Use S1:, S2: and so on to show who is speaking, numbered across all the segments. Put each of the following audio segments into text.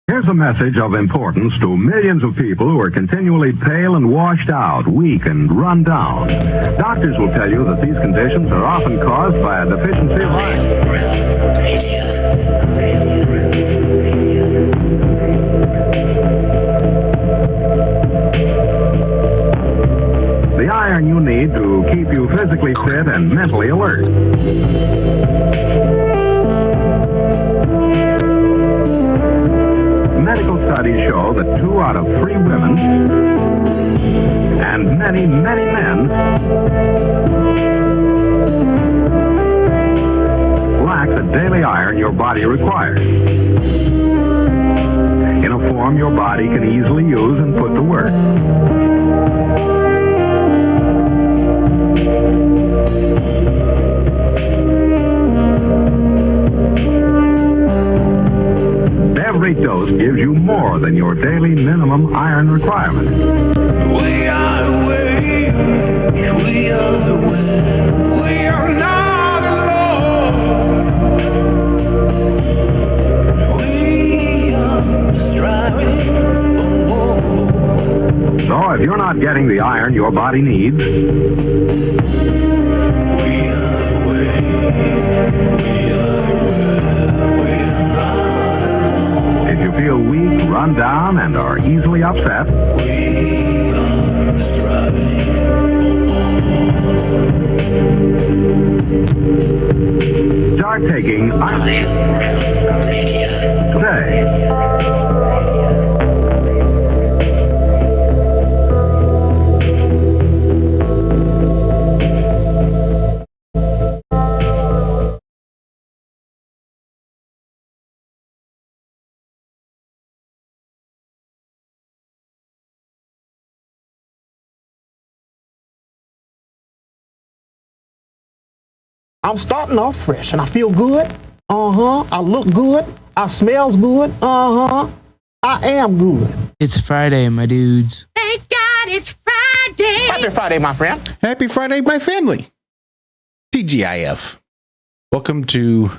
S1: Here's a message of importance to millions of people who are continually pale and washed out, weak and run down. Doctors will tell you that these conditions are often caused by a deficiency of iron. The iron you need to keep you physically fit and mentally alert. Medical studies show that 2 out of 3 women and many, many men lack the daily iron your body requires in a form your body can easily use and put to work. Every dose gives you more than your daily minimum iron requirement.
S2: We are awake, we are awake, we are not alone. We are striving for more.
S1: So if you're not getting the iron your body needs,
S2: We are awake, we are awake, we are not alone.
S1: if you feel weak, run down, and are easily upset,
S2: We are striving for more.
S1: start taking iron today.
S3: I'm starting off fresh and I feel good. I look good. I smells good. I am good.
S4: It's Friday, my dudes.
S5: Thank God it's Friday.
S3: Happy Friday, my friend.
S6: Happy Friday, my family. TGIF. Welcome to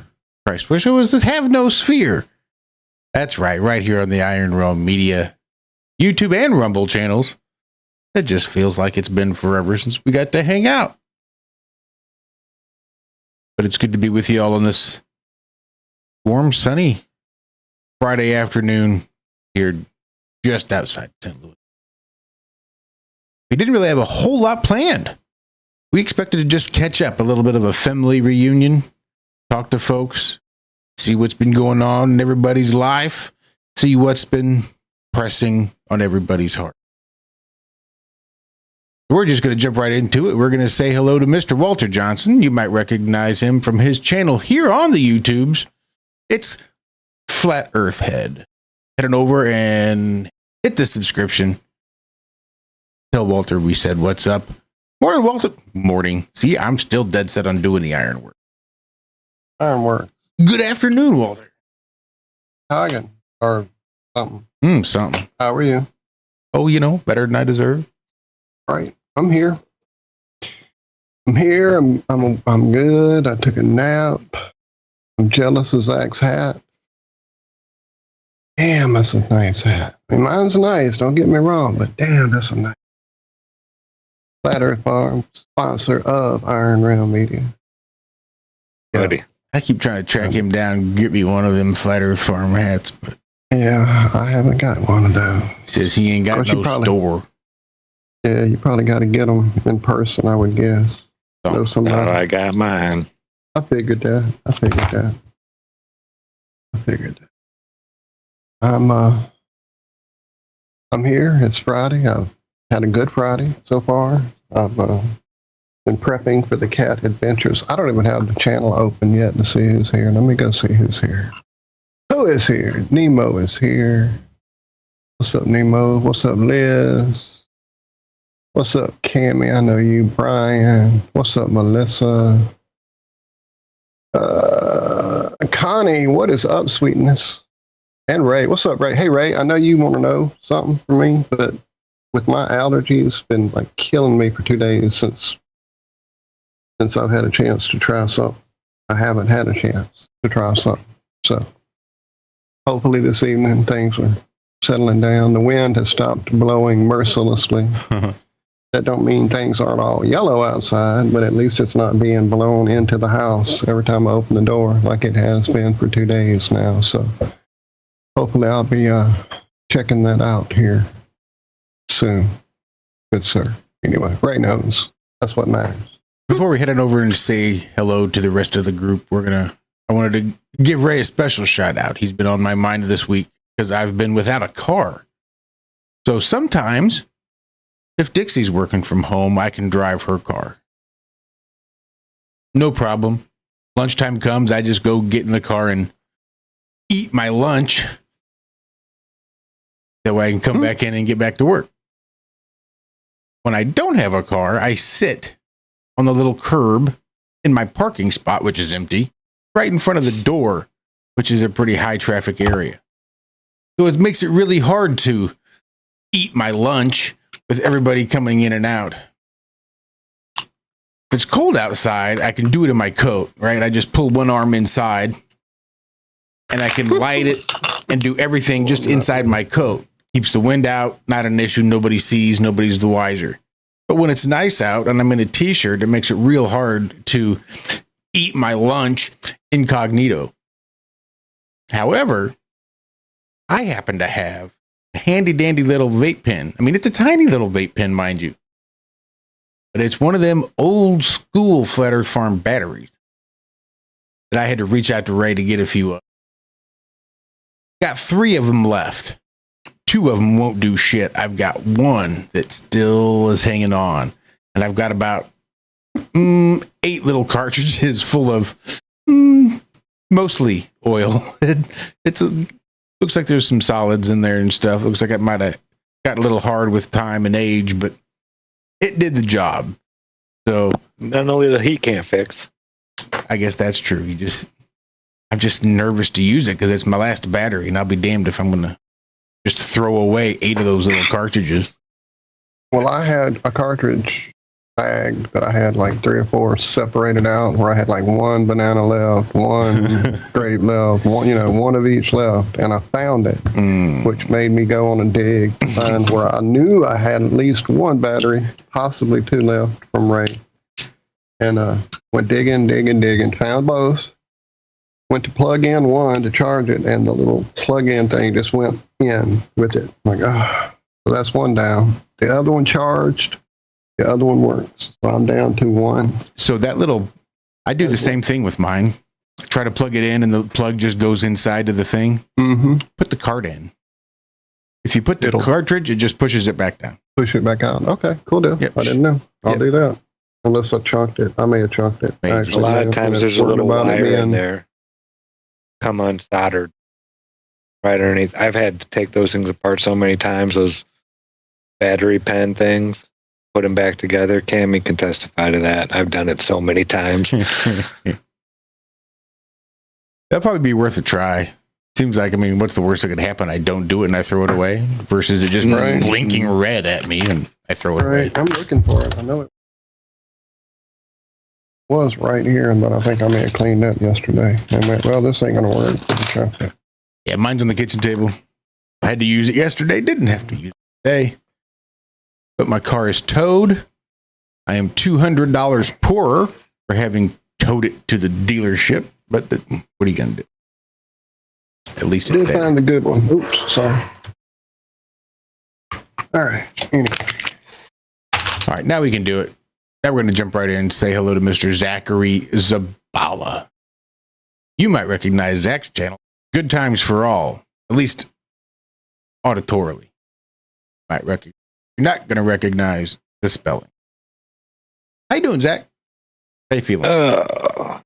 S6: Christ. What show is this? Have No Sphere. That's right here on the Iron Realm Media, YouTube and Rumble channels. It just feels like it's been forever since we got to hang out. But it's good to be with you all on this warm, sunny Friday afternoon here just outside St. Louis. We didn't really have a whole lot planned. We expected to just catch up, a little bit of a family reunion, talk to folks, see what's been going on in everybody's life, see what's been pressing on everybody's heart. We're just going to jump right into it. We're going to say hello to Mr. Walt Johnson. You might recognize him from his channel here on the YouTubes. It's Flat Earth Head. Head on over and hit the subscription. Tell Walter we said what's up. Morning, Walter. Morning. See, I'm still dead set on doing the ironwork.
S7: Ironwork.
S6: Good afternoon, Walter.
S7: Hagen. Or something.
S6: Something.
S7: How are you?
S6: Oh, you know, better than I deserve.
S7: Right. I'm here. I'm good. I took a nap. I'm jealous of Zach's hat. Damn, that's a nice hat. I mean, mine's nice, don't get me wrong, but damn, that's a nice. Flat Earth Farm, sponsor of Iron Realm Media. Yeah.
S8: Buddy.
S6: I keep trying to track him down and get me one of them Flat Earth Farm hats, but
S7: Yeah, I haven't got one of those.
S6: he says he ain't got
S7: Of course,
S6: no
S7: you probably-
S6: store.
S7: Yeah, you probably got to get them in person, I would guess.
S6: Oh,
S7: Know somebody.
S8: I got mine.
S7: I figured that. I'm here. It's Friday. I've had a good Friday so far. I've been prepping for the cat adventures. I don't even have the channel open yet to see who's here. Let me go see who's here. Who is here? Nemo is here. What's up, Nemo? What's up, Liz? What's up, Cammy? I know you, Brian. What's up, Melissa? Connie, what is up, sweetness? And Ray, what's up, Ray? Hey, Ray, I know you want to know something from me, but with my allergies, it's been like killing me for 2 days since I've had a chance to try something. I haven't had a chance to try something. So hopefully this evening things are settling down. The wind has stopped blowing mercilessly. That don't mean things aren't all yellow outside, but at least it's not being blown into the house every time I open the door like it has been for 2 days now. So hopefully I'll be checking that out here soon. Good sir. Anyway, Ray knows. That's what matters.
S6: Before we head on over and say hello to the rest of the group, I wanted to give Ray a special shout out. He's been on my mind this week because I've been without a car. So sometimes, if Dixie's working from home, I can drive her car. No problem. Lunchtime comes, I just go get in the car and eat my lunch. That way I can come back in and get back to work. When I don't have a car, I sit on the little curb in my parking spot, which is empty, right in front of the door, which is a pretty high traffic area. So it makes it really hard to eat my lunch with everybody coming in and out. If it's cold outside, I can do it in my coat, right? I just pull one arm inside and I can light it and do everything just inside my coat. Keeps the wind out, not an issue. Nobody sees, nobody's the wiser. But when it's nice out and I'm in a t-shirt, it makes it real hard to eat my lunch incognito. However, I happen to have a handy dandy little vape pen. I mean, it's a tiny little vape pen, mind you. But it's one of them old school Flat Earth Farm batteries that I had to reach out to Ray to get a few of. Got 3 of them left. 2 of them won't do shit. I've got 1 that still is hanging on. And I've got about 8 little cartridges full of mostly oil. Looks like there's some solids in there and stuff. Looks like it might have got a little hard with time and age, but it did the job. So
S8: not only the heat can't fix.
S6: I guess that's true. I'm just nervous to use it because it's my last battery, and I'll be damned if I'm going to just throw away 8 of those little cartridges.
S7: Well, I had a cartridge bag that I had like 3 or 4 separated out where I had like 1 banana left, 1 grape left, 1 of each left. And I found it, which made me go on a dig to find where I knew I had at least 1 battery, possibly 2 left from Ray. And went digging, found both. Went to plug in 1 to charge it, and the little plug-in thing just went in with it. I'm like, so that's 1 down. The other one charged. The other one works. So I'm down to 1.
S6: So I do the same thing with mine. Try to plug it in, and the plug just goes inside of the thing. Mm-hmm. Put the card in. If you put the cartridge, it just pushes it back down.
S7: Push it back out. Okay, cool deal. Yep. I didn't know. I'll do that. Unless I chunked it. I may have chunked it.
S8: Actually, a lot of times there's a little wire in there. Come unsoldered right underneath. I've had to take those things apart so many times, those battery pen things, put them back together. Cammy can testify to that. I've done it so many times.
S6: That'd probably be worth a try. Seems like, what's the worst that could happen? I don't do it and I throw it away versus it just blinking red at me and I throw it away.
S7: I'm looking for it. I know it was right here, but I think I may have cleaned up yesterday. And went, well, this ain't going to work. So
S6: yeah, mine's on the kitchen table. I had to use it yesterday. Didn't have to use it today. But my car is towed. I am $200 poorer for having towed it to the dealership. But what are you going to do? At least it's there.
S7: Did find a good one. Oops, sorry. All right. Anyway.
S6: All right, now we can do it. Now we're going to jump right in and say hello to Mr. Zachary Zabala. You might recognize Zach's channel. Good Times for All, at least auditorily. You're not going to recognize the spelling. How you doing, Zach? How you feeling?
S8: A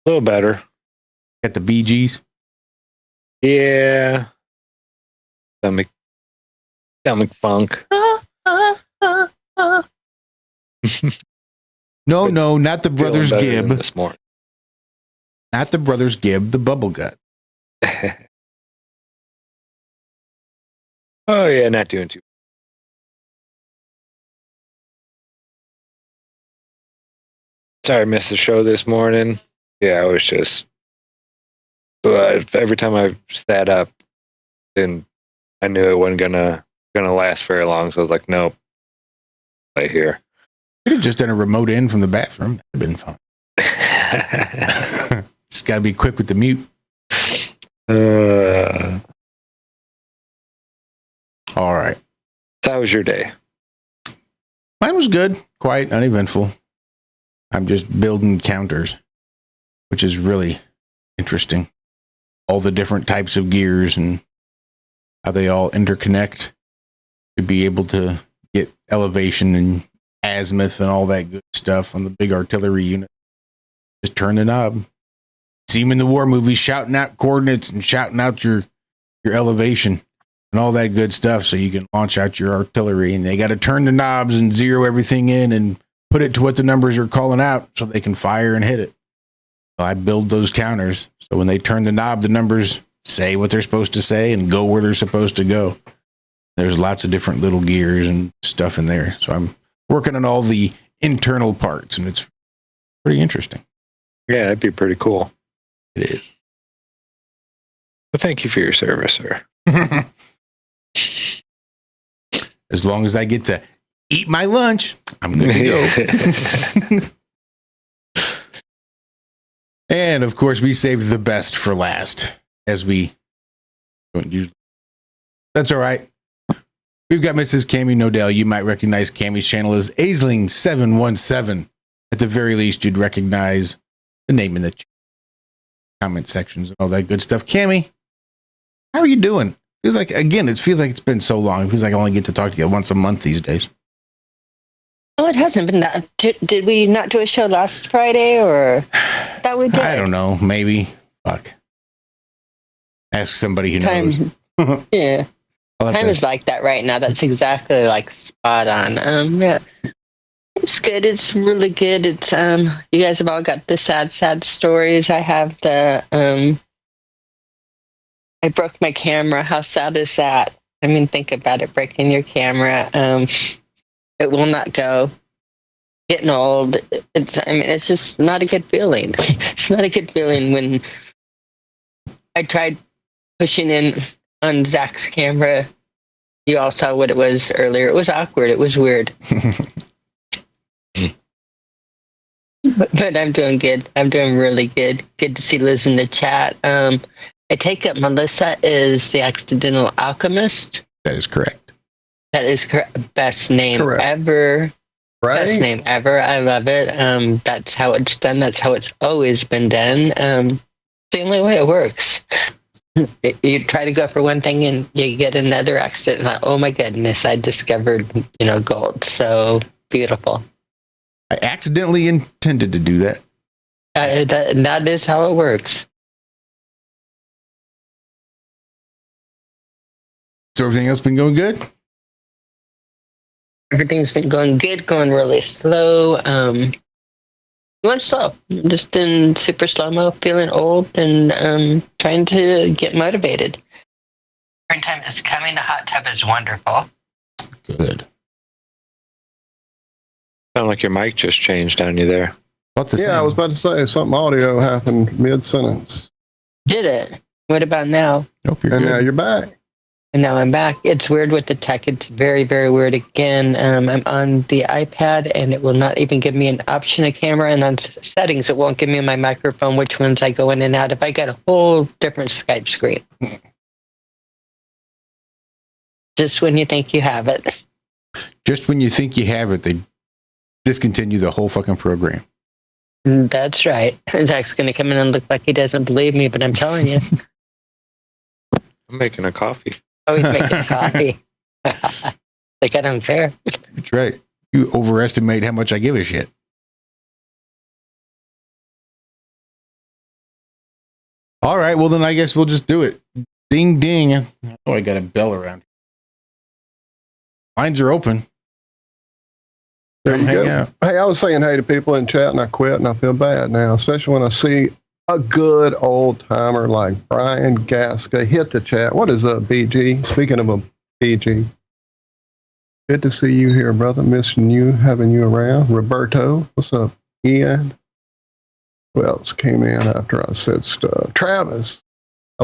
S8: little better.
S6: Got the BGs?
S8: Yeah. Stomach funk.
S6: No, not the Brothers Gibb.
S8: This morning.
S6: Not the Brothers Gibb, the bubble gut.
S8: Oh, yeah, not doing too. Sorry I missed the show this morning. Yeah, I was just So every time I sat up, and I knew it wasn't gonna last very long. So I was like, nope, right here.
S6: Could have just done a remote in from the bathroom. That'd have been fun. Just got to be quick with the mute. All right.
S8: So how was your day?
S6: Mine was good, quiet, uneventful. I'm just building counters, which is really interesting. All the different types of gears and how they all interconnect to be able to get elevation and azimuth and all that good stuff on the big artillery unit. Just turn the knob. See him in the war movies shouting out coordinates and shouting out your elevation and all that good stuff so you can launch out your artillery. And they got to turn the knobs and zero everything in and put it to what the numbers are calling out so they can fire and hit it. So I build those counters. So when they turn the knob, the numbers say what they're supposed to say and go where they're supposed to go. There's lots of different little gears and stuff in there. So I'm working on all the internal parts, and it's pretty interesting.
S8: Yeah, that'd be pretty cool.
S6: It is.
S8: Well, thank you for your service, sir.
S6: As long as I get to eat my lunch, I'm good to go. And of course, we saved the best for last, as we don't usually. That's all right. We've got Mrs. Cammy Noell. You might recognize Cammy's channel as Aisling717. At the very least, you'd recognize the name in the comment sections and all that good stuff. Cammy, how are you doing? Feels like, again, it feels like it's been so long. It feels like I only get to talk to you once a month these days.
S9: Oh, it hasn't been that. Did we not do a show last Friday, or that we did?
S6: I don't know. Maybe. Fuck. Ask somebody who knows.
S9: Yeah. Time is like that right now. That's exactly like spot on. Yeah. It's good. It's really good. It's you guys have all got the sad stories. I have the I broke my camera. How sad is that? I mean, think about it, breaking your camera. It will not go. Getting old. It's just not a good feeling. It's not a good feeling when I tried pushing in on Zach's camera. You all saw what it was earlier. It was awkward. It was weird. But I'm doing good. I'm doing really good. Good to see Liz in the chat. I take it Melissa is the accidental alchemist.
S6: That is correct.
S9: That is correct. Best name ever.
S7: Right?
S9: Best name ever. I love it. That's how it's done. That's how it's always been done. It's the only way it works. You try to go for one thing and you get another accident. Like, oh my goodness, I discovered, gold. So beautiful.
S6: I accidentally intended to do that.
S9: That is how it works.
S6: So everything else been going good?
S9: Everything's been going good, going really slow. Going slow. Just in super slow-mo, feeling old and trying to get motivated. Springtime is coming. The hot tub is wonderful.
S6: Good.
S8: Sound like your mic just changed on you there.
S6: About the
S7: Yeah,
S6: same.
S7: I was about to say something audio happened mid-sentence.
S9: Did it? What about now?
S6: Nope, you're
S7: And
S6: good.
S7: now you're back.
S9: And now I'm back. It's weird with the tech. It's very, very weird. Again, I'm on the iPad, and it will not even give me an option of camera. And on settings, it won't give me my microphone, which ones I go in and out. If I got a whole different Skype screen. Just when you think you have it.
S6: Just when you think you have it, they discontinue the whole fucking program.
S9: That's right. Zach's going to come in and look like he doesn't believe me, but I'm telling you.
S8: I'm making a coffee.
S9: Oh, he's making coffee. They got unfair.
S6: That's right. You overestimate how much I give a shit. All right, well then I guess we'll just do it. Ding ding. Oh, I got a bell around. Lines are open.
S7: There
S6: Come
S7: you
S6: hang
S7: go.
S6: out.
S7: Hey, I was saying hey to people in chat, and I quit, and I feel bad now, especially when I see a good old timer like Brian Gasca hit the chat. What is up, BG? Speaking of a BG, good to see you here, brother. Missing you, having you around. Roberto, what's up? Ian, who else came in after I said stuff? Travis,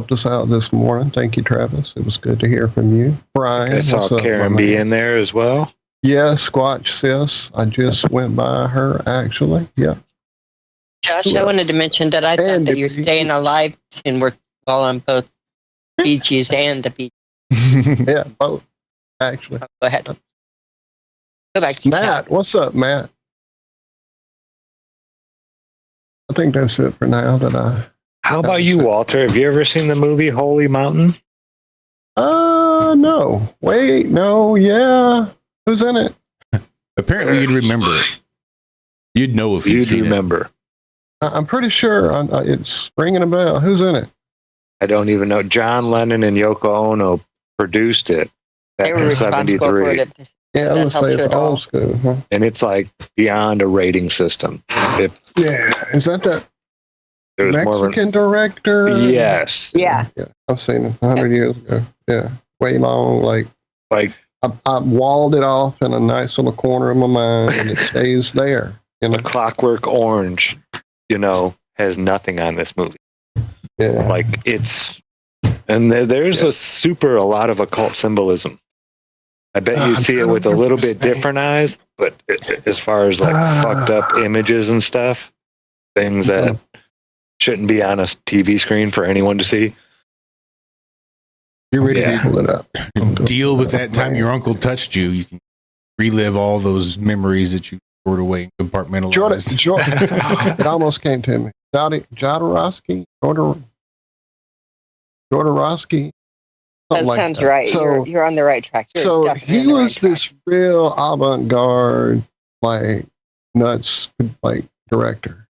S7: helped us out this morning. Thank you, Travis. It was good to hear from you. Brian,
S8: I saw Karen B in there as well.
S7: Yeah, Squatch Sis. I just went by her, actually. Yeah.
S9: Josh, I wanted to mention that I thought that your Staying Alive tune worked well on both Bee Gees and the Bee Gees.
S7: Yeah, both, actually.
S9: Go ahead. Go back to
S7: Matt.
S9: chat.
S7: What's up, Matt? I think that's it for now.
S8: How about you, Walter? Have you ever seen the movie Holy Mountain?
S7: No. Wait, no, yeah. Who's in it?
S6: Apparently, you'd remember it. You'd know if you'd seen
S8: remember.
S6: it.
S7: I'm pretty sure it's ringing a bell. Who's in it?
S8: I don't even know. John Lennon and Yoko Ono produced it
S9: They
S8: back
S9: were
S8: in
S9: responsible for
S8: '73.
S9: it.
S7: Yeah, I was say it's old school. Huh?
S8: And it's like beyond a rating system.
S7: Yeah, is that the
S8: There's
S7: Mexican director?
S8: Yes.
S9: Yeah.
S7: Yeah, I've seen it 100 years ago. Yeah, way long. Like I walled it off in a nice little corner of my mind, and it stays there. You know,
S8: A Clockwork Orange, has nothing on this movie.
S7: yeah.
S8: Like it's, and there's a lot of occult symbolism. I bet you see it with a little bit different eyes, but as far as like fucked up images and stuff, things that shouldn't be on a TV screen for anyone to see.
S6: You're ready
S7: Pull it up.
S6: to deal with that time your uncle touched you. You can relive all those memories that you stored away and compartmentalized.
S7: Jordan, it almost came to me. Jodorowsky.
S9: That sounds right.
S7: So,
S9: you're on the right track.
S7: So he was this real avant-garde, like nuts, like director,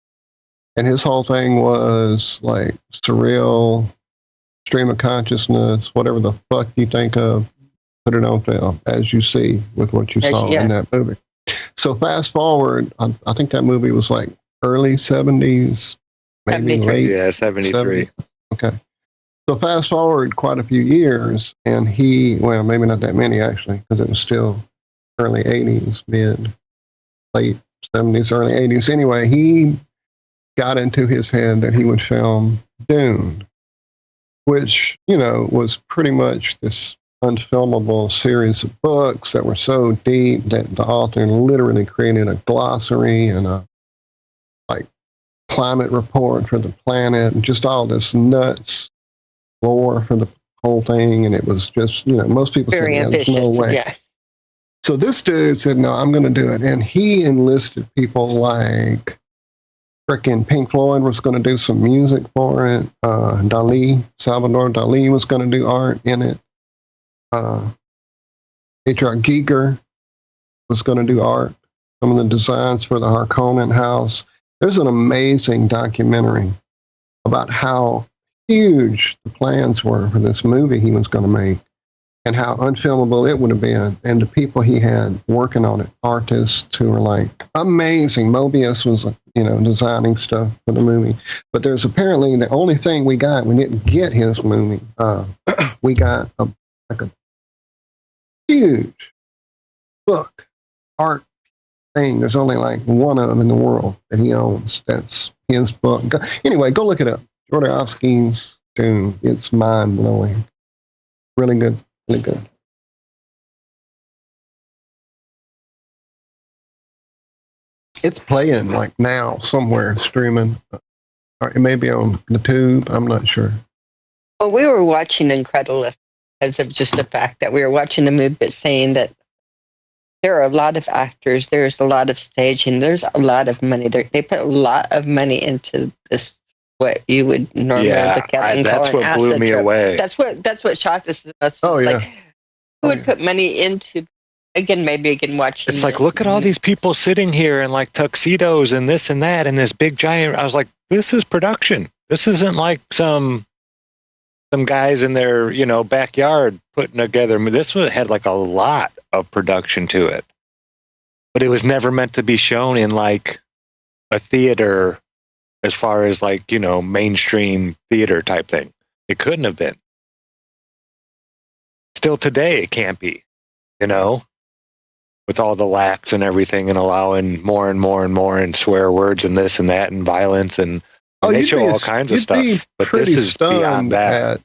S7: and his whole thing was like surreal, stream of consciousness, whatever the fuck you think of, put it on film, as you see with what you saw in that movie. So fast forward, I think that movie was like early 70s, maybe
S9: 73.
S7: late.
S8: Yeah, 73.
S7: Okay. So fast forward quite a few years, and maybe not that many actually, because it was still early 80s, late 70s, early 80s. Anyway, he got into his head that he would film Dune, which, was pretty much this unfilmable series of books that were so deep that the author literally created a glossary and a climate report for the planet and just all this nuts lore for the whole thing. And it was just, most people
S9: very
S7: said,
S9: ambitious.
S7: no way.
S9: Yeah.
S7: So this dude said, no, I'm going to do it. And he enlisted people like frickin' Pink Floyd was going to do some music for it. Salvador Dali was going to do art in it. H.R. Giger was going to do art, some of the designs for the Harkonnen house. There's an amazing documentary about how huge the plans were for this movie he was going to make and how unfilmable it would have been. And the people he had working on it, artists who were like amazing. Mobius was, designing stuff for the movie. But there's apparently the only thing we didn't get his movie. We got a huge book, art thing. There's only like one of them in the world that he owns. That's his book. Anyway, go look it up. Jodorowsky's Dune. It's mind blowing. Really good. Really good. It's playing like now somewhere streaming. Or it may be on the tube. I'm not sure.
S9: Well, we were watching Incredulous because of just the fact that we were watching the movie, but saying that there are a lot of actors, there's a lot of staging, there's a lot of money. They put a lot of money into this, what you would normally look at.
S8: That's what blew me away.
S9: That's what shocked us the most.
S7: Oh, yeah.
S9: Like, who would put money into, maybe watching.
S8: It's like, look at all these people sitting here in like tuxedos and this and that and this big giant. I was like, this is production. This isn't like some guys in their, backyard putting together. This one had like a lot of production to it, but it was never meant to be shown in like a theater as far as like, mainstream theater type thing. It couldn't have been. Still today, it can't be, with all the lax and everything and allowing more and more and more and swear words and this and that and violence and And they show all kinds of stuff, but this is beyond that.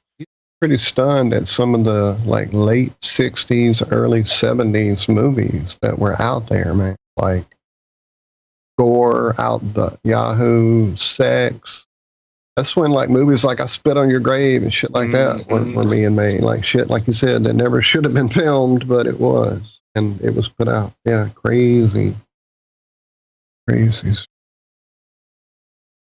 S7: Pretty stunned at some of the like late 60s, early 70s movies that were out there, man. Like gore out the Yahoo, sex. That's when like movies like I Spit on Your Grave and shit like that were being made. Like shit, like you said, that never should have been filmed, but it was. And it was put out. Yeah, crazy. Crazy.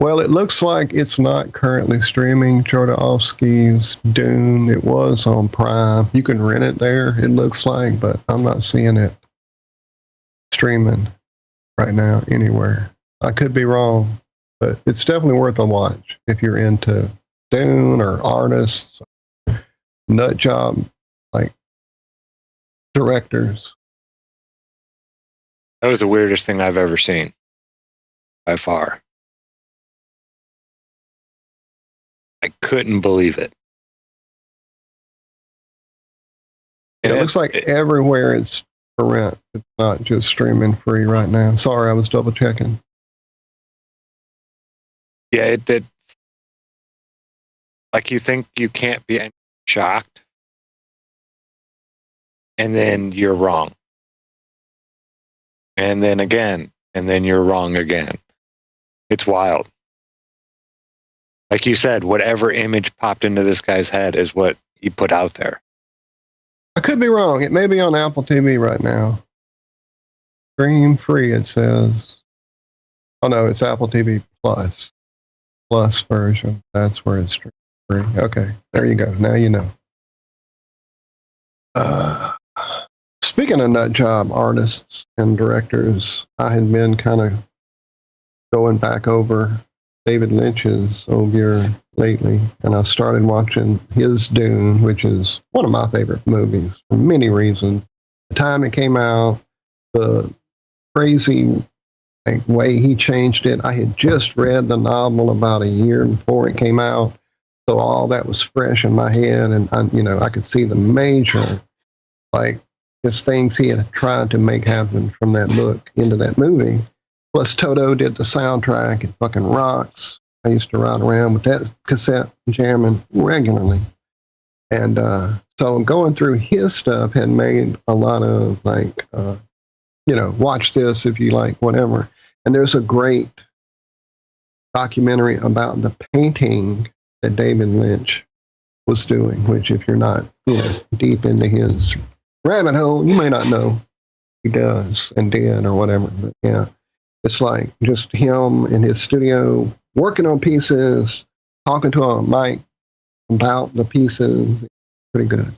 S7: Well, it looks like it's not currently streaming. Jodorowsky's Dune. It was on Prime. You can rent it there, it looks like, but I'm not seeing it streaming right now anywhere. I could be wrong, but it's definitely worth a watch if you're into Dune or artists, nut job, like directors.
S8: That was the weirdest thing I've ever seen, by far. I couldn't believe it.
S7: Yeah, it looks like everywhere it's for rent. It's not just streaming free right now. Sorry, I was double checking.
S8: Yeah, it like you think you can't be shocked, and then you're wrong. And then again, and then you're wrong again. It's wild. Like you said, whatever image popped into this guy's head is what he put out there.
S7: I could be wrong. It may be on Apple TV right now. Stream free, it says. Oh, no, it's Apple TV Plus. Plus version. That's where it's stream free. Okay, there you go. Now you know. Speaking of nut job artists and directors, I had been kind of going back over David Lynch's Obier lately, and I started watching his Dune, which is one of my favorite movies for many reasons. The time it came out, the crazy way he changed it. I had just read the novel about a year before it came out, so all that was fresh in my head, and I could see the major, just things he had tried to make happen from that book into that movie. Plus, Toto did the soundtrack. It fucking rocks. I used to ride around with that cassette jamming regularly. And so going through his stuff had made a lot of, watch this if you like, whatever. And there's a great documentary about the painting that David Lynch was doing, which if you're not deep into his rabbit hole, you may not know he does and did or whatever. But yeah. It's like just him in his studio working on pieces, talking to a mic about the pieces. Pretty good.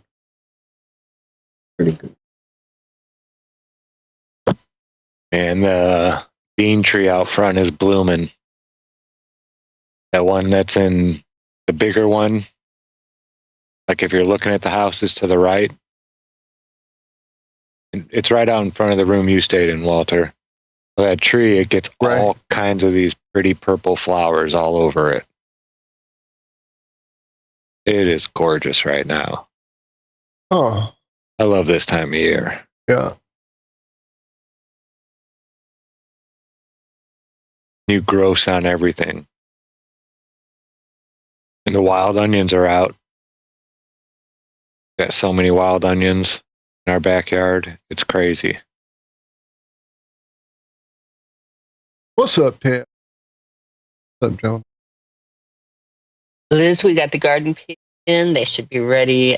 S7: Pretty good.
S8: And the bean tree out front is blooming. That one that's in the bigger one, like if you're looking at the houses to the right, it's right out in front of the room you stayed in, Walter. That tree, it gets all kinds of these pretty purple flowers all over it. It is gorgeous right now.
S7: Oh.
S8: I love this time of year.
S7: Yeah.
S8: New growths on everything. And the wild onions are out. Got so many wild onions in our backyard. It's crazy.
S7: What's up, Ted? What's up, John?
S9: Liz, we got the garden peas in. They should be ready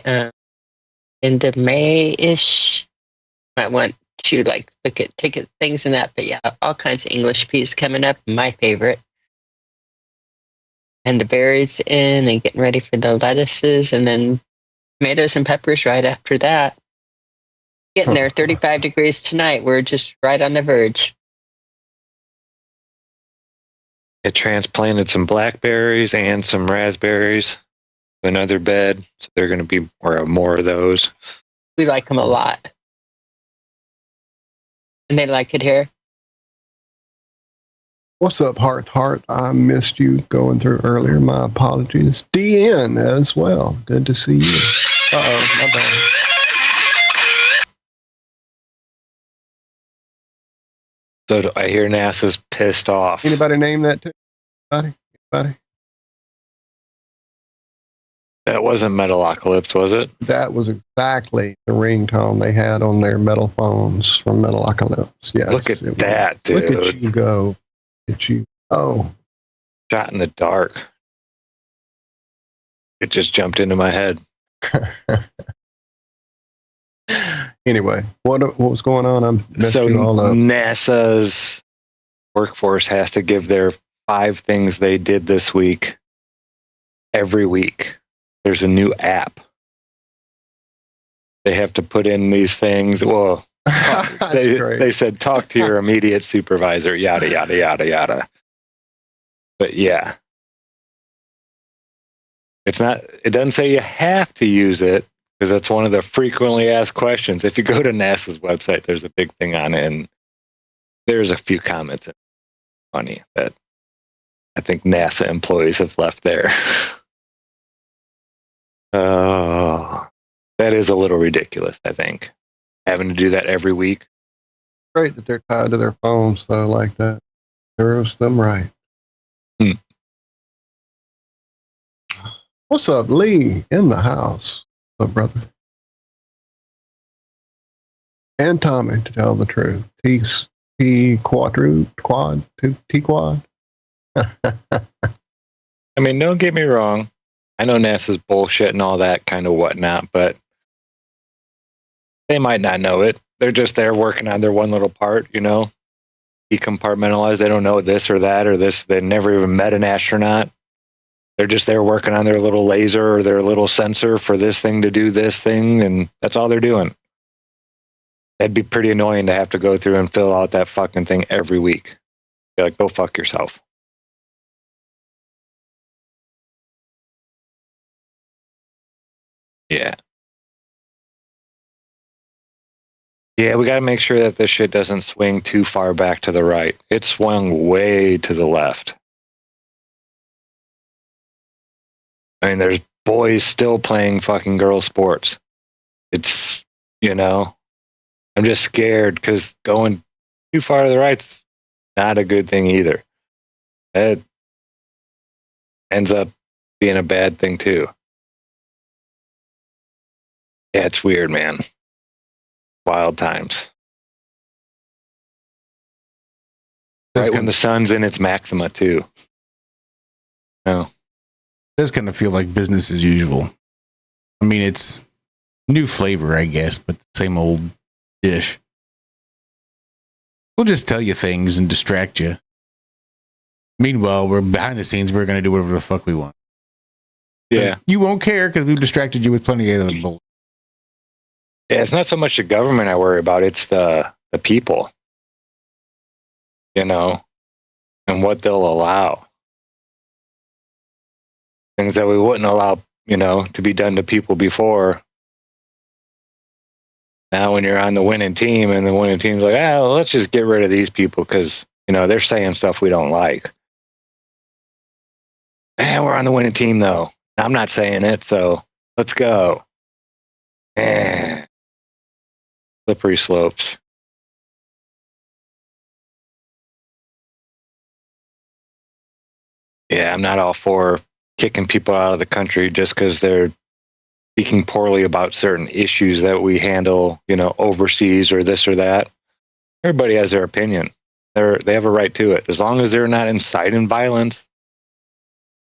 S9: into May-ish. Might want to look at ticket things and that, but yeah, all kinds of English peas coming up. My favorite. And the berries in and getting ready for the lettuces, and then tomatoes and peppers right after that. Getting there, 35 degrees tonight. We're just right on the verge.
S8: It transplanted some blackberries and some raspberries to another bed. So they're going to be more of those.
S9: We like them a lot. And they like it here.
S7: What's up, Heart? I missed you going through earlier. My apologies. DN as well. Good to see you. Uh-oh, my bad.
S8: So I hear NASA's pissed off.
S7: Anybody name that too? Anybody?
S8: That wasn't Metalocalypse, was it?
S7: That was exactly the ringtone they had on their metal phones from Metalocalypse. Yes.
S8: Look at that, dude.
S7: Look at you go. Look at you. Oh.
S8: Shot in the dark. It just jumped into my head.
S7: Anyway, what was going on? I'm messing you all up.
S8: NASA's workforce has to give their 5 things they did this week every week. There's a new app. They have to put in these things. Well, they said talk to your immediate supervisor, yada, yada, yada, yada. But yeah. It doesn't say you have to use it, because that's one of the frequently asked questions. If you go to NASA's website, there's a big thing on it, and there's a few comments funny that I think NASA employees have left there. Oh, that is a little ridiculous, I think. Having to do that every week.
S7: Great that they're tied to their phones, though, like that. Serves them right. What's up, Lee? In the house. What's up, brother? And Tommy, to tell the truth. T quad.
S8: I mean, don't get me wrong. I know NASA's bullshit and all that kind of whatnot, but they might not know it. They're just there working on their one little part, decompartmentalized. They don't know this or that or this. They never even met an astronaut. They're just there working on their little laser or their little sensor for this thing to do this thing, and that's all they're doing. That'd be pretty annoying to have to go through and fill out that fucking thing every week. Be like, go fuck yourself. Yeah. Yeah, we got to make sure that this shit doesn't swing too far back to the right. It swung way to the left. I mean, there's boys still playing fucking girl sports. It's, I'm just scared because going too far to the right's not a good thing either. It ends up being a bad thing too. Yeah, it's weird, man. Wild times. Right when the sun's in its maxima too. No.
S6: It does kind of feel like business as usual. I mean, it's new flavor, I guess, but the same old dish. We'll just tell you things and distract you. Meanwhile, we're behind the scenes. We're going to do whatever the fuck we want.
S8: Yeah.
S6: But you won't care because we've distracted you with plenty of other bull.
S8: Yeah, it's not so much the government I worry about. It's the people, and what they'll allow. Things that we wouldn't allow, to be done to people before. Now when you're on the winning team and the winning team's like, let's just get rid of these people because, they're saying stuff we don't like. We're on the winning team though. I'm not saying it, so let's go. Slippery slopes. Yeah, I'm not all for kicking people out of the country just because they're speaking poorly about certain issues that we handle, overseas or this or that. Everybody has their opinion. They have a right to it. As long as they're not inciting violence,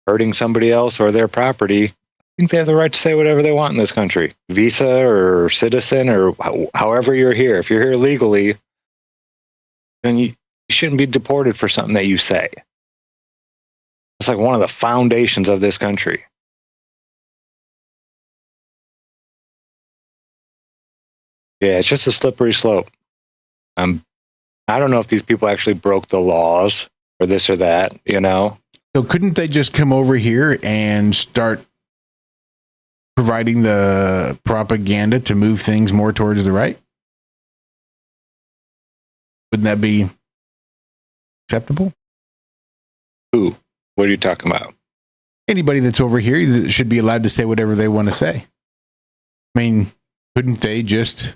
S8: hurting somebody else or their property, I think they have the right to say whatever they want in this country. Visa or citizen or however you're here. If you're here legally, then you shouldn't be deported for something that you say. It's like one of the foundations of this country. Yeah, it's just a slippery slope. I don't know if these people actually broke the laws or this or that,
S6: So couldn't they just come over here and start providing the propaganda to move things more towards the right? Wouldn't that be acceptable?
S8: Who? What are you talking about?
S6: Anybody that's over here should be allowed to say whatever they want to say. I mean, couldn't they just...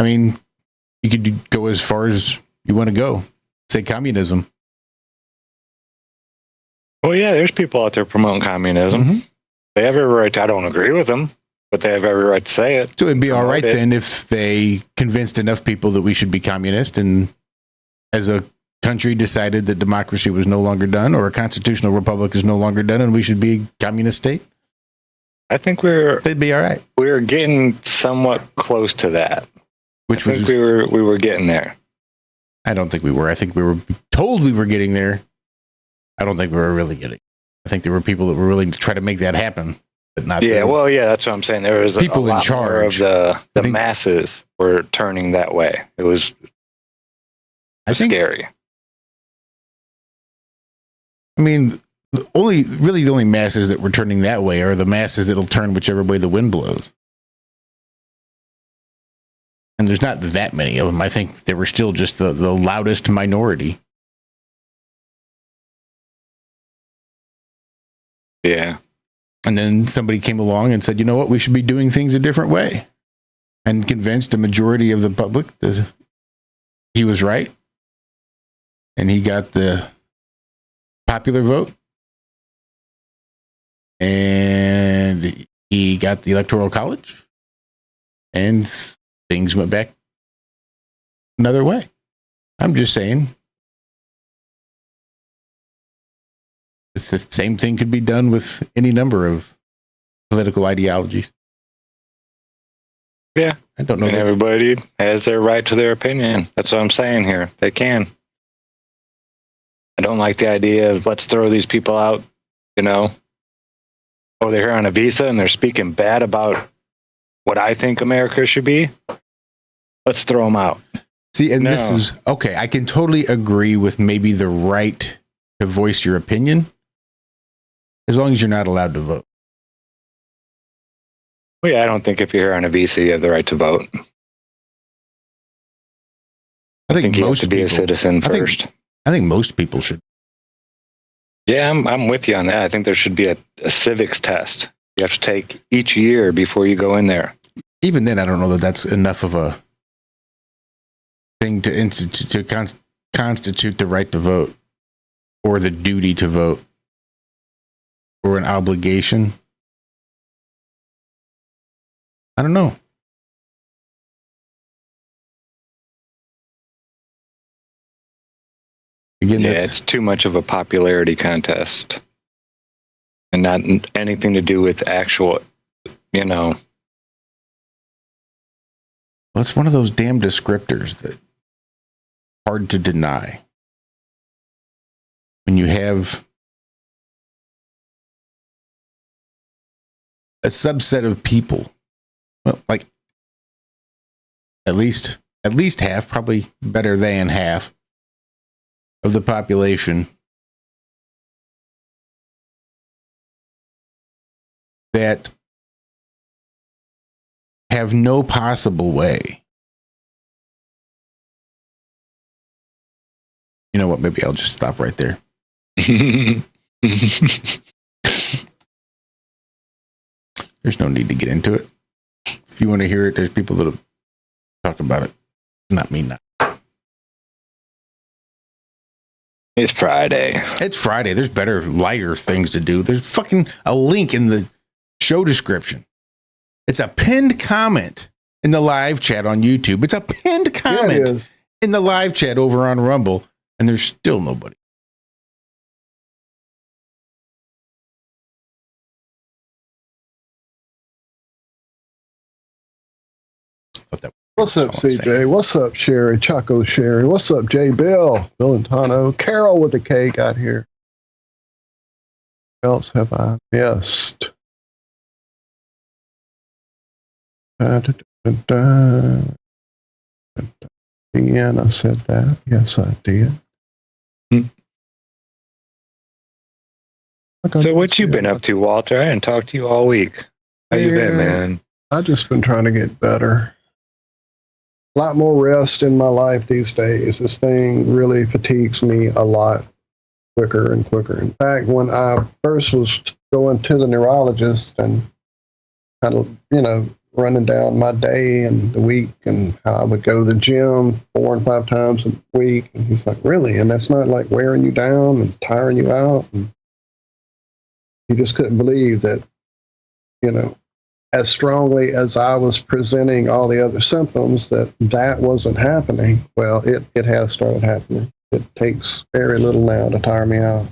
S6: you could go as far as you want to go. Say communism.
S8: Oh, yeah, there's people out there promoting communism.
S6: Mm-hmm.
S8: They have every right. I don't agree with them, but they have every right to say it.
S6: So it'd be all right then if they convinced enough people that we should be communist, and as a country decided that democracy was no longer done, or a constitutional republic is no longer done, and we should be a communist state.
S8: I think
S6: they'd be all right.
S8: We're getting somewhat close to that. I think we were getting there.
S6: I don't think we were. I think we were told we were getting there. I don't think we were really getting. I think there were people that were willing to try to make that happen, but not.
S8: Yeah, well, yeah, that's what I'm saying. There was
S6: people
S8: a lot
S6: in charge
S8: more of the masses were turning that way. It was scary.
S6: I mean, the only masses that were turning that way are the masses that'll turn whichever way the wind blows. And there's not that many of them. I think they were still just the loudest minority.
S8: Yeah.
S6: And then somebody came along and said, you know what, we should be doing things a different way. And convinced a majority of the public that he was right. And he got the popular vote. And he got the Electoral College. And things went back another way. I'm just saying. The same thing could be done with any number of political ideologies.
S8: Yeah.
S6: I don't know.
S8: And everybody has their right to their opinion. That's what I'm saying here. They can. I don't like the idea of let's throw these people out, you know. Oh, they're here on a visa and they're speaking bad about what I think America should be. Let's throw them out.
S6: See, and this is, okay, I can totally agree with maybe the right to voice your opinion, as long as you're not allowed to vote.
S8: Well, yeah, I don't think if you're here on a visa, you have the right to vote. I think you have to be a citizen first.
S6: I think most people should.
S8: Yeah, I'm with you on that. I think there should be a civics test you have to take each year before you go in there.
S6: Even then, I don't know that that's enough of a thing to constitute the right to vote, or the duty to vote, or an obligation. I don't know. Again,
S8: yeah, it's too much of a popularity contest, and not anything to do with actual, you know.
S6: Well, it's one of those damn descriptors that hard to deny. When you have a subset of people, well, like at least half, probably better than half of the population that have no possible way. You know what? Maybe I'll just stop right there. There's no need to get into it. If you want to hear it, there's people that'll talk about it. Not me, not.
S8: It's Friday.
S6: It's Friday. There's better, lighter things to do. There's fucking a link in the show description. It's a pinned comment in the live chat on YouTube. It's a pinned comment in the live chat over on Rumble, and there's still nobody.
S7: What's up, CJ? What's up, Sherry? Choco Sherry. What's up, J Bill? Bill and Tano. Carol with the K got here. What else have I missed? Deanna said that. Yes, I did.
S8: So what you been up to, Walter? I didn't talk to you all week. How you been, man?
S7: I've just been trying to get better. A lot more rest in my life these days. This thing really fatigues me a lot quicker and quicker. In fact, when I first was going to the neurologist and kind of, you know, running down my day and the week and how I would go to the gym 4 and 5 times a week. And he's like, really? And that's not like wearing you down and tiring you out? And he just couldn't believe that as strongly as I was presenting all the other symptoms, that wasn't happening. Well, it has started happening. It takes very little now to tire me out.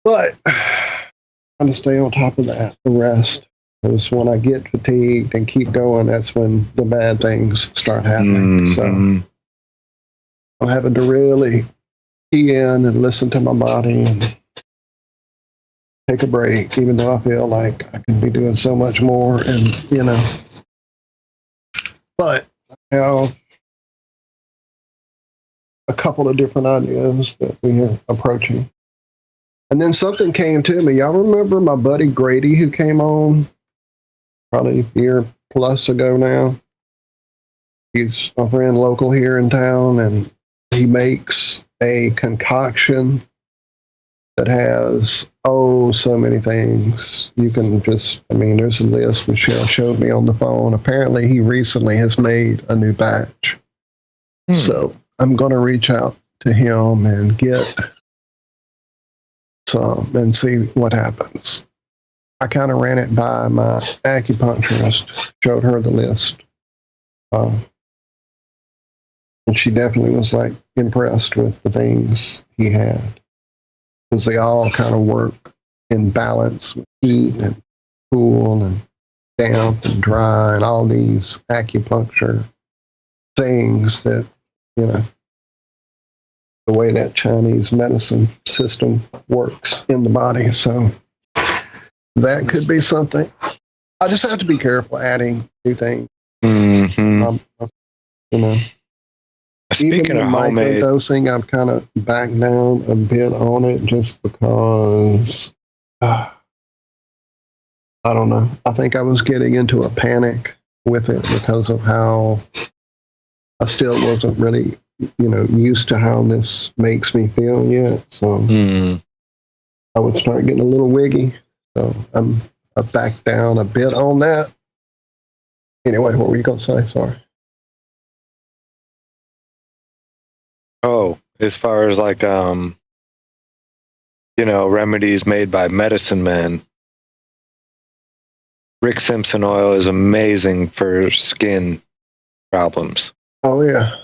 S7: But trying to stay on top of that, the rest. Because when I get fatigued and keep going, that's when the bad things start happening. So I'm having to really key in and listen to my body and take a break, even though I feel like I could be doing so much more. And, but I have a couple of different ideas that we are approaching. And then something came to me. Y'all remember my buddy Grady who came on probably a year plus ago now? He's a friend local here in town, and he makes a concoction that has, so many things. You can just, there's a list Michelle showed me on the phone. Apparently he recently has made a new batch. So I'm going to reach out to him and get some and see what happens. I kind of ran it by my acupuncturist, showed her the list. And she definitely was like impressed with the things he had. Because they all kind of work in balance with heat and cool and damp and dry and all these acupuncture things that, the way that Chinese medicine system works in the body. So that could be something. I just have to be careful adding new things.
S8: Speaking of homemade
S7: dosing, I've kind of backed down a bit on it just because I don't know. I think I was getting into a panic with it because of how I still wasn't really, used to how this makes me feel yet. So I would start getting a little wiggy. So I backed down a bit on that. Anyway, what were you going to say? Sorry.
S8: Oh, as far as like, remedies made by medicine men, Rick Simpson oil is amazing for skin problems.
S7: Oh, yeah.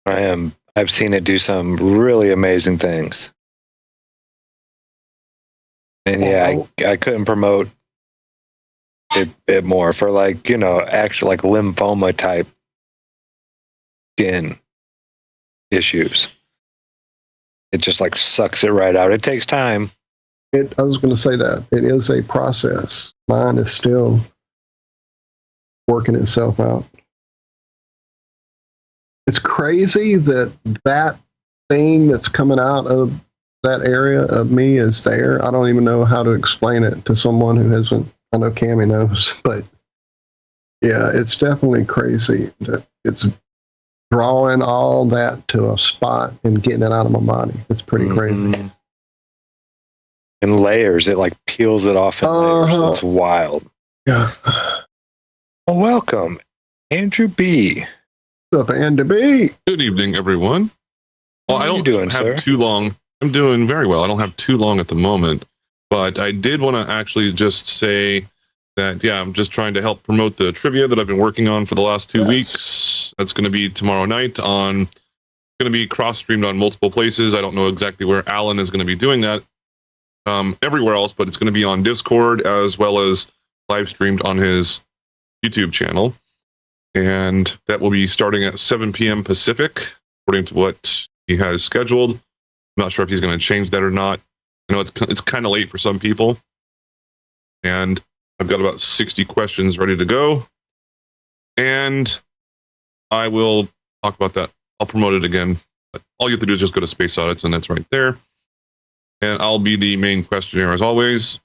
S8: I've seen it do some really amazing things. And yeah, I couldn't promote it more for actual like lymphoma type skin issues. It just like sucks it right out. It takes time.
S7: I was going to say that. It is a process. Mine is still working itself out. It's crazy that thing that's coming out of that area of me is there. I don't even know how to explain it to someone who hasn't. I know Cammy knows, but yeah, it's definitely crazy that it's drawing all that to a spot and getting it out of my body. It's pretty crazy.
S8: In layers, it like peels it off in layers. It's wild.
S7: Yeah.
S8: Well, welcome, Andrew B.
S7: What's up, Andrew B?
S10: Good evening, everyone. Well, I don't
S8: doing,
S10: have
S8: sir?
S10: too long. I'm doing very well. I don't have too long at the moment, but I did want to actually just say that, I'm just trying to help promote the trivia that I've been working on for the last 2 weeks. That's going to be tomorrow night going to be cross-streamed on multiple places. I don't know exactly where Alan is going to be doing that everywhere else, but it's going to be on Discord as well as live streamed on his YouTube channel. And that will be starting at 7 p.m. Pacific, according to what he has scheduled. I'm not sure if he's going to change that or not. I know it's kind of late for some people. And I've got about 60 questions ready to go. And I will talk about that. I'll promote it again. But all you have to do is just go to Space Audits, and that's right there. And I'll be the main questionnaire as always.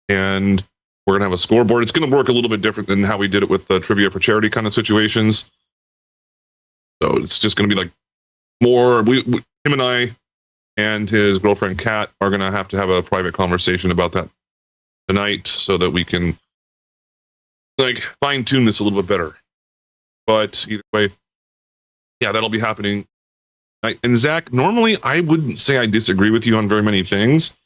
S10: And we're going to have a scoreboard. It's going to work a little bit different than how we did it with the Trivia for Charity kind of situations. So it's just going to be like more, him and I and his girlfriend Kat are going to have a private conversation about that tonight so that we can fine tune this a little bit better. But either way, that'll be happening. And Zach, normally I wouldn't say I disagree with you on very many things,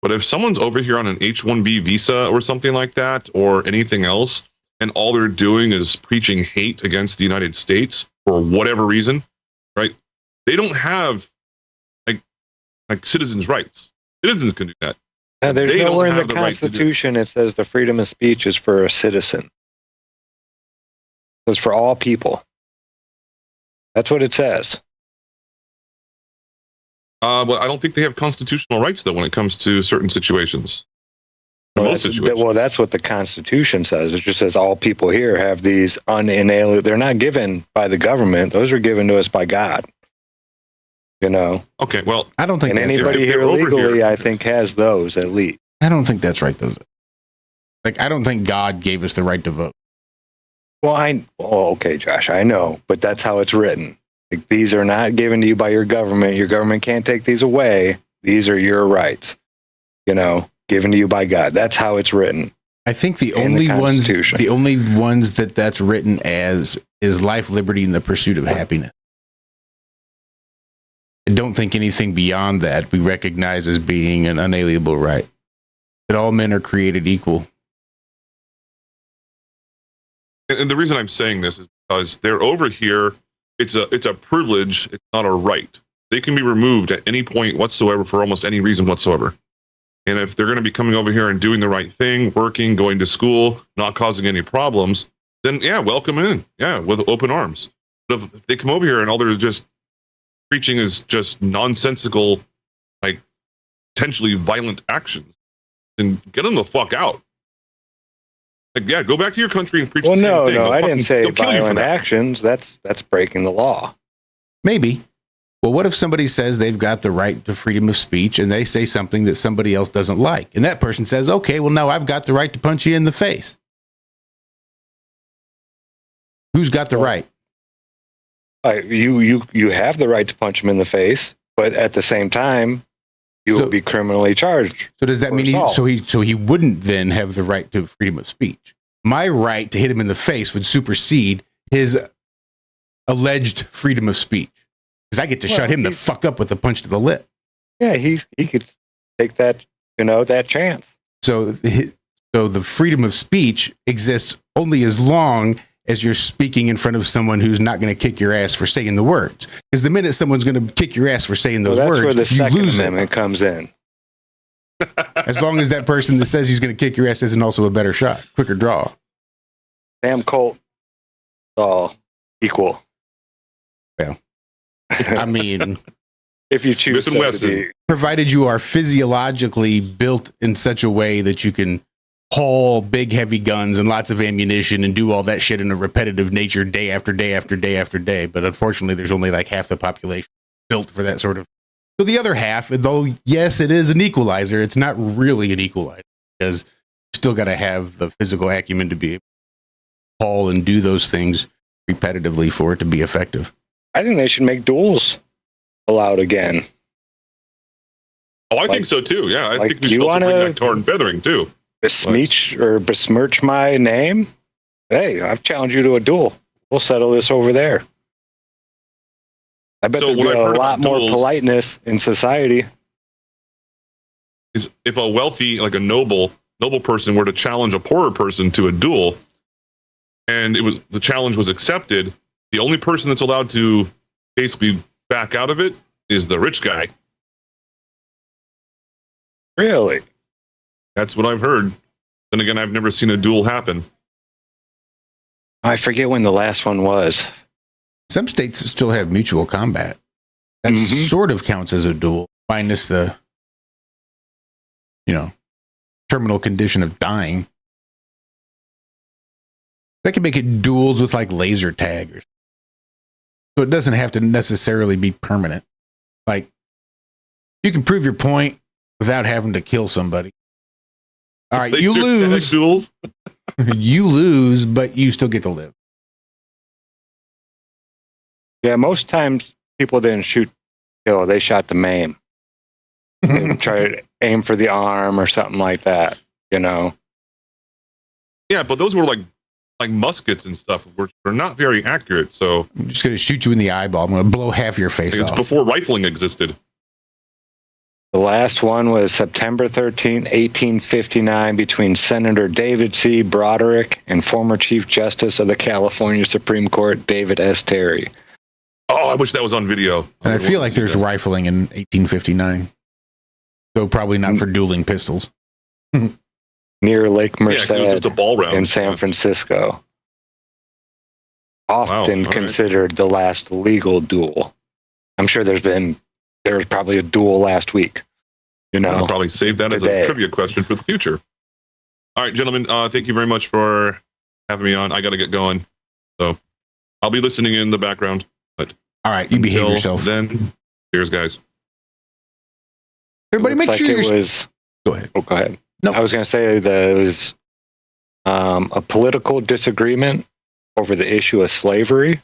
S10: But if someone's over here on an H-1B visa or something like that, or anything else, and all they're doing is preaching hate against the United States for whatever reason, right? They don't have like citizens' rights. Citizens can do that.
S8: Now, there's
S10: They don't
S8: nowhere in
S10: have
S8: the
S10: the right to do-
S8: Constitution it says the freedom of speech is for a citizen. It's for all people. That's what it says.
S10: But I don't think they have constitutional rights, though, when it comes to certain situations. Most situations.
S8: Well, that's what the Constitution says. It just says all people here have these unalienable. They're not given by the government. Those are given to us by God. You know.
S10: Okay, well,
S6: I don't think
S8: And
S6: that's
S8: anybody
S6: right.
S8: here
S10: They're over
S8: legally,
S10: here.
S8: I think, has those at least.
S6: I don't think that's right. Those, like, I don't think God gave us the right to vote.
S8: Well, okay, Josh, I know, but that's how it's written. Like, these are not given to you by your government. Your government can't take these away. These are your rights. You know, given to you by God. That's how it's written.
S6: I think the
S8: In the
S6: only ones that's written as is life, liberty, and the pursuit of happiness. I don't think anything beyond that we recognize as being an unalienable right. That all men are created equal.
S10: And the reason I'm saying this is because they're over here. It's a privilege. It's not a right. They can be removed at any point whatsoever for almost any reason whatsoever. And if they're going to be coming over here and doing the right thing, working, going to school, not causing any problems, then yeah, welcome in. Yeah, with open arms. But if they come over here and all they're just preaching is just nonsensical, like potentially violent actions, then get them the fuck out. Like, yeah, go back to your country and preach
S8: Well,
S10: the same
S8: no,
S10: thing.
S8: no,
S10: They'll
S8: I
S10: fucking-
S8: didn't say
S10: they'll kill you for
S8: violent
S10: that.
S8: actions. That's breaking the law.
S6: Maybe. Well, what if somebody says they've got the right to freedom of speech and they say something that somebody else doesn't like? And that person says, okay, well, no, I've got the right to punch you in the face. Who's got the right?
S8: You have the right to punch him in the face, but at the same time, you will be criminally charged.
S6: So does that
S8: for
S6: mean
S8: assault.
S6: so he wouldn't then have the right to freedom of speech? My right to hit him in the face would supersede his alleged freedom of speech. Because I get to shut him the fuck up with a punch to the lip.
S8: Yeah, he could take that, that chance.
S6: So the freedom of speech exists only as long as you're speaking in front of someone who's not going to kick your ass for saying the words. Because the minute someone's going to kick your ass for saying those
S8: Well, that's
S6: words,
S8: where the
S6: you
S8: Second
S6: lose it.
S8: Amendment comes in.
S6: As long as that person that says he's going to kick your ass isn't also a better shot, quicker draw.
S8: Damn Colt, all equal.
S6: Well, I mean,
S8: if you choose
S10: Smith and
S8: so to
S10: Wesson.
S8: be.
S6: provided you are physiologically built in such a way that you can haul big heavy guns and lots of ammunition and do all that shit in a repetitive nature day after day after day after day. But unfortunately, there's only like half the population built for that sort of. So the other half, though, yes, it is an equalizer. It's not really an equalizer because you still got to have the physical acumen to be able to haul and do those things repetitively for it to be effective.
S8: I think they should make duels allowed again.
S10: Oh, I think so too. Yeah, I
S8: like,
S10: think we
S8: you
S10: should also bring
S8: wanna-
S10: back tar and feathering too.
S8: Besmirch my name. Hey, I've challenged you to a duel. We'll settle this over there. I bet
S10: So
S8: there'd
S10: what
S8: be
S10: I've
S8: a
S10: heard
S8: lot
S10: about
S8: more
S10: duels-
S8: politeness in society.
S10: Is if a wealthy, like a noble person were to challenge a poorer person to a duel, and the challenge was accepted, the only person that's allowed to basically back out of it is the rich guy.
S8: Really?
S10: That's what I've heard. Then again, I've never seen a duel happen.
S8: I forget when the last one was.
S6: Some states still have mutual combat. That sort of counts as a duel, minus the, terminal condition of dying. They can make it duels with like laser tag, so it doesn't have to necessarily be permanent. Like, you can prove your point without having to kill somebody. All right, you
S10: Laser tag
S6: lose.
S10: duels.
S6: You lose, but you still get to live.
S8: Yeah, most times people didn't shoot kill, they shot to maim. They would try to aim for the arm or something like that,
S10: Yeah, but those were like muskets and stuff, which are not very accurate. So
S6: I'm just going to shoot you in the eyeball. I'm going to blow half your face
S10: it's
S6: off.
S10: before rifling existed.
S8: The last one was September 13, 1859, between Senator David C. Broderick and former Chief Justice of the California Supreme Court, David S. Terry.
S10: Oh, I wish that was on video.
S6: And I feel like there's rifling in 1859. So probably not for dueling pistols.
S8: Near Lake Merced
S10: it was just a ball round
S8: in San Francisco. Often considered the last legal duel. I'm sure there was probably a duel last week.
S10: I'll probably save that as a trivia question for the future. All right, gentlemen, thank you very much for having me on. I got to get going. So I'll be listening in the background. But
S6: all right, you behave yourself.
S10: Then, cheers, guys.
S6: Everybody make sure
S8: Go ahead. Oh, go ahead. No, I was going to say that it was a political disagreement over the issue of slavery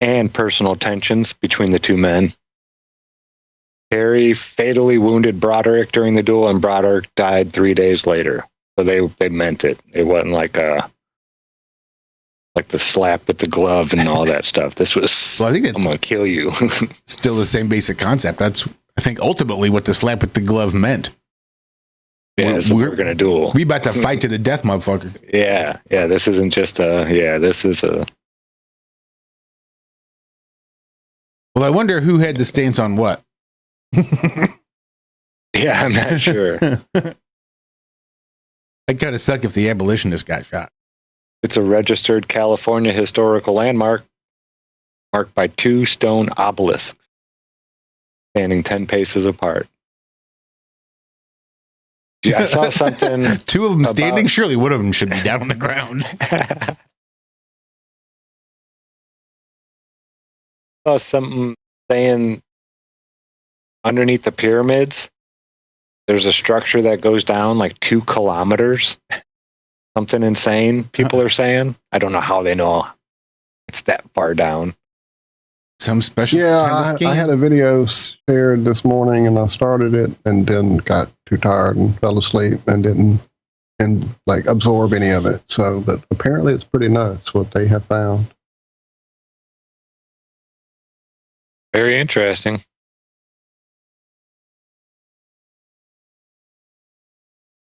S8: and personal tensions between the two men. Terry fatally wounded Broderick during the duel, and Broderick died 3 days later. So they meant it. It wasn't like the slap with the glove and all that stuff. This was, I think I'm going to kill you.
S6: Still the same basic concept. That's, I think, ultimately what the slap with the glove meant.
S8: Yeah, we're going to duel.
S6: We about to fight to the death, motherfucker.
S8: Yeah. This isn't just this is a.
S6: Well, I wonder who had the stance on what.
S8: Yeah, I'm not sure.
S6: I'd kind of suck if the abolitionist got shot.
S8: It's a registered California historical landmark marked by 2 stone obelisks standing 10 paces apart. Yeah, I saw something.
S6: 2 of them standing? Surely one of them should be down on the ground.
S8: Saw something saying underneath the pyramids, there's a structure that goes down like 2 kilometers. Something insane, people are saying. I don't know how they know it's that far down.
S6: Some special.
S7: Yeah, I had a video shared this morning, and I started it, and then got too tired and fell asleep, and didn't absorb any of it. So, but apparently, it's pretty nuts what they have found.
S8: Very interesting.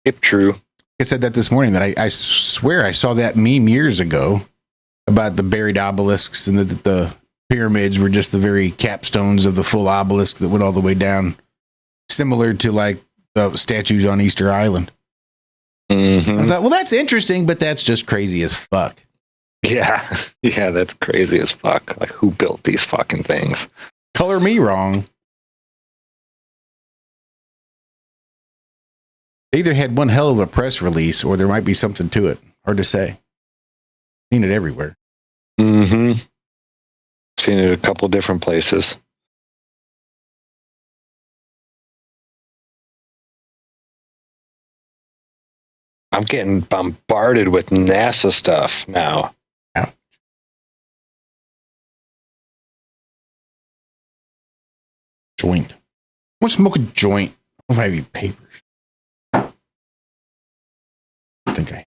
S8: If true.
S6: I said that this morning, that I swear I saw that meme years ago about the buried obelisks, and that the pyramids were just the very capstones of the full obelisk that went all the way down, similar to like the statues on Easter Island.
S8: Mm-hmm.
S6: I thought, well, that's interesting, but that's just crazy as fuck.
S8: Yeah, that's crazy as fuck. Like, who built these fucking things?
S6: Color me wrong. They either had one hell of a press release, or there might be something to it. Hard to say. Seen it everywhere.
S8: Mm-hmm. Seen it a couple different places. I'm getting bombarded with NASA stuff now.
S6: Yeah. Joint. I want to smoke a joint. I don't know if I have any papers. I think I.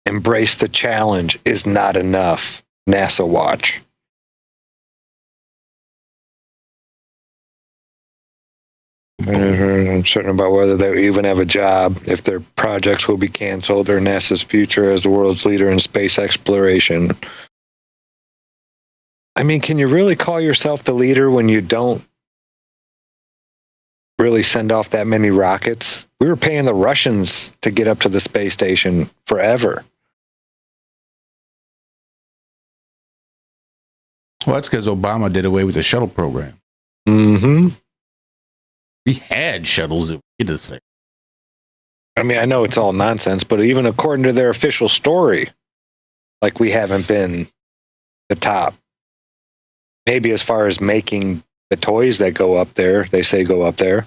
S8: Embrace the challenge is not enough. NASA watch. I'm certain about whether they even have a job, if their projects will be canceled, or NASA's future as the world's leader in space exploration. I mean, can you really call yourself the leader when you don't really send off that many rockets? We were paying the Russians to get up to the space station forever.
S6: Well, that's because Obama did away with the shuttle program.
S8: Mm-hmm.
S6: We had shuttles that would get us there.
S8: I mean, I know it's all nonsense, but even according to their official story, like, we haven't been the top. Maybe as far as making the toys that go up there, they say go up there.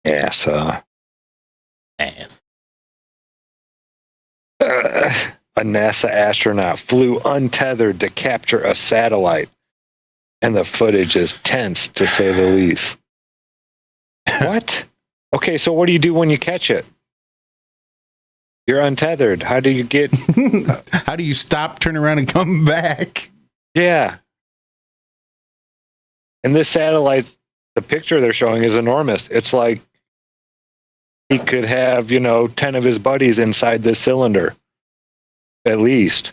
S8: Yes.
S6: Ass.
S8: A NASA astronaut flew untethered to capture a satellite, and the footage is tense, to say the least. What? Okay, so what do you do when you catch it? You're untethered. How do you get?
S6: How do you stop, turn around, and come back?
S8: Yeah. And this satellite, the picture they're showing is enormous. It's like he could have, 10 of his buddies inside this cylinder, at least.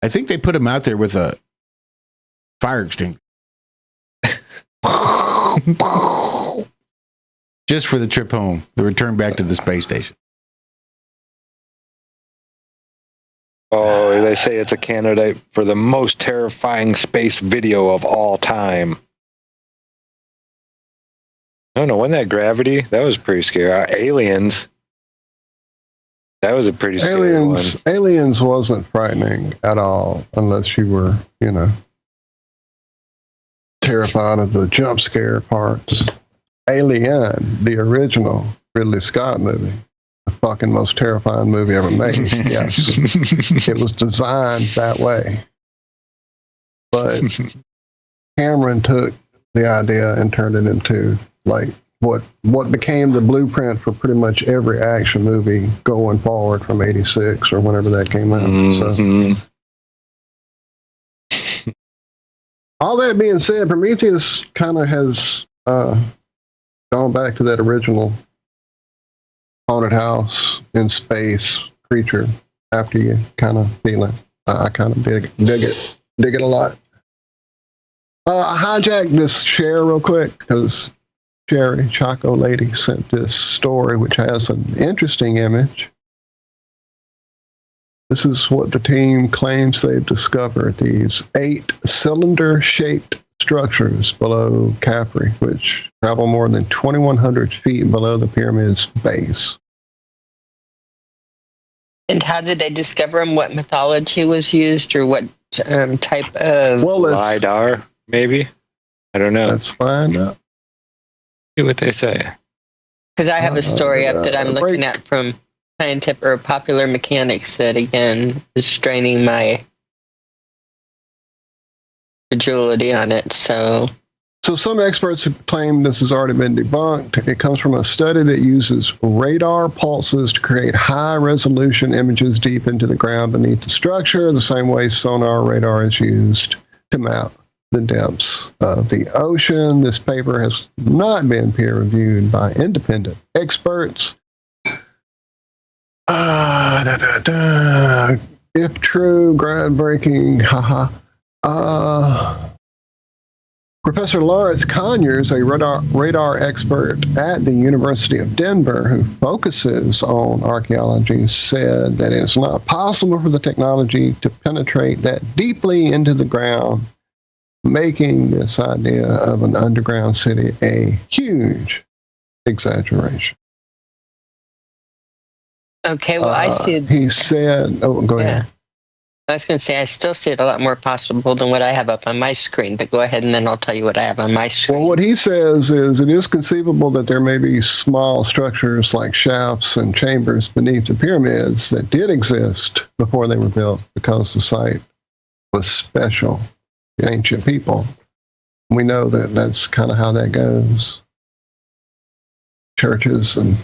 S6: I think they put him out there with a fire extinguisher. Just for the trip home, the return back to the space station.
S8: Oh, they say it's a candidate for the most terrifying space video of all time. I don't know, when that Gravity, that was pretty scary. Aliens, that was a pretty scary one.
S7: Aliens wasn't frightening at all, unless you were, terrified of the jump scare parts. Alien, the original Ridley Scott movie, the fucking most terrifying movie ever made. Yes, it was designed that way. But Cameron took the idea and turned it into like what became the blueprint for pretty much every action movie going forward from '86 or whenever that came out.
S8: Mm-hmm.
S7: So, all that being said, Prometheus kind of has gone back to that original haunted house in space creature after you kind of feel it. I kind of dig it a lot. I hijacked this share real quick because Sherry, Chaco Lady, sent this story which has an interesting image. This is what the team claims they've discovered, these 8 cylinder-shaped structures below Capri, which travel more than 2,100 feet below the pyramid's base.
S9: And how did they discover them? What mythology was used, or what type of
S8: LiDAR, maybe? I don't know.
S7: Let's find out.
S8: See what they say.
S9: Because I have a story up that I'm looking at from Scientific or Popular Mechanics that, again, is straining my credulity on it. So
S7: some experts have claimed this has already been debunked. It comes from a study that uses radar pulses to create high-resolution images deep into the ground beneath the structure, the same way sonar radar is used to map the depths of the ocean. This paper has not been peer-reviewed by independent experts. If true, groundbreaking, Professor Lawrence Conyers, a radar expert at the University of Denver who focuses on archaeology, said that it's not possible for the technology to penetrate that deeply into the ground, making this idea of an underground city a huge exaggeration.
S9: Okay, well, I see.
S7: He said, go ahead.
S9: I was going to say, I still see it a lot more possible than what I have up on my screen, but go ahead and then I'll tell you what I have on my screen.
S7: Well, what he says is it is conceivable that there may be small structures like shafts and chambers beneath the pyramids that did exist before they were built because the site was special to ancient people. We know that that's kind of how that goes. Churches and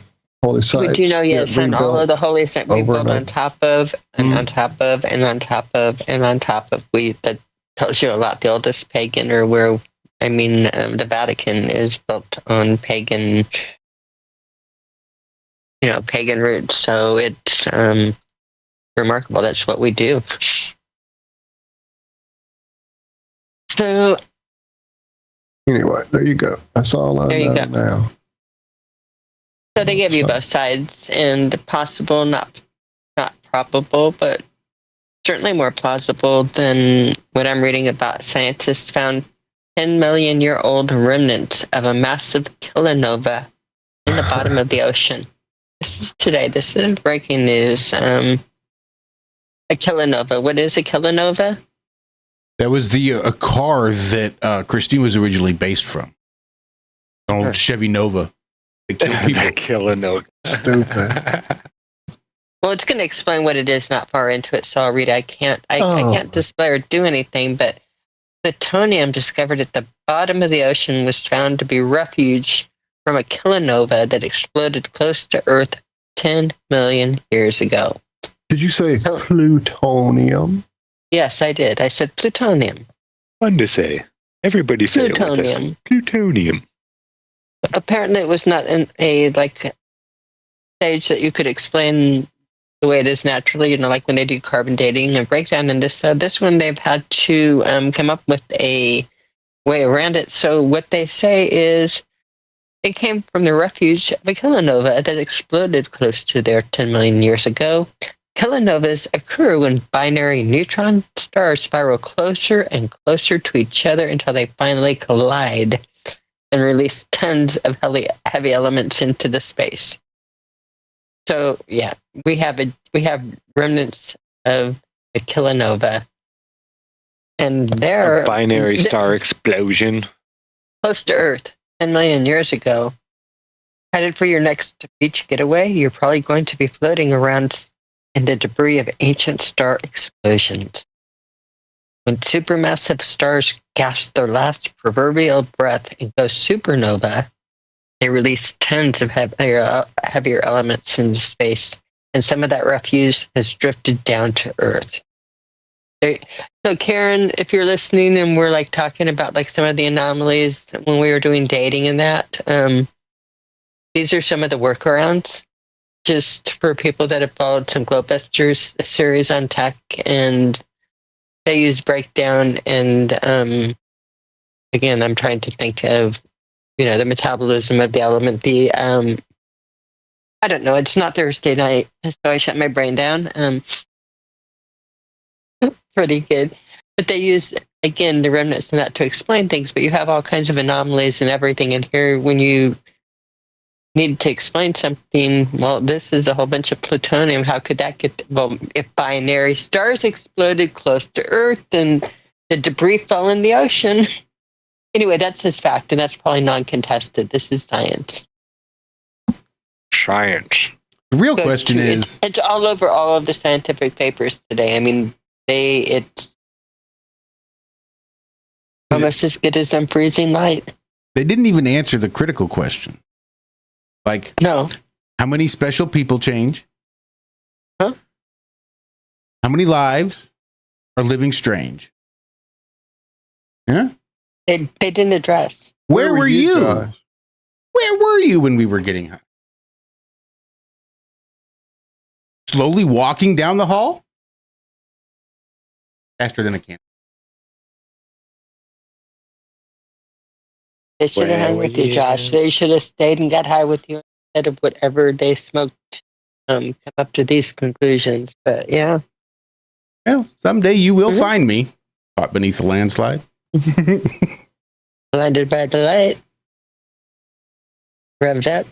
S7: holy sites.
S9: But you know, yes, and all of the holy sites we build on top of, and on top of, and on top of, and on top of. That tells you a lot. The oldest pagan, or the Vatican is built on pagan, pagan roots. So it's remarkable. That's what we do. So
S7: anyway, there you go. That's all I know now.
S9: So they give you both sides, and possible, not probable, but certainly more plausible than what I'm reading about. Scientists found 10-million-year-old remnants of a massive kilonova in the bottom of the ocean. This is breaking news. A kilonova. What is a kilonova?
S6: That was a car that Christine was originally based from. An old Chevy Nova. They kill people.
S8: Kilonova.
S7: Stupid.
S9: Well, it's going to explain what it is not far into it, so I'll read it. I can't display or do anything, but plutonium discovered at the bottom of the ocean was found to be refuge from a kilonova that exploded close to Earth 10 million years ago.
S7: Did you say plutonium?
S9: Yes, I did. I said plutonium.
S8: Fun to say. Everybody say it with us.
S9: Plutonium.
S8: Plutonium.
S9: Apparently, it was not in a stage that you could explain the way it is naturally. Like when they do carbon dating and breakdown. And this one, they've had to come up with a way around it. So what they say is it came from the refuge of a kilonova that exploded close to there 10 million years ago. Kilonovas occur when binary neutron stars spiral closer and closer to each other until they finally collide and release tons of heavy elements into the space. So yeah, we have remnants of a kilonova, and they're
S8: a binary star explosion
S9: close to Earth 10 million years ago. Headed for your next beach getaway, you're probably going to be floating around in the debris of ancient star explosions. When supermassive stars gasp their last proverbial breath and go supernova, they release tons of heavier elements into space, and some of that refuse has drifted down to Earth. So Karen, if you're listening and we're talking about some of the anomalies when we were doing dating and that, these are some of the workarounds just for people that have followed some Glowbusters series on tech, and they use breakdown. And again, I'm trying to think of the metabolism of the element. I don't know. It's not Thursday night, so I shut my brain down. Pretty good. But they use, again, the remnants and that to explain things, but you have all kinds of anomalies and everything in here when you need to explain something. Well, this is a whole bunch of plutonium. How could that get... Well, if binary stars exploded close to Earth and the debris fell in the ocean... Anyway, that's his fact, and that's probably non-contested. This is science.
S8: Science.
S6: The real question is...
S9: It's all over all of the scientific papers today. I mean, it's almost as good as unfreezing light.
S6: They didn't even answer the critical question.
S9: No.
S6: How many special people change?
S9: Huh?
S6: How many lives are living strange? Yeah?
S9: They didn't address.
S6: Where were you?
S7: Guys?
S6: Where were you when we were getting high? Slowly walking down the hall? Faster than a can.
S9: They should have hung with you, Josh. They should have stayed and got high with you instead of whatever they smoked. Come up to these conclusions. But yeah.
S6: Well, someday you will find me caught beneath a landslide.
S9: Blinded by the light. Revved up.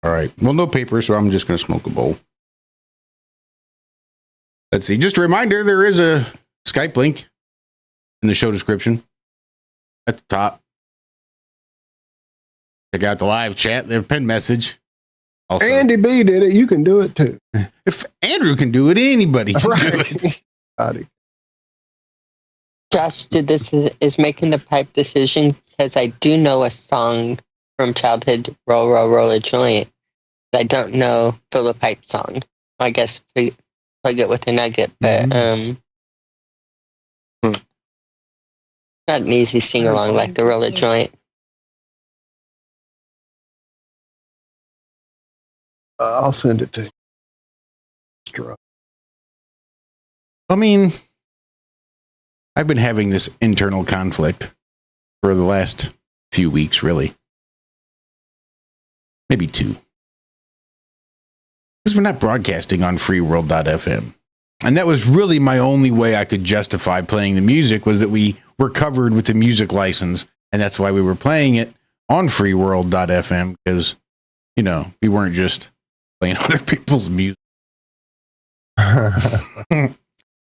S6: All right. Well, no paper, so I'm just going to smoke a bowl. Let's see. Just a reminder, there is a Skype link in the show description at the top. Check out the live chat, their pen message. Also,
S7: Andy B did it. You can do it too.
S6: If Andrew can do it, anybody can do it.
S9: Josh did this is making the pipe decision because I do know a song from childhood, Roll, Roll, Roll a Joint. But I don't know Fill a Pipe song. I guess plug it with a nugget, but not an easy sing along like the Roll a Joint.
S7: I'll send it to you.
S6: I mean, I've been having this internal conflict for the last few weeks, really. Maybe 2. Because we're not broadcasting on freeworld.fm. And that was really my only way I could justify playing the music, was that we were covered with the music license. And that's why we were playing it on freeworld.fm, because, we weren't just playing other people's music.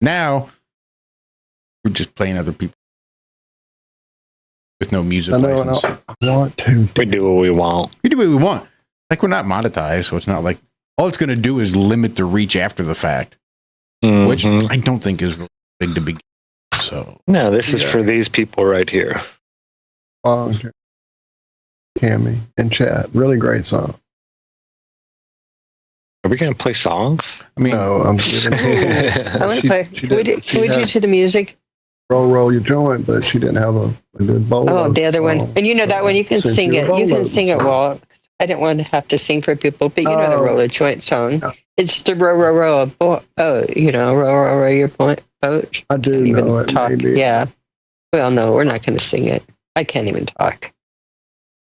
S6: Now, we're just playing other people with no music license.
S7: I want to.
S8: We do what we want.
S6: We do what we want. We're not monetized, so it's not like all it's going to do is limit the reach after the fact, which I don't think is really big to begin. So
S8: no, this is for these people right here.
S7: Cammy in chat. Really great song.
S8: Are we going to play songs?
S7: I mean, no, I'm giving
S9: I want to play. Can we do to the music?
S7: Roll your joint, but she didn't have a good bowl.
S9: Oh, the other one. And you know that one, you can sing it. You can sing it, Walt. I didn't want to have to sing for people, but you know the roll a joint song. It's the row a boat. Oh, you know, row your boat.
S7: I do know it.
S9: Talk.
S7: Maybe.
S9: Yeah. Well, no, we're not going to sing it. I can't even talk.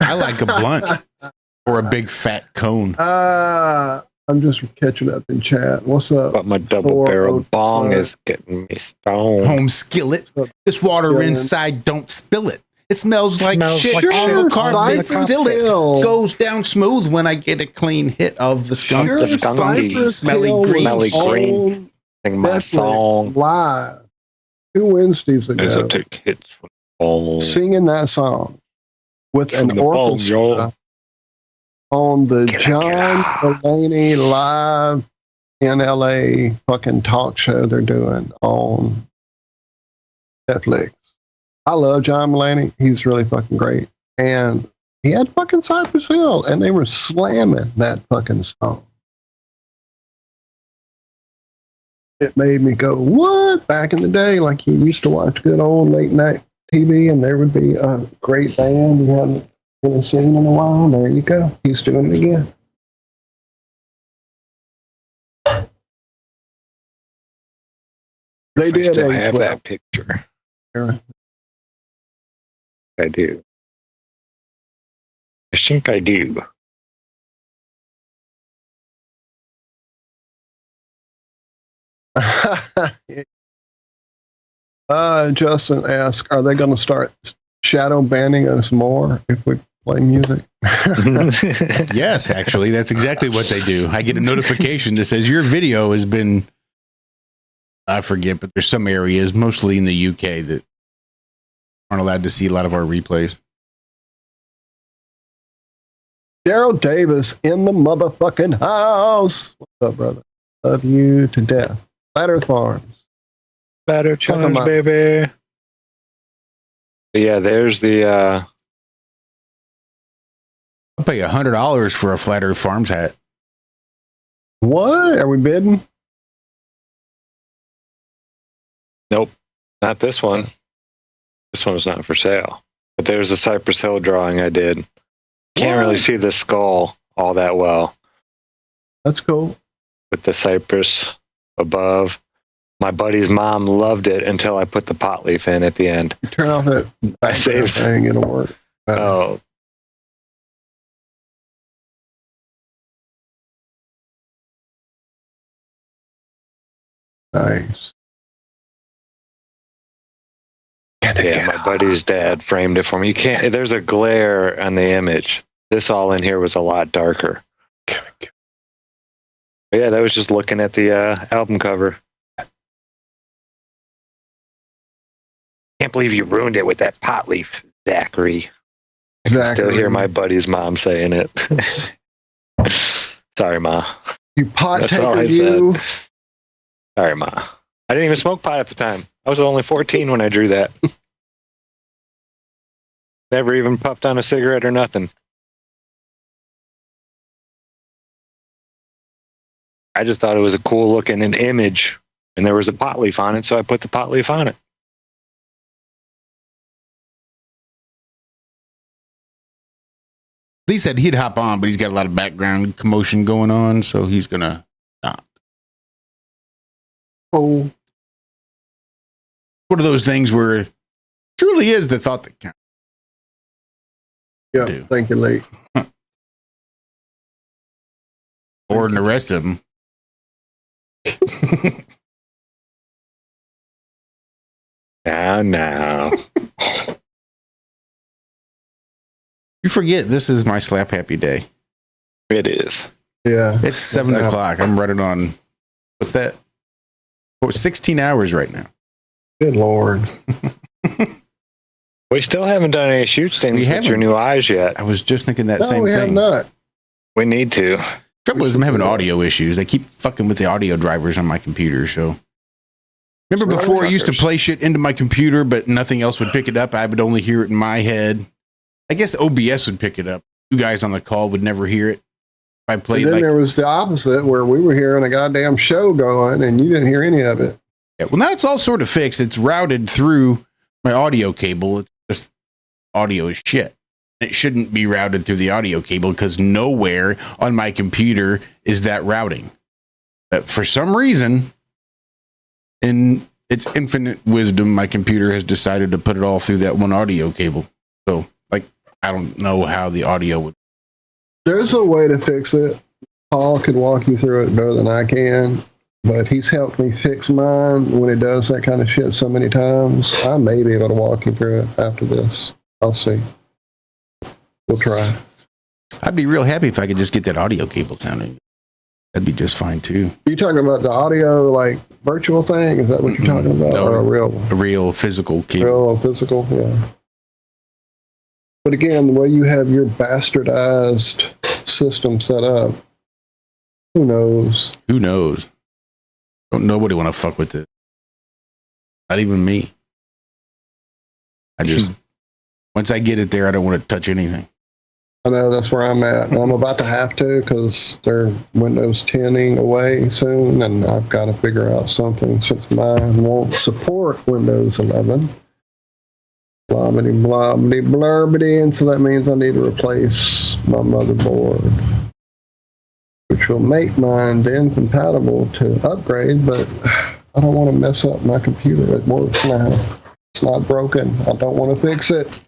S6: I like a blunt or a big fat cone.
S7: I'm just catching up in chat. What's up?
S8: But my double barrel bong is getting me stoned.
S6: Home skillet. This water inside, don't spill it. It smells like shit.
S7: Sure,
S6: All the carbon still it
S7: Hill.
S6: goes down smooth when I get a clean hit of the skunk.
S7: Sure,
S6: The skunky,
S7: Cypress
S6: smelly
S7: Hill
S6: green.
S8: Smelly green. Sing my song.
S7: Live 2 Wednesdays
S8: As I
S7: ago.
S8: take hits from the bong.
S7: Singing that song with
S8: From
S7: an
S8: the bong,
S7: orchestra
S8: y'all.
S7: on the
S8: Get
S7: John
S8: out.
S7: Mulaney live in LA fucking talk show they're doing on Netflix. I love John Mulaney. He's really fucking great. And he had fucking Cypress Hill, and they were slamming that fucking song. It made me go, what? Back in the day, like you used to watch good old late night TV, and there would be a great band you haven't really seen in a while. There you go. He's doing it again. They
S8: I
S7: did
S8: still have that picture. I do. I think I do.
S7: Justin asked, are they going to start shadow banning us more if we play music?
S6: Yes, actually, that's exactly what they do. I get a notification that says your video has been, I forget, but there's some areas, mostly in the UK, that aren't allowed to see a lot of our replays.
S7: Daryl Davis in the motherfucking house. What's up, brother? Love you to death. Flat Earth Farms.
S8: Flat Earth Farms, baby. Yeah, there's the.
S6: I'll pay $100 for a Flat Earth Farms hat.
S7: What? Are we bidding?
S8: Nope, not this one. This one's not for sale. But there's a Cypress Hill drawing I did. Can't really see the skull all that well.
S7: That's cool.
S8: With the cypress above. My buddy's mom loved it until I put the pot leaf in at the end.
S7: You turn off that
S8: I saved
S7: thing, it'll work.
S8: Oh.
S7: Nice.
S8: Yeah, my buddy's dad framed it for me. You can't. There's a glare on the image. This all in here was a lot darker. But yeah, that was just looking at the album cover. Can't believe you ruined it with that pot leaf, Zachary. I can still hear my buddy's mom saying it. Sorry, Ma.
S7: You pot
S8: That's
S7: taker,
S8: all I
S7: you.
S8: said. Sorry, Ma. I didn't even smoke pot at the time. I was only 14 when I drew that. Never even puffed on a cigarette or nothing. I just thought it was a cool looking image, and there was a pot leaf on it, so I put the pot leaf on it.
S6: Lee said he'd hop on, but he's got a lot of background commotion going on, so he's gonna not.
S7: Oh.
S6: One of those things where it truly is the thought that counts.
S7: Yeah, thank you, Lee.
S6: Or in the rest of them.
S8: Now.
S6: You forget this is my slap happy day.
S8: It is.
S7: Yeah.
S6: It's 7 o'clock. I'm running on, what's that? 16 hours right now.
S7: Good Lord.
S8: We still haven't done any shoots things with your new eyes yet.
S6: I was just thinking that
S7: No,
S6: same
S7: we
S6: thing.
S7: have not.
S8: We need to.
S6: Trouble is I'm having audio issues. They keep fucking with the audio drivers on my computer, so. Remember before I used to play shit into my computer, but nothing else would pick it up? I would only hear it in my head. I guess OBS would pick it up. You guys on the call would never hear it. If I played
S7: And then
S6: like,
S7: there was the opposite where we were hearing a goddamn show going and you didn't hear any of it.
S6: yeah, well, now it's all sort of fixed. It's routed through my audio cable. It's just audio is shit. It shouldn't be routed through the audio cable because nowhere on my computer is that routing. But for some reason, in its infinite wisdom, my computer has decided to put it all through that one audio cable. So, like, I don't know how the audio would.
S7: There's a way to fix it. Paul could walk you through it better than I can, but he's helped me fix mine when it does that kind of shit so many times. I may be able to walk you through it after this. I'll see. We'll try.
S6: I'd be real happy if I could just get that audio cable sounding. That'd be just fine too.
S7: Are you talking about the audio, like virtual thing? Is that what you're talking about?
S6: No,
S7: or a real one?
S6: A real physical cable.
S7: Real physical, yeah. But again, the way you have your bastardized system set up, who knows?
S6: Who knows? Don't nobody want to fuck with it. Not even me. I just once I get it there, I don't want to touch anything.
S7: I know that's where I'm at. And I'm about to have to because they're Windows 10ing away soon, and I've got to figure out something since mine won't support Windows 11. Blobbity, blobbity, blurbity, and so that means I need to replace my motherboard, which will make mine then compatible to upgrade, but I don't want to mess up my computer. It works now. It's not broken. I don't want to fix it.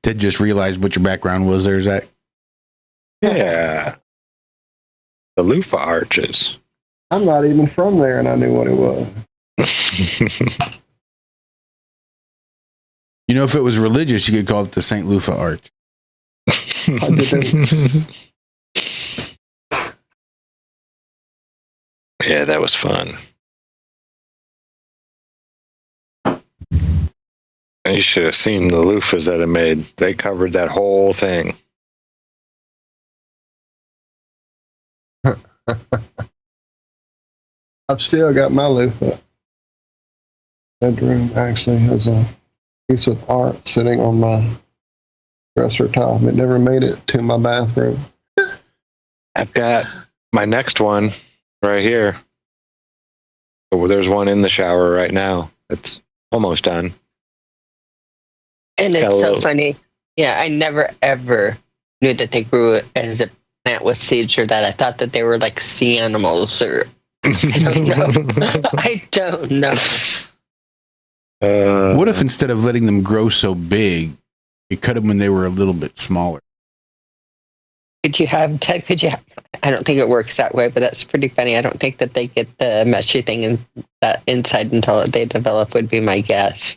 S6: Ted just realized what your background was there, Zach.
S8: Yeah. The Loofah arches.
S7: I'm not even from there, and I knew what it was.
S6: You know, if it was religious, you could call it the St. Loofah Arch.
S8: Yeah, that was fun. You should have seen the loofahs that I made. They covered that whole thing.
S7: I've still got my loofah. Bedroom actually has a piece of art sitting on my dresser top. It never made it to my bathroom.
S8: I've got my next one right here. Oh, there's one in the shower right now. It's almost done.
S9: And it's so funny. Yeah, I never ever knew that they grew as a plant with seeds or that. I thought that they were like sea animals or I don't know. I don't know.
S6: What if instead of letting them grow so big, you cut them when they were a little bit smaller?
S9: Could you have, I don't think it works that way, but that's pretty funny. I don't think that they get the meshy thing in that inside until they develop would be my guess.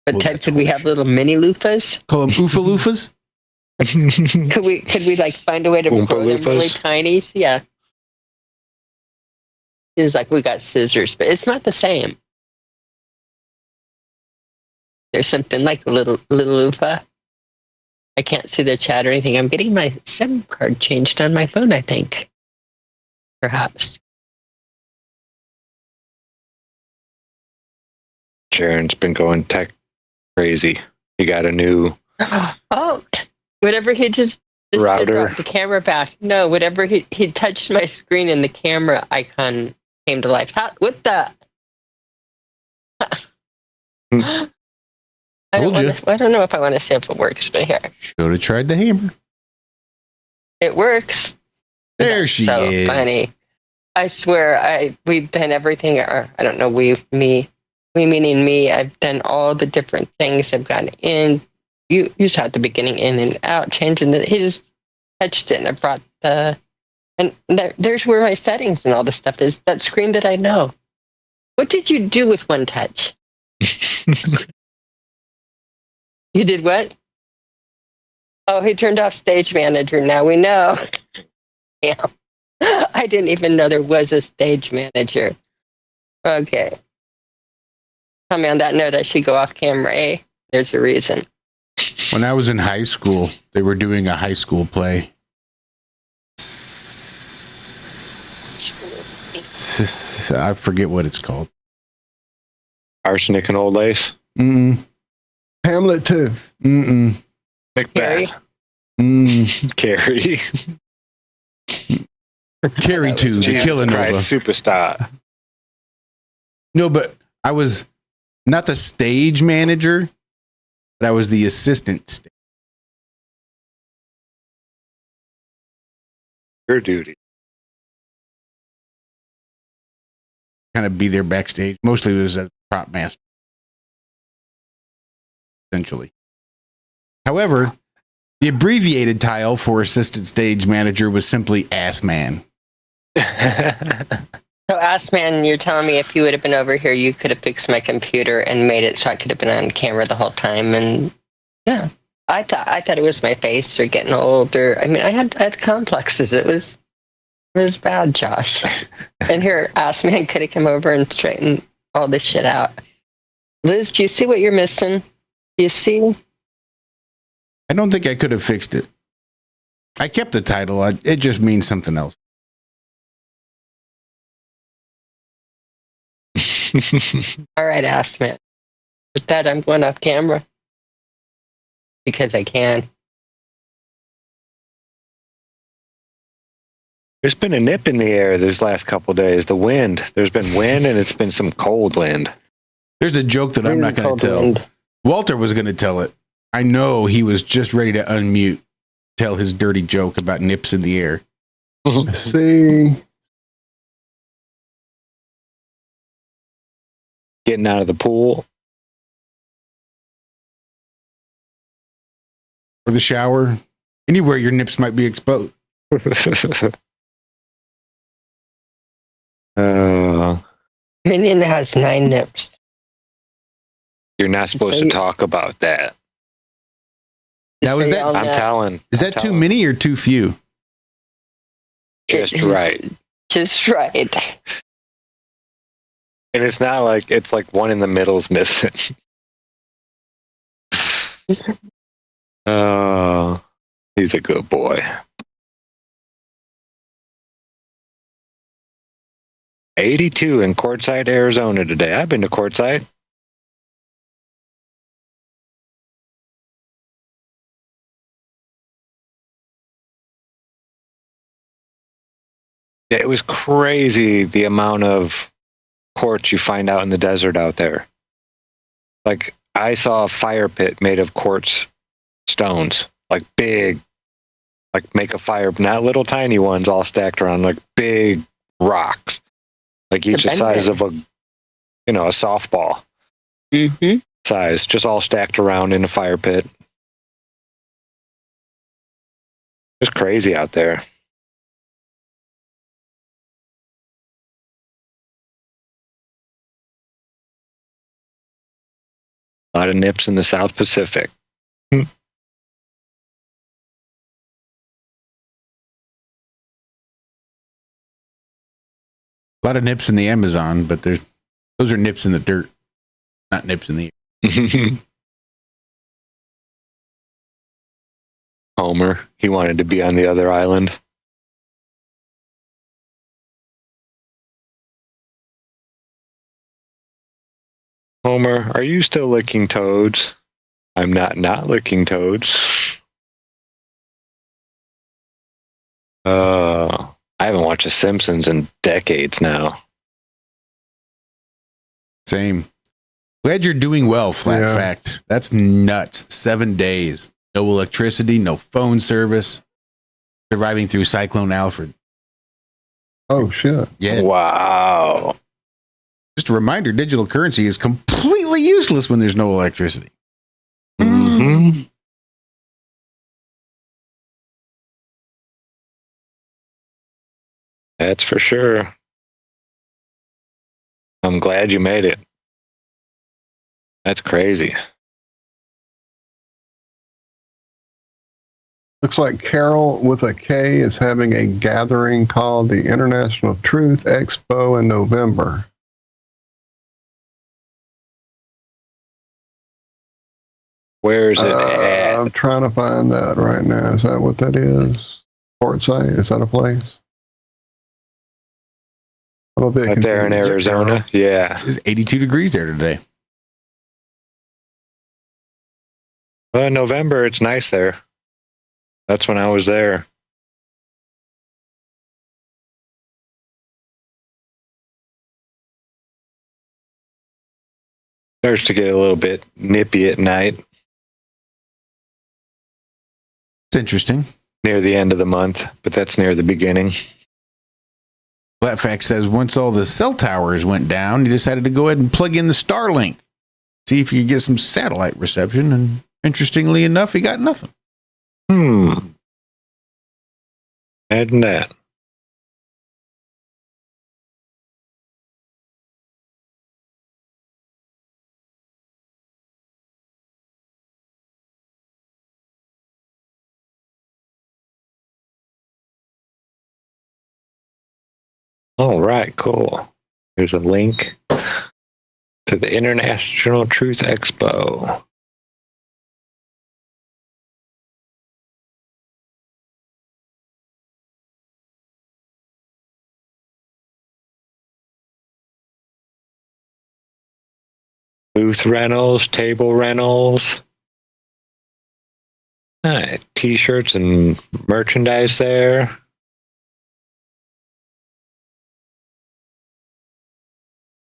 S9: But Ted, could we have little mini loofahs?
S6: Call them Oofa Loofahs?
S9: Could we like find a way to grow them really tiny? Yeah. It's like we got scissors, but it's not the same. There's something like a little loofah. I can't see the chat or anything. I'm getting my SIM card changed on my phone, I think. Perhaps.
S8: Sharon's been going tech crazy. He got a new
S9: whatever he just
S8: router.
S9: Did brought the camera back. No, whatever he touched my screen and the camera icon came to life. What the? I don't know if I want to see if it works, but here.
S6: Should have tried the hammer.
S9: It works.
S6: There she is.
S9: So funny. I swear, we've done everything, or I don't know, we meaning me. I've done all the different things. I've gone in. You saw at the beginning, in and out, changing he just touched it, and I brought and there's where my settings and all the stuff is. That screen that I know. What did you do with one touch? You did what? Oh, he turned off Stage Manager. Now we know. Yeah. I didn't even know there was a Stage Manager. Okay. Tell me on that note, I should go off camera, eh? There's a reason.
S6: When I was in high school, they were doing a high school play. I forget what it's called.
S8: Arsenic and Old Lace.
S7: Hamlet 2.
S8: Macbeth. Carrie.
S6: Carrie 2, the Killing Nova.
S8: Superstar.
S6: No, but I was not the stage manager, but I was the assistant.
S8: Your duty.
S6: Kind of be there backstage. Mostly it was a prop master. Essentially. However, the abbreviated title for assistant stage manager was simply Ass Man.
S9: So, Ass Man, you're telling me if you would have been over here, you could have fixed my computer and made it so I could have been on camera the whole time. And yeah, I thought it was my face or getting older. I mean, I had complexes. It was bad, Josh. And here, Ass Man could have come over and straightened all this shit out. Liz, do you see what you're missing? Do you see?
S6: I don't think I could have fixed it. I kept the title. It just means something else.
S9: All right, Ass Man. With that, I'm going off camera. Because I can.
S8: There's been a nip in the air these last couple of days. The wind. There's been wind, and it's been some cold wind.
S6: There's a joke that I'm not going to tell. Wind. Walter was going to tell it. I know he was just ready to unmute, tell his dirty joke about nips in the air.
S7: See.
S8: Getting out of the pool.
S6: Or the shower. Anywhere your nips might be exposed.
S9: Minion has 9 nips.
S8: You're not supposed to talk about that.
S6: Now, is that?
S8: I'm telling.
S6: Is that too many or too few?
S8: Just right.
S9: Just right.
S8: And it's not like it's like one in the middle is missing. Oh, he's a good boy. 82 in Quartzsite, Arizona today. I've been to Quartzsite. It was crazy the amount of quartz you find out in the desert out there. Like, I saw a fire pit made of quartz stones, like big, like make a fire, not little tiny ones all stacked around, like big rocks, like each the size of a softball size, just all stacked around in a fire pit. It's crazy out there. A lot of nips in the South Pacific.
S6: A lot of nips in the Amazon, but those are nips in the dirt, not nips in the air.
S8: Homer, he wanted to be on the other island. Homer, are you still licking toads? I'm not licking toads. I haven't watched The Simpsons in decades now.
S6: Same. Glad you're doing well, Flat Fact. That's nuts. 7 days. No electricity, no phone service. Surviving through Cyclone Alfred.
S7: Oh, shit.
S6: Yeah.
S8: Wow.
S6: Just a reminder, digital currency is completely useless when there's no electricity.
S8: Mm-hmm. That's for sure. I'm glad you made it. That's crazy.
S7: Looks like Carol with a K is having a gathering called the International Truth Expo in November.
S8: Where's it at?
S7: I'm trying to find that right now. Is that what that is? Quartzsite? Is that a place? I'm a bit
S8: Out there in
S7: confused.
S8: Arizona. Yeah.
S6: It's 82 degrees there today.
S8: Well, in November, it's nice there. That's when I was there. Starts to get a little bit nippy at night
S6: It's interesting.
S8: near the end of the month, but that's near the beginning.
S6: Flatfax says once all the cell towers went down, he decided to go ahead and plug in the Starlink, see if he could get some satellite reception. And interestingly enough, he got nothing.
S8: Imagine that. All right, cool. Here's a link to the International Truth Expo. Booth rentals, table rentals. T-shirts and merchandise there.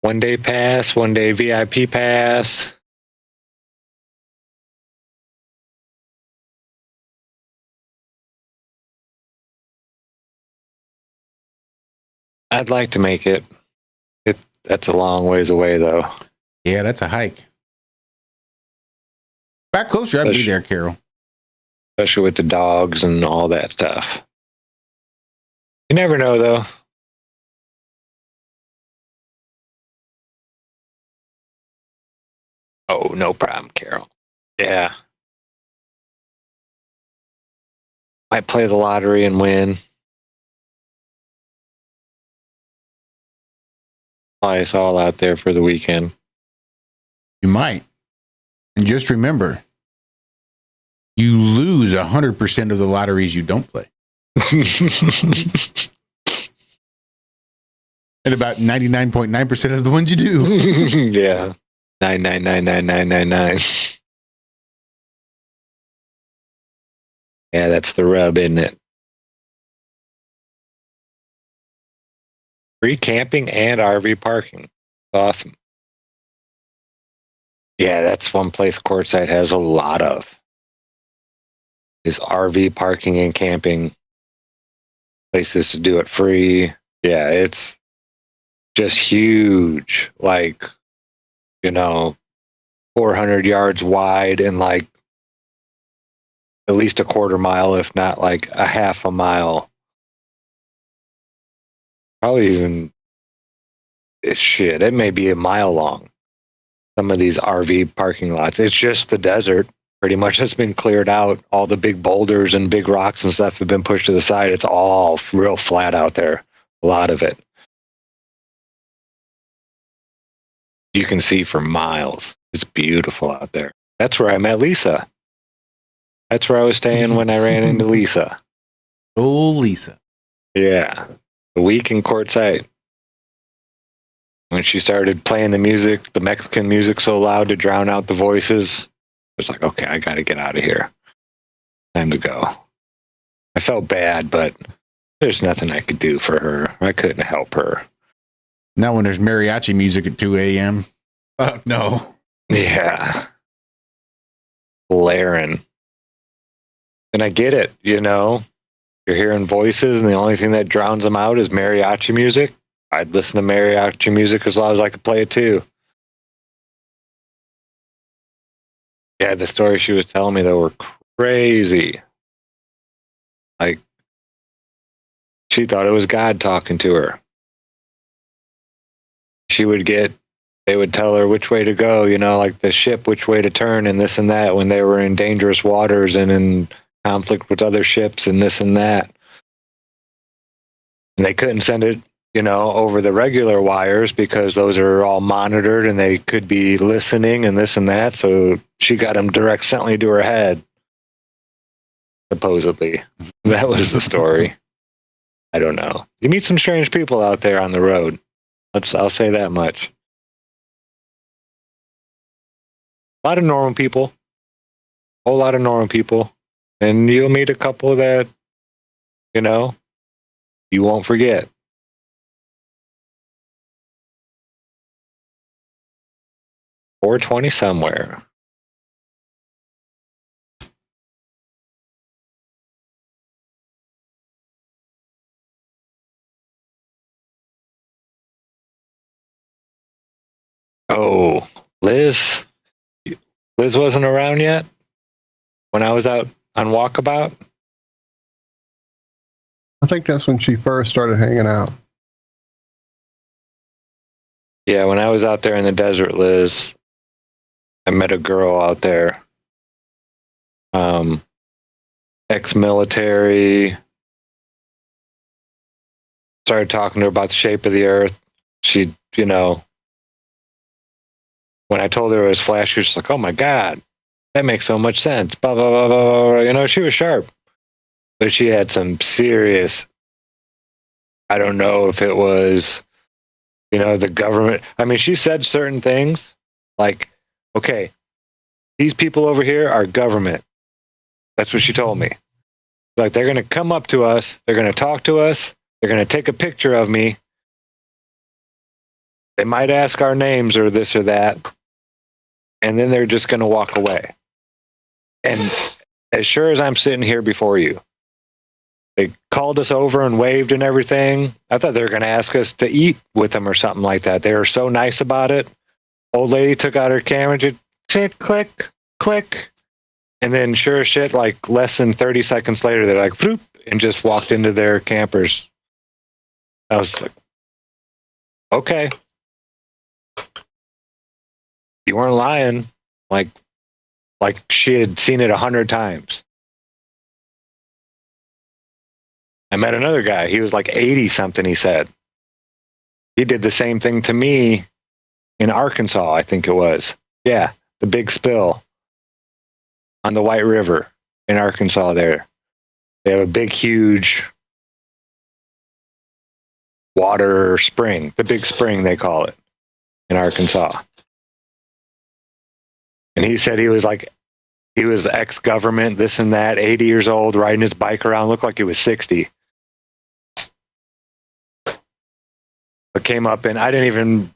S8: One day pass, 1 day VIP pass. I'd like to make it. That's a long ways away, though.
S6: Yeah, that's a hike. Back closer, I'd be there, Carol.
S8: Especially with the dogs and all that stuff. You never know, though. Oh, no problem, Carol. Yeah. Might play the lottery and win. Fly us all out there for the weekend.
S6: You might. And just remember, you lose 100% of the lotteries you don't play. And about 99.9% of the ones you do.
S8: Yeah. 9999999. Yeah, that's the rub, isn't it? Free camping and RV parking. Awesome. Yeah, that's one place Quartzsite has a lot of. Is RV parking and camping. Places to do it free. Yeah, it's just huge. Like, 400 yards wide and like at least a quarter mile, if not like a half a mile. Probably even, it may be a mile long. Some of these RV parking lots. It's just the desert. Pretty much has been cleared out. All the big boulders and big rocks and stuff have been pushed to the side. It's all real flat out there. A lot of it. You can see for miles. It's beautiful out there. That's where I met Lisa. That's where I was staying when I ran into Lisa.
S6: Oh, Lisa.
S8: Yeah. A week in Quartzsite. When she started playing the music, the Mexican music so loud to drown out the voices, I was like, okay, I got to get out of here. Time to go. I felt bad, but there's nothing I could do for her. I couldn't help her.
S6: Not when there's mariachi music at 2 a.m. No.
S8: Yeah. Blaring. And I get it, You're hearing voices, and the only thing that drowns them out is mariachi music. I'd listen to mariachi music as long as I could play it too. Yeah, the stories she was telling me, though, were crazy. Like, she thought it was God talking to her. They would tell her which way to go, like the ship, which way to turn and this and that when they were in dangerous waters and in conflict with other ships and this and that. And they couldn't send it, over the regular wires because those are all monitored and they could be listening and this and that. So she got them directly to her head, supposedly. That was the story. I don't know. You meet some strange people out there on the road. I'll say that much. A lot of normal people. A whole lot of normal people. And you'll meet a couple that, you know, you won't forget. $420 somewhere. Oh, Liz wasn't around yet when I was out on walkabout.
S7: I think that's when she first started hanging out.
S8: Yeah, when I was out there in the desert, Liz, I met a girl out there. Ex-military. Started talking to her about the shape of the earth. She, you know, when I told her it was flat, she was just like, oh my God, that makes so much sense. Blah, blah, blah, blah, blah. You know, she was sharp. But she had some serious, I don't know if it was, you know, the government. I mean, she said certain things like, okay, these people over here are government. That's what she told me. Like, they're going to come up to us. They're going to talk to us. They're going to take a picture of me. They might ask our names or this or that. And then they're just going to walk away. And as sure as I'm sitting here before you, they called us over and waved and everything. I thought they were going to ask us to eat with them or something like that. They were so nice about it. Old lady took out her camera, just click, click. And then sure as shit, like less than 30 seconds later, they're like, floop, and just walked into their campers. I was like, okay. You weren't lying. Like she had seen it 100 times. I met another guy. He was like 80 something, he said. He did the same thing to me in Arkansas, I think it was. Yeah, the big spill on the White River in Arkansas there. They have a big, huge water spring, the big spring they call it in Arkansas. And he said he was ex-government, this and that, 80 years old, riding his bike around, looked like he was 60. But came up and I don't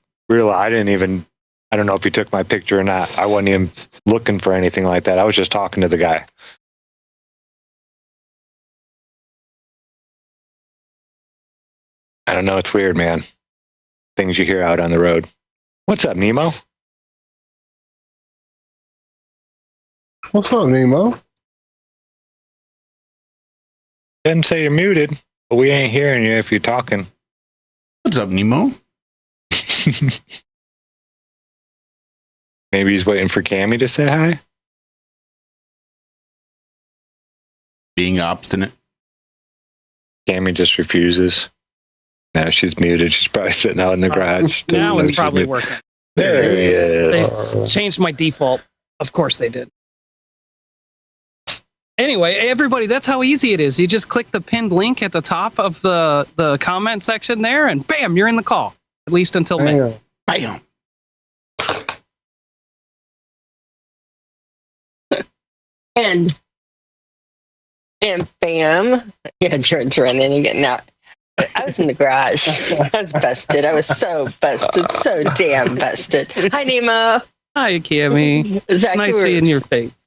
S8: know if he took my picture or not. I wasn't even looking for anything like that. I was just talking to the guy. I don't know. It's weird, man. Things you hear out on the road. What's up, Nemo?
S7: What's up, Nemo?
S8: Didn't say you're muted, but we ain't hearing you if you're talking.
S6: What's up, Nemo?
S8: Maybe he's waiting for Cammy to say hi.
S6: Being obstinate.
S8: Cammy just refuses. Now she's muted. She's probably sitting out in the garage.
S11: Now it's probably working.
S8: There he is.
S11: They changed my default. Of course they did. Anyway, everybody, that's how easy it is. You just click the pinned link at the top of the comment section there, and bam, you're in the call. At least until May.
S6: Bam.
S9: And bam. Yeah, George running and getting out. I was in the garage. I was busted. I was so busted. So damn busted. Hi, Nemo.
S11: Hi, Cammy. It's
S9: Zach,
S11: nice seeing your face.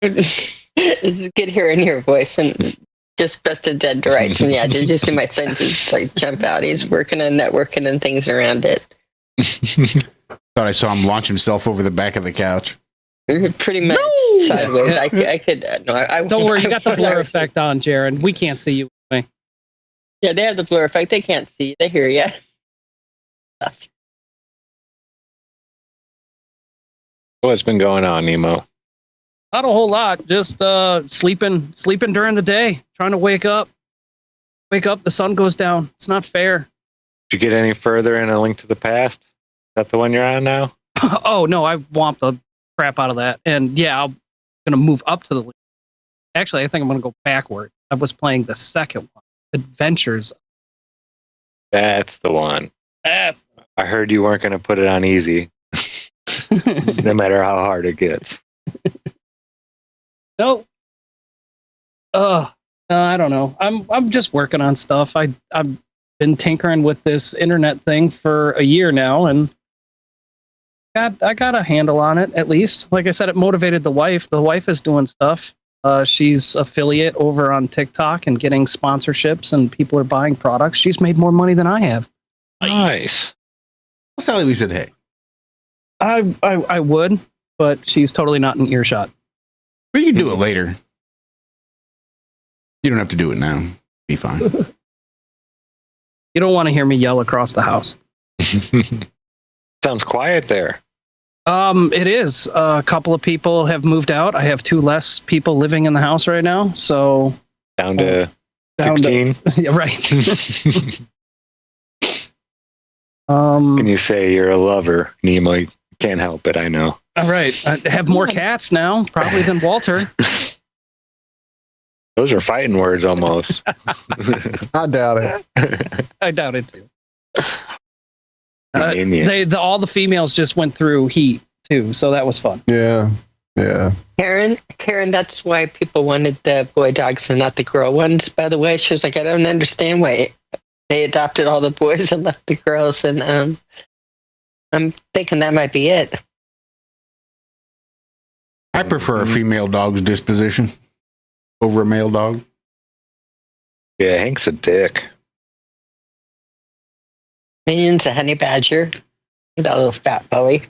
S9: It's good hearing your voice and just busted dead to rights. And yeah, did you see my son just like jump out? He's working on networking and things around it.
S6: Thought I saw him launch himself over the back of the couch.
S9: Pretty much sideways. I could.
S11: Don't worry, you got the blur effect on, Jaron. We can't see you.
S9: Yeah, they have the blur effect. They can't see. They hear you.
S8: What's been going on, Nemo?
S11: Not a whole lot. Just sleeping during the day. Trying to wake up. The sun goes down. It's not fair.
S8: Did you get any further in A Link to the Past? Is that the one you're on now?
S11: Oh no, I whomped the crap out of that. And yeah, I'm gonna move up to the link. Actually, I think I'm gonna go backward. I was playing the second one, Adventures.
S8: That's the one. I heard you weren't going to put it on easy, no matter how hard it gets.
S11: Nope. I don't know. I'm just working on stuff. I've been tinkering with this internet thing for a year now, and I got a handle on it at least. Like I said, it motivated the wife. The wife is doing stuff. She's affiliate over on TikTok and getting sponsorships, and people are buying products. She's made more money than I have.
S8: Nice.
S6: Sally, we said, hey.
S11: I would, but she's totally not in earshot.
S6: But you can do it later. You don't have to do it now. Be fine.
S11: You don't want to hear me yell across the house.
S8: Sounds quiet there.
S11: It is. A couple of people have moved out. I have 2 less people living in the house right now. So
S8: down to 16.
S11: Yeah, right.
S8: Can you say you're a lover, Nemo? You can't help it. I know.
S11: All right. I have more cats now, probably than Walter.
S8: Those are fighting words almost.
S7: I doubt it.
S11: I doubt it too.
S8: Indian.
S11: All the females just went through heat too, so that was fun.
S7: Yeah.
S9: Karen, that's why people wanted the boy dogs and not the girl ones. By the way, she was like, I don't understand why they adopted all the boys and left the girls, and I'm thinking that might be it.
S6: I prefer a female dog's disposition over a male dog.
S8: Yeah, Hank's a dick.
S9: Minion's a honey badger. That little fat belly.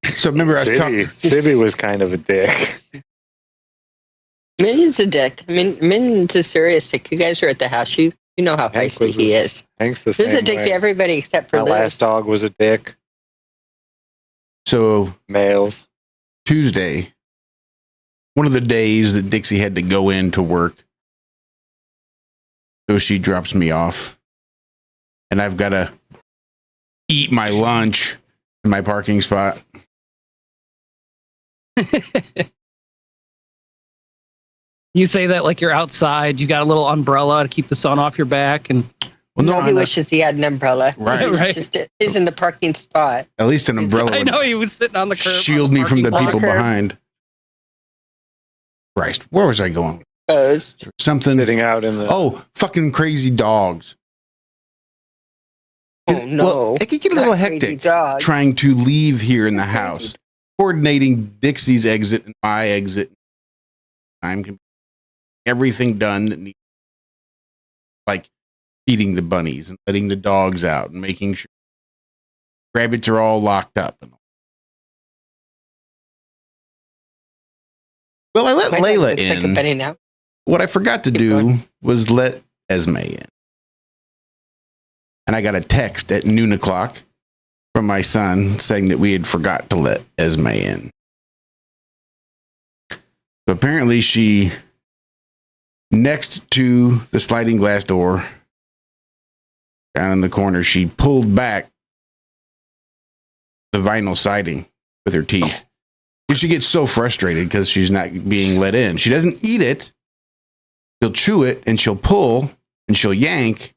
S6: So remember, I was talking.
S8: Sibby was kind of a dick.
S9: Minion's a dick. Minion's a serious dick. You guys are at the house. You know how feisty he is.
S8: Hank's the
S9: He's
S8: same
S9: a dick
S8: way.
S9: to everybody except for
S8: That
S9: Liz.
S8: last dog was a dick.
S6: So
S8: Males.
S6: Tuesday, one of the days that Dixie had to go in to work. So she drops me off. And I've got to eat my lunch in my parking spot.
S11: You say that like you're outside. You got a little umbrella to keep the sun off your back, and
S6: Well, no,
S9: he wishes he had an umbrella.
S6: Right.
S11: Right.
S9: He's in the parking spot.
S6: at least an umbrella
S11: I
S6: would
S11: know he was sitting on the curb.
S6: shield
S11: on
S6: me from the
S11: parking lot.
S6: people behind. Christ, where was I going?
S9: Exposed.
S6: Something.
S8: Sitting out in the.
S6: Oh, fucking crazy dogs.
S9: Oh no!
S6: Well, it could get a little
S9: Not crazy
S6: hectic
S9: dog.
S6: trying to leave here in the house, coordinating Dixie's exit and my exit. Time can everything done that needs, like feeding the bunnies and letting the dogs out and making sure rabbits are all locked up. And all. Well, I let
S9: My
S6: Layla
S9: dog's just like a bunny
S6: in.
S9: now.
S6: What I forgot to
S9: Keep
S6: do
S9: going.
S6: was let Esme in. And I got a text at noon o'clock from my son saying that we had forgot to let Esme in. So apparently she, next to the sliding glass door, down in the corner, she pulled back the vinyl siding with her teeth. And she gets so frustrated because she's not being let in. She doesn't eat it. She'll chew it and she'll pull and she'll yank.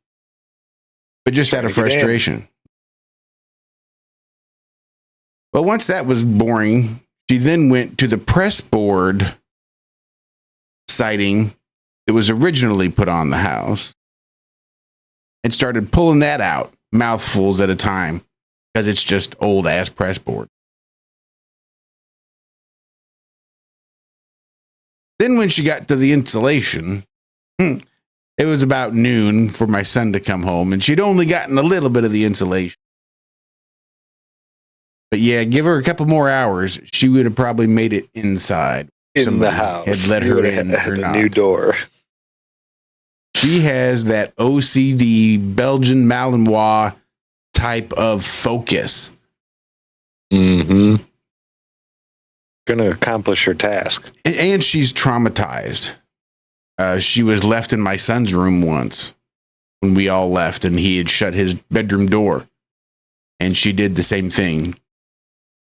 S6: But just out of frustration. Well, once that was boring, she then went to the press board siding that was originally put on the house and started pulling that out, mouthfuls at a time, because it's just old ass press board. Then when she got to the insulation, it was about noon for my son to come home, and she'd only gotten a little bit of the insulation. But yeah, give her a couple more hours, she would have probably made it inside.
S8: In
S6: Somebody
S8: the house.
S6: had let
S8: You
S6: her
S8: would
S6: in
S8: have
S6: or
S8: had a
S6: not.
S8: new door.
S6: She has that OCD Belgian Malinois type of focus.
S8: Mm-hmm. Gonna accomplish her task.
S6: And she's traumatized. She was left in my son's room once when we all left and he had shut his bedroom door. And she did the same thing.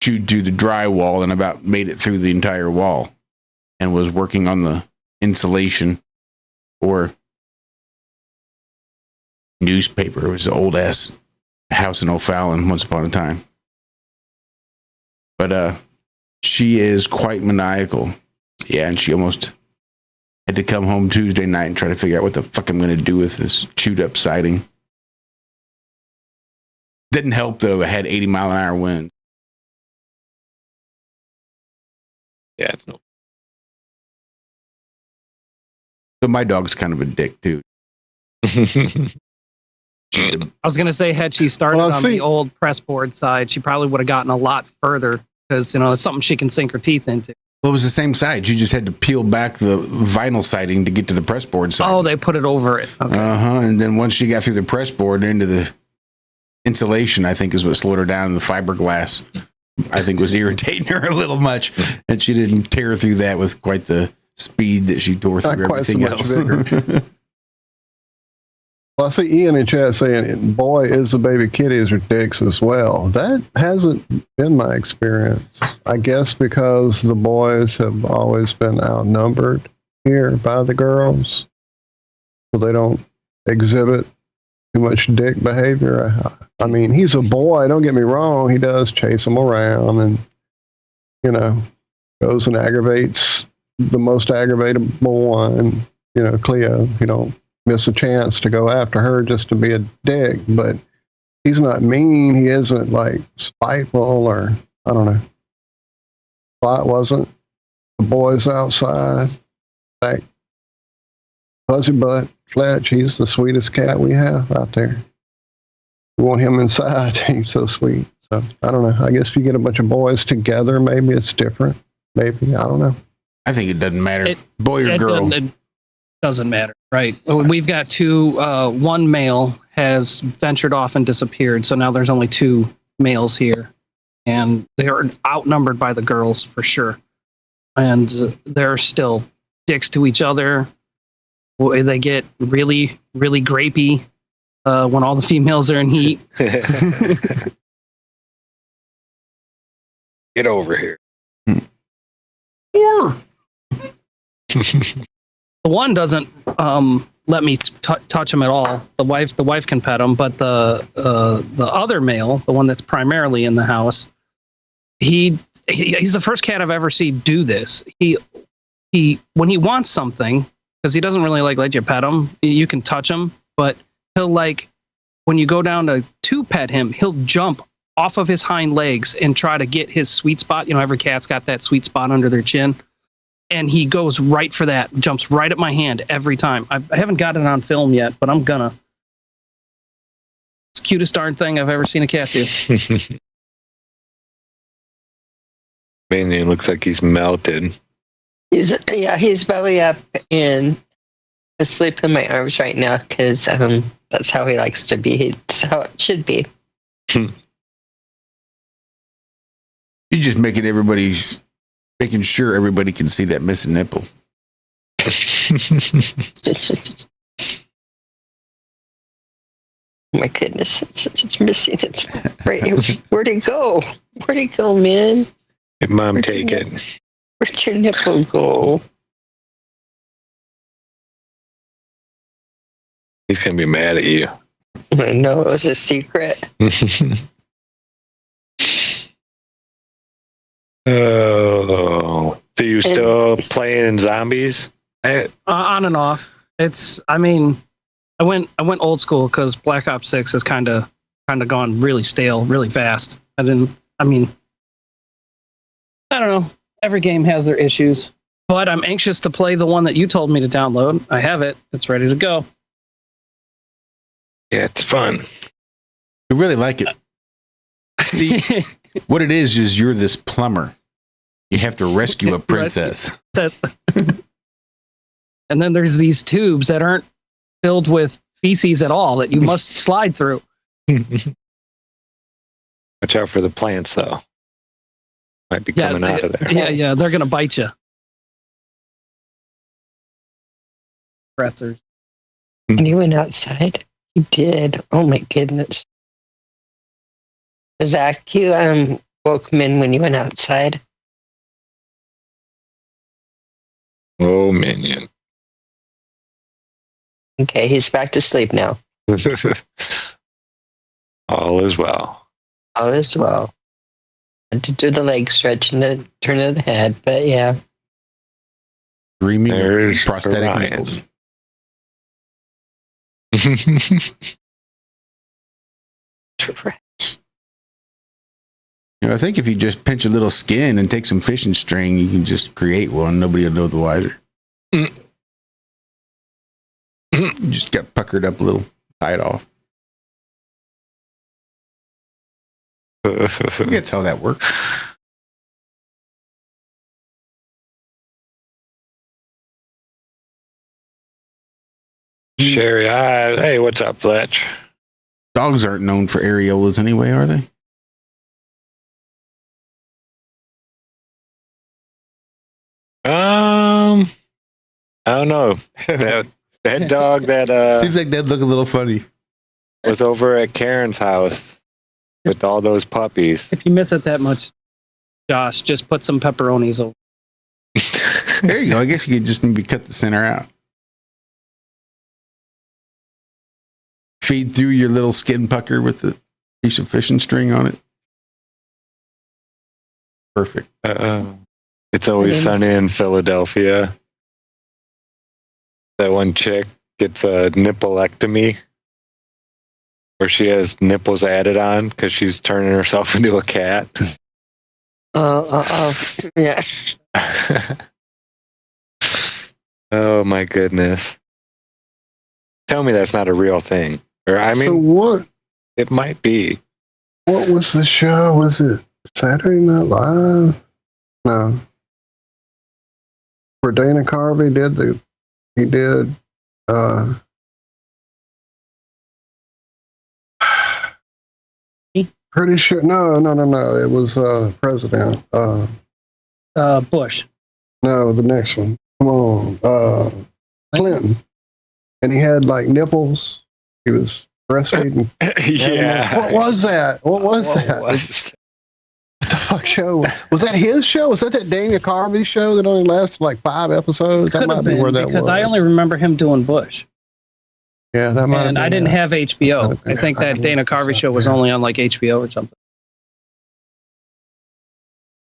S6: Chewed through the drywall and about made it through the entire wall and was working on the insulation or newspaper. It was old ass house in O'Fallon once upon a time. But she is quite maniacal. Yeah, and she almost had to come home Tuesday night and try to figure out what the fuck I'm going to do with this chewed up siding. Didn't help though. I had 80-mile-an-hour wind.
S8: Yeah, it's no.
S6: So my dog's kind of a dick too.
S11: I was going to say, had she started on the old pressboard side, she probably would have gotten a lot further because, it's something she can sink her teeth into.
S6: Well, it was the same side. You just had to peel back the vinyl siding to get to the pressboard side.
S11: Oh, they put it over it. Okay.
S6: And then once she got through the pressboard into the insulation, I think is what slowed her down. The fiberglass, I think, was irritating her a little much, and she didn't tear through that with quite the speed that she tore through everything else.
S7: Well, I see Ian in chat saying, boy, is the baby kitties are dicks as well. That hasn't been my experience. I guess because the boys have always been outnumbered here by the girls. So they don't exhibit too much dick behavior. I mean, he's a boy, don't get me wrong. He does chase them around and, goes and aggravates the most aggravatable one, Cleo. You don't miss a chance to go after her just to be a dick, but he's not mean. He isn't like spiteful or, I don't know. Spot wasn't. The boys outside. Like Fuzzy Butt, Fletch, he's the sweetest cat we have out there. We want him inside. He's so sweet. So, I don't know. I guess if you get a bunch of boys together, maybe it's different. Maybe. I don't know.
S6: I think it doesn't matter. Boy or girl.
S11: It doesn't matter. Right. We've got two. One male has ventured off and disappeared. So now there's only two males here. And they are outnumbered by the girls for sure. And they're still dicks to each other. They get really, really grapey when all the females are in heat.
S8: Get over here.
S11: The one doesn't let me touch him at all. The wife can pet him, but the other male, the one that's primarily in the house, he's the first cat I've ever seen do this. He when he wants something, because he doesn't really let you pet him. You can touch him, but he'll when you go down to pet him, he'll jump off of his hind legs and try to get his sweet spot. Every cat's got that sweet spot under their chin. And he goes right for that, jumps right at my hand every time. I haven't got it on film yet, but I'm gonna. It's the cutest darn thing I've ever seen a cat do.
S8: Man, it looks like he's melted.
S9: He's belly up and asleep in my arms right now because that's how he likes to be. That's how it should be.
S6: You're just making sure everybody can see that missing nipple.
S9: My goodness, it's missing. It's right. Where'd it go? Where'd it go, man?
S8: Hey, Mom, take it.
S9: Where'd your nipple go?
S8: He's gonna be mad at you.
S9: I know it was a secret.
S8: Oh, so you still playing in zombies?
S11: On and off. I went old school because Black Ops 6 has kind of gone really stale really fast. I don't know. Every game has their issues, but I'm anxious to play the one that you told me to download. I have it. It's ready to go.
S8: Yeah, it's fun.
S6: I really like it. See, what it is you're this plumber. You have to rescue a princess.
S11: And then there's these tubes that aren't filled with feces at all that you must slide through.
S8: Watch out for the plants, though. Might be coming out of there.
S11: Yeah, they're going to bite you. Pressers.
S9: And you went outside? You did. Oh my goodness. Zach, you woke him in when you went outside.
S8: Oh, minion.
S9: Okay, he's back to sleep now.
S8: Oh, All is well.
S9: All is well. Had to do the leg stretch and the turn of the head, but yeah.
S6: Dreaming
S8: There's
S6: of prosthetic
S8: Orion.
S6: nipples. I think if you just pinch a little skin and take some fishing string, you can just create one. Nobody will know the wiser. You just got puckered up a little, tie it off. That's how that works.
S8: Sherry, hey, what's up, Fletch?
S6: Dogs aren't known for areolas anyway, are they?
S8: I don't know. That dog that
S6: seems like that'd look a little funny.
S8: Was over at Karen's house with all those puppies.
S11: If you miss it that much, Josh, just put some pepperonis over.
S6: There you go. I guess you could just maybe cut the center out. Feed through your little skin pucker with the piece of fishing string on it. Perfect.
S8: It's Always Sunny in Philadelphia. That one chick gets a nippleectomy where she has nipples added on because she's turning herself into a cat.
S9: Yeah.
S8: Oh my goodness. Tell me that's not a real thing. Or I mean,
S7: so what?
S8: It might be.
S7: What was the show? Was it Saturday Night Live? No. Where Dana Carvey did pretty sure no. It was President
S11: Bush.
S7: No, the next one. Come on. Clinton. And he had like nipples. He was breastfeeding.
S8: Yeah.
S7: What was that? What the fuck show? Was that his show? Was that Dana Carvey show that only lasted like 5 episodes? That might be where that was.
S11: Because I only remember him doing Bush.
S7: Yeah, that might.
S11: And I didn't have HBO. I think that Dana Carvey show was only on like HBO or something.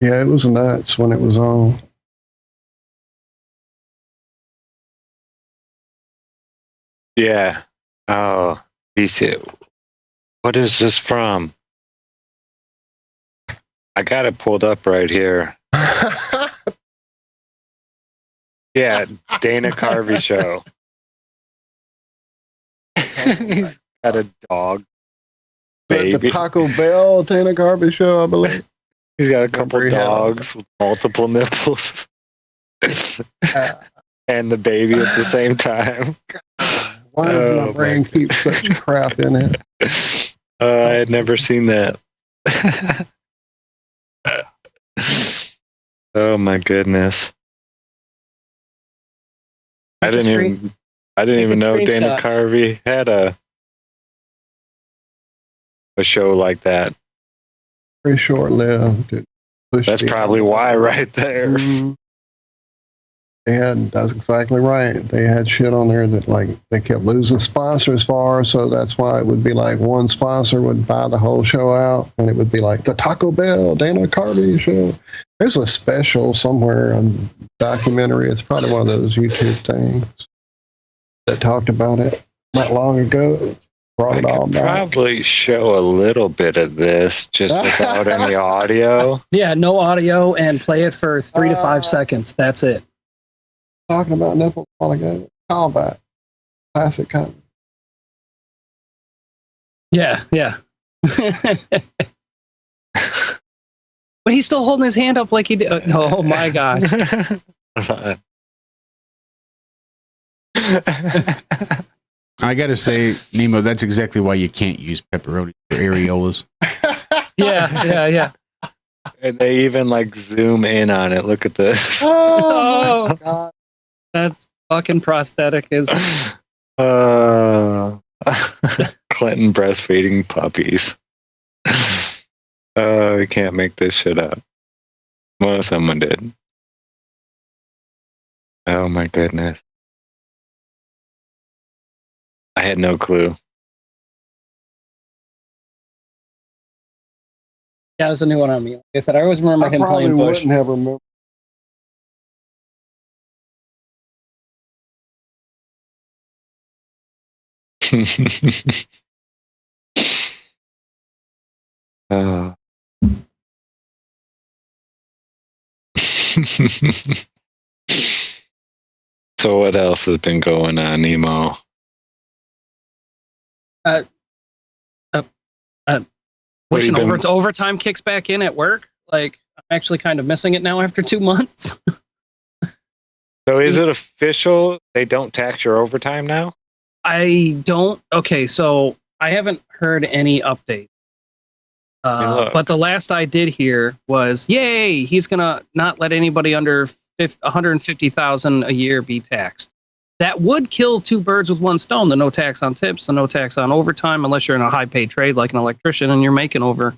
S7: Yeah, it was nuts when it was on.
S8: Yeah. Oh, he said, what is this from? I got it pulled up right here. Yeah, Dana Carvey show. He's got a dog. Baby.
S7: The Taco Bell Dana Carvey show, I believe.
S8: He's got a couple dogs with multiple nipples. And the baby at the same time.
S7: Why does my brain keep such crap in it?
S8: I had never seen that. Oh my goodness. I didn't even know Dana Carvey had a show like that.
S7: Very short-lived.
S8: That's probably why right there.
S7: Mm-hmm. That's exactly right. They had shit on there that like they kept losing sponsors for, so that's why it would be like one sponsor would buy the whole show out, and it would be like the Taco Bell Dana Carvey show. There's a special somewhere, a documentary. It's probably one of those YouTube things that talked about it not long ago. Brought it all back.
S8: Probably show a little bit of this just without any audio.
S11: Yeah, no audio, and play it for 3 to 5 seconds. That's it.
S7: Talking about nipples a while ago. Callback. Classic kind.
S11: Yeah. But he's still holding his hand up like he did. Oh my gosh.
S6: I gotta say, Nemo, that's exactly why you can't use pepperoni for areolas.
S11: Yeah.
S8: And they even like zoom in on it. Look at this.
S11: Oh my God. That's fucking prosthetic as
S8: Clinton breastfeeding puppies. I can't make this shit up. Well, someone did. Oh my goodness. I had no clue.
S11: Yeah, that's a new one on me. Like I said, I always remember him
S7: probably
S11: playing Bush.
S7: wouldn't have remembered.
S8: So what else has been going on, Nemo?
S11: Wishing overtime kicks back in at work. Like, I'm actually kind of missing it now after 2 months.
S8: So is it official they don't tax your overtime now?
S11: I don't. Okay, so I haven't heard any update. But the last I did hear was, yay, he's going to not let anybody under 150,000 a year be taxed. That would kill two birds with one stone. The no tax on tips, the no tax on overtime, unless you're in a high paid trade like an electrician and you're making over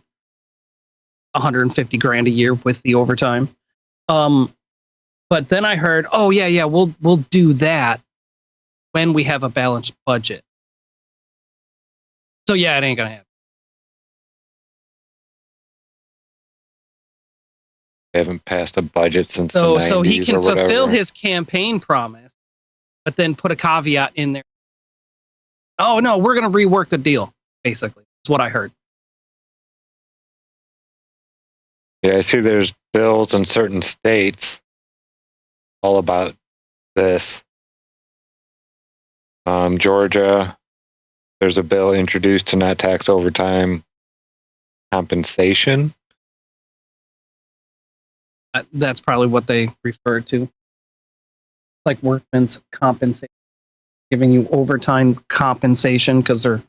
S11: 150 grand a year with the overtime. But then I heard, oh yeah, we'll do that when we have a balanced budget. So yeah, it ain't gonna happen.
S8: They haven't passed a budget since the 90s
S11: so he can
S8: or whatever.
S11: fulfill his campaign promise, but then put a caveat in there. Oh no, we're gonna rework the deal. Basically, that's what I heard.
S8: Yeah, I see there's bills in certain states all about this. Georgia, there's a bill introduced to not tax overtime compensation.
S11: That's probably what they refer to. Like workman's compensation, giving you overtime compensation because they're,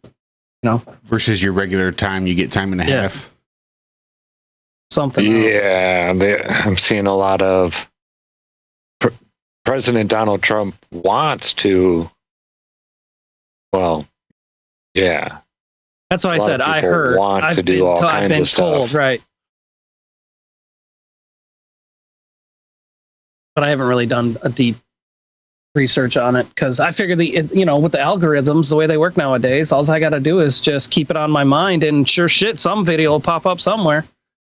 S6: versus your regular time, you get time and a half.
S11: Something.
S8: Yeah, I'm seeing a lot of President Donald Trump wants to. Well, yeah.
S11: That's what I said. I heard. I've been told, right? But I haven't really done a deep research on it because I figure with the algorithms, the way they work nowadays, all I got to do is just keep it on my mind, and sure shit, some video will pop up somewhere.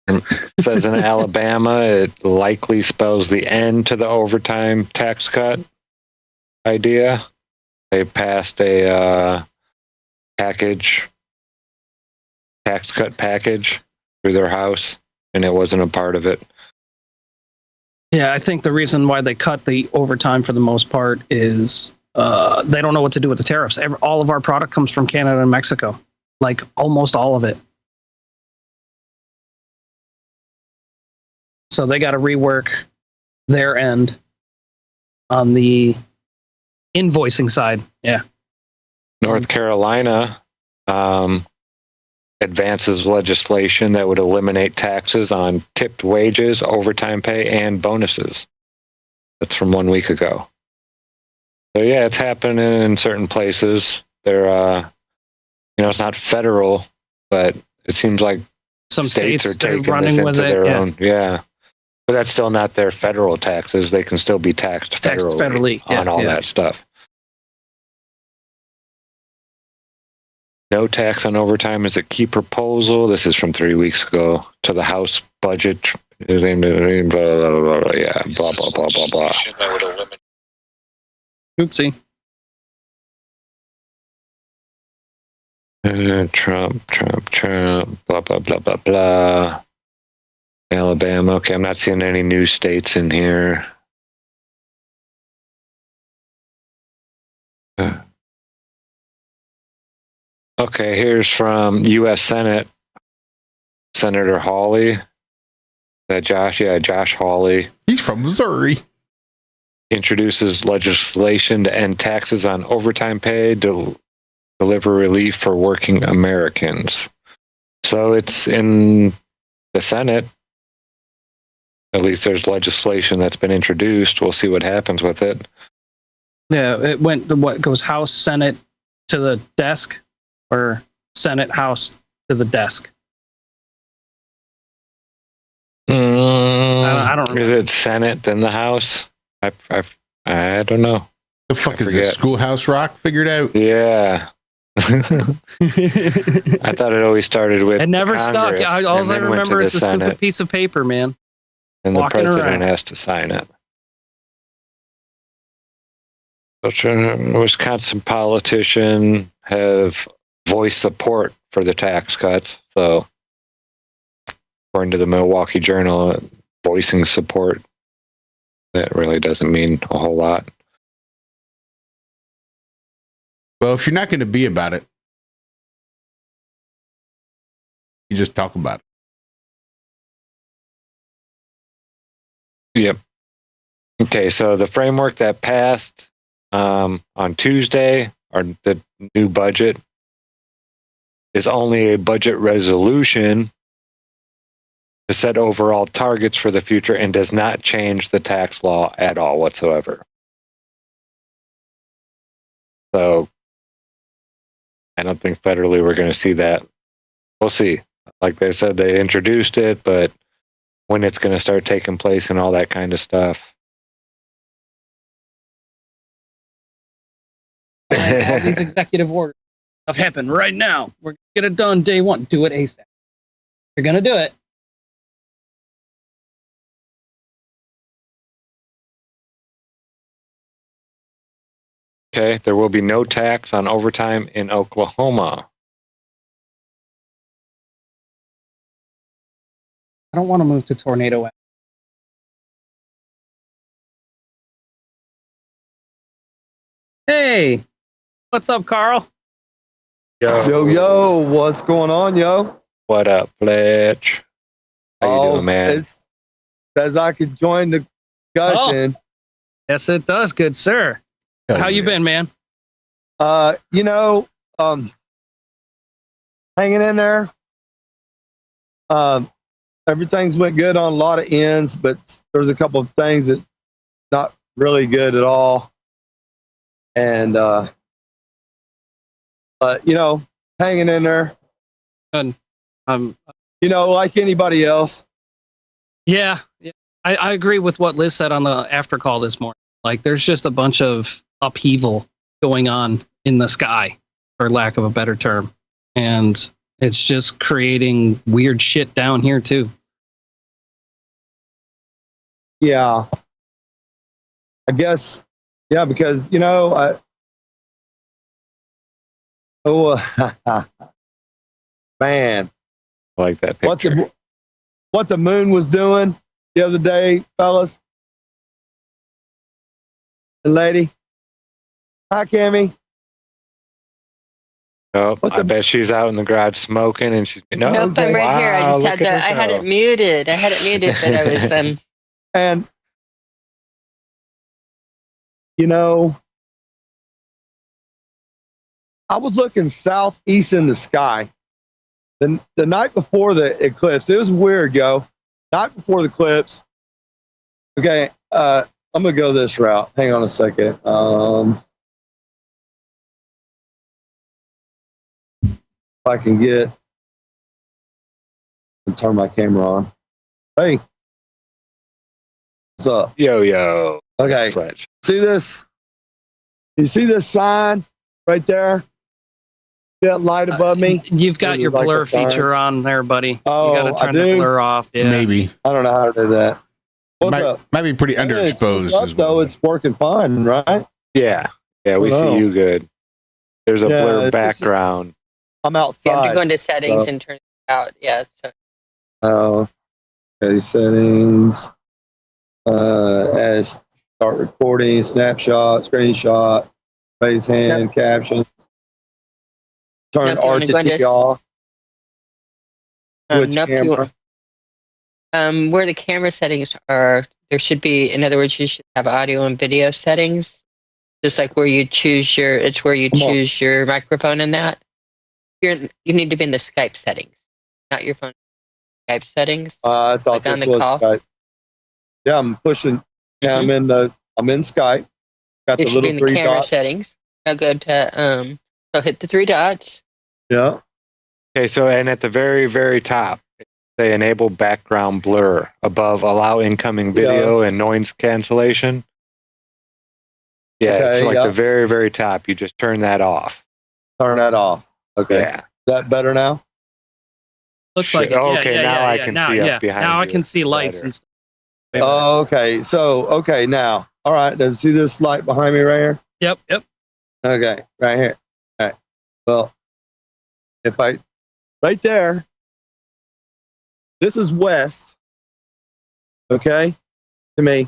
S8: It says in Alabama, it likely spells the end to the overtime tax cut idea. They passed a tax cut package through their House, and it wasn't a part of it.
S11: Yeah, I think the reason why they cut the overtime for the most part is they don't know what to do with the tariffs. All of our product comes from Canada and Mexico, like almost all of it. So they got to rework their end on the invoicing side. Yeah.
S8: North Carolina advances legislation that would eliminate taxes on tipped wages, overtime pay, and bonuses. That's from 1 week ago. So yeah, it's happening in certain places. They're, it's not federal, but it seems like
S11: some states
S8: are taking
S11: running
S8: this
S11: with
S8: into their
S11: it.
S8: own. Yeah. But that's still not their federal taxes. They can still be taxed federally on all that stuff. No tax on overtime is a key proposal. This is from 3 weeks ago to the House budget. Blah, blah, blah, blah, yeah, blah, blah, blah, blah, blah.
S11: Oopsie.
S8: Trump, blah, blah, blah, blah, blah. Alabama. Okay, I'm not seeing any new states in here. Okay, here's from U.S. Senate. Senator Hawley. Is that Josh? Yeah, Josh Hawley.
S6: He's from Missouri.
S8: Introduces legislation to end taxes on overtime pay, deliver relief for working Americans. So it's in the Senate. At least there's legislation that's been introduced. We'll see what happens with it.
S11: Yeah, it went to what goes House, Senate to the desk, or Senate, House to the desk. I don't know.
S8: Is it Senate then the House? I don't know.
S6: The fuck is this? Schoolhouse Rock? Figured out.
S8: Yeah. I thought it always started with
S11: It never
S8: Congress,
S11: stuck. All
S8: and
S11: I
S8: then went
S11: remember
S8: to
S11: is
S8: the
S11: the stupid
S8: Senate,
S11: piece of paper, man.
S8: and the
S11: walking
S8: president
S11: around.
S8: has to sign it. Wisconsin politicians have voiced support for the tax cuts. So, according to the Milwaukee Journal, voicing support, that really doesn't mean a whole lot.
S6: Well, if you're not going to be about it, you just talk about it.
S8: Yep. Okay, so the framework that passed on Tuesday, or the new budget, is only a budget resolution to set overall targets for the future and does not change the tax law at all whatsoever. So I don't think federally we're going to see that. We'll see. Like they said, they introduced it, but when it's going to start taking place and all that kind of stuff.
S11: All these executive orders have happened right now. We're going to get it done day one. Do it ASAP. You're going to do it.
S8: Okay, there will be no tax on overtime in Oklahoma.
S11: I don't want to move to Tornado Alley. Hey, what's up, Carl?
S12: Yo, what's going on, yo?
S8: What up, Fletch? How you doing, man?
S12: It says I could join the discussion.
S11: Yes, it does, good sir. How you been, man?
S12: Hanging in there. Everything's went good on a lot of ends, but there's a couple of things that not really good at all. And but hanging in there.
S11: Good.
S12: Like anybody else.
S11: Yeah. I agree with what Liz said on the after call this morning. Like, there's just a bunch of upheaval going on in the sky, for lack of a better term. And it's just creating weird shit down here, too.
S12: Yeah. I guess, yeah, because, man,
S8: I like that picture.
S12: What the moon was doing the other day, fellas and lady. Hi, Cammy.
S8: Oh, I bet she's out in the garage smoking, and she's
S9: nope, I'm right here. I just I had it muted. But I was
S12: and I was looking southeast in the sky. The night before the eclipse, it was weird, yo. Night before the eclipse. Okay, I'm gonna go this route. Hang on a second. If I can get and turn my camera on. Hey, what's up?
S8: Yo.
S12: Okay,
S8: Fletch.
S12: See this? You see this sign right there? That light above me?
S11: You've got your blur feature on there, buddy.
S12: Oh,
S11: you got to turn
S12: I do?
S11: the blur off. Yeah.
S6: Maybe.
S12: I don't know how to do that. What's up?
S6: Might be pretty underexposed.
S12: What's up, though? It's working fine, right?
S8: Yeah, we see you good. There's a blur background.
S12: I'm outside.
S9: You have to go into settings and turn it out. Yeah.
S12: Oh, okay. Settings. As start recording, snapshot, screenshot, raise hand, captions. Turn RTT off. Switch camera.
S9: Where the camera settings are, there should be, in other words, you should have audio and video settings. Just like where you choose your microphone and that. You need to be in the Skype settings, not your phone. Skype settings.
S12: I thought this was Skype. Yeah, I'm pushing. Yeah, I'm in Skype. Got the little three
S9: camera
S12: dots.
S9: settings. Now go to so hit the three dots.
S12: Yeah.
S8: Okay, so and at the very, very top, they enable background blur. Above, allow incoming video and noise cancellation. Yeah, it's like the very, very top. You just turn that off.
S12: Turn that off. Okay.
S8: Yeah.
S12: Is that better now?
S11: Looks like it.
S8: Okay, now I can see
S11: now,
S8: up behind
S11: now I
S8: you.
S11: can see lights
S8: Better.
S11: and stuff.
S12: Oh, okay. So, okay, now. All right. Does you see this light behind me right here?
S11: Yep.
S12: Okay, right here. All right. Well, if I, right there, this is west. Okay, to me.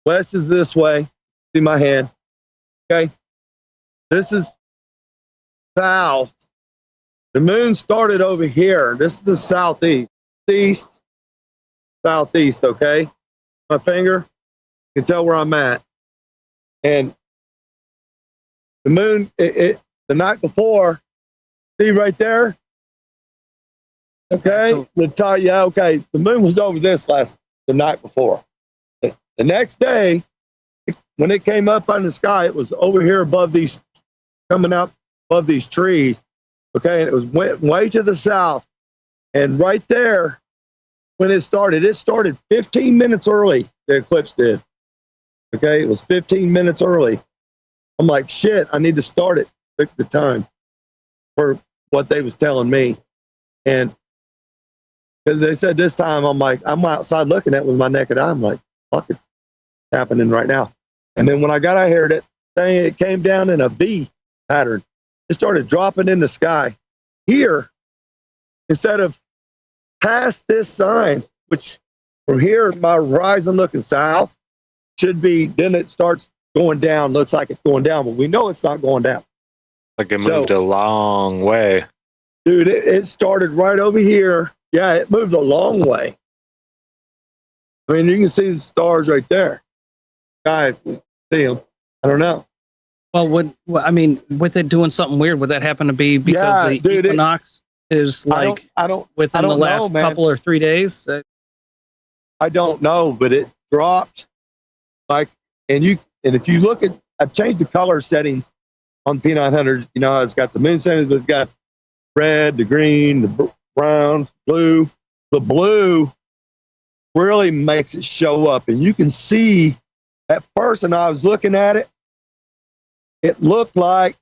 S12: West is this way. See my hand. Okay. This is south. The moon started over here. This is the southeast. East, southeast, okay? My finger, you can tell where I'm at. And the moon, the night before, see right there? Okay, okay. The moon was over the night before. The next day, when it came up on the sky, it was over here above these, coming up above these trees. Okay, and it was went way to the south. And right there, when it started 15 minutes early, the eclipse did. Okay, it was 15 minutes early. I'm like, shit, I need to start it. Fix the time for what they was telling me. And because they said this time, I'm like, I'm outside looking at it with my naked eye. I'm like, fuck, it's happening right now. And then when I got out here, that thing, it came down in a V pattern. It started dropping in the sky. Here, instead of past this sign, which from here, my horizon looking south, should be, then it starts going down. Looks like it's going down, but we know it's not going down.
S8: Like it moved a long way.
S12: Dude, it started right over here. Yeah, it moved a long way. I mean, you can see the stars right there. Guys, see them. I don't know.
S11: Well, with it doing something weird, would that happen to be because the equinox is like within the last couple or 3 days?
S12: I don't know, but it dropped like, and if you look at, I've changed the color settings on P900. You know, it's got the moon settings. It's got red, the green, the brown, blue. The blue really makes it show up, and you can see at first. And I was looking at it. It looked like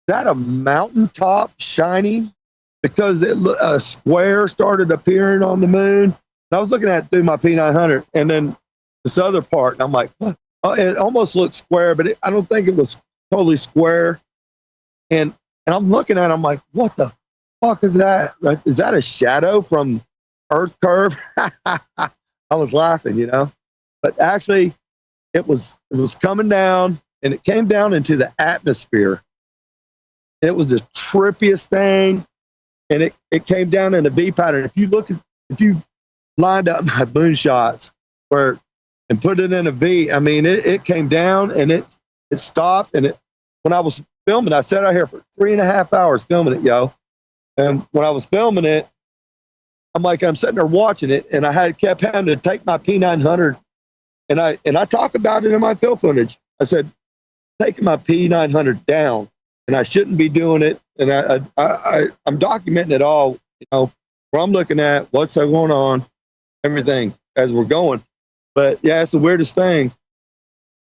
S12: that a mountaintop shining because a square started appearing on the moon. And I was looking at it through my P900, and then this other part, and I'm like, what? Oh, it almost looked square, but I don't think it was totally square. And I'm looking at it, I'm like, what the fuck is that? Right? Is that a shadow from Earth curve? I was laughing, you know, but actually it was coming down. And it came down into the atmosphere. And it was the trippiest thing. And it came down in a V pattern. If you lined up my moonshots and put it in a V, I mean, it came down and it stopped. And when I was filming, I sat out here for 3.5 hours filming it, yo. And when I was filming it, I'm sitting there watching it, and I kept having to take my P900, and I talk about it in my film footage. I said, taking my P900 down, and I shouldn't be doing it. And I'm documenting it all, you know, where I'm looking at what's going on, everything as we're going. But yeah, it's the weirdest thing.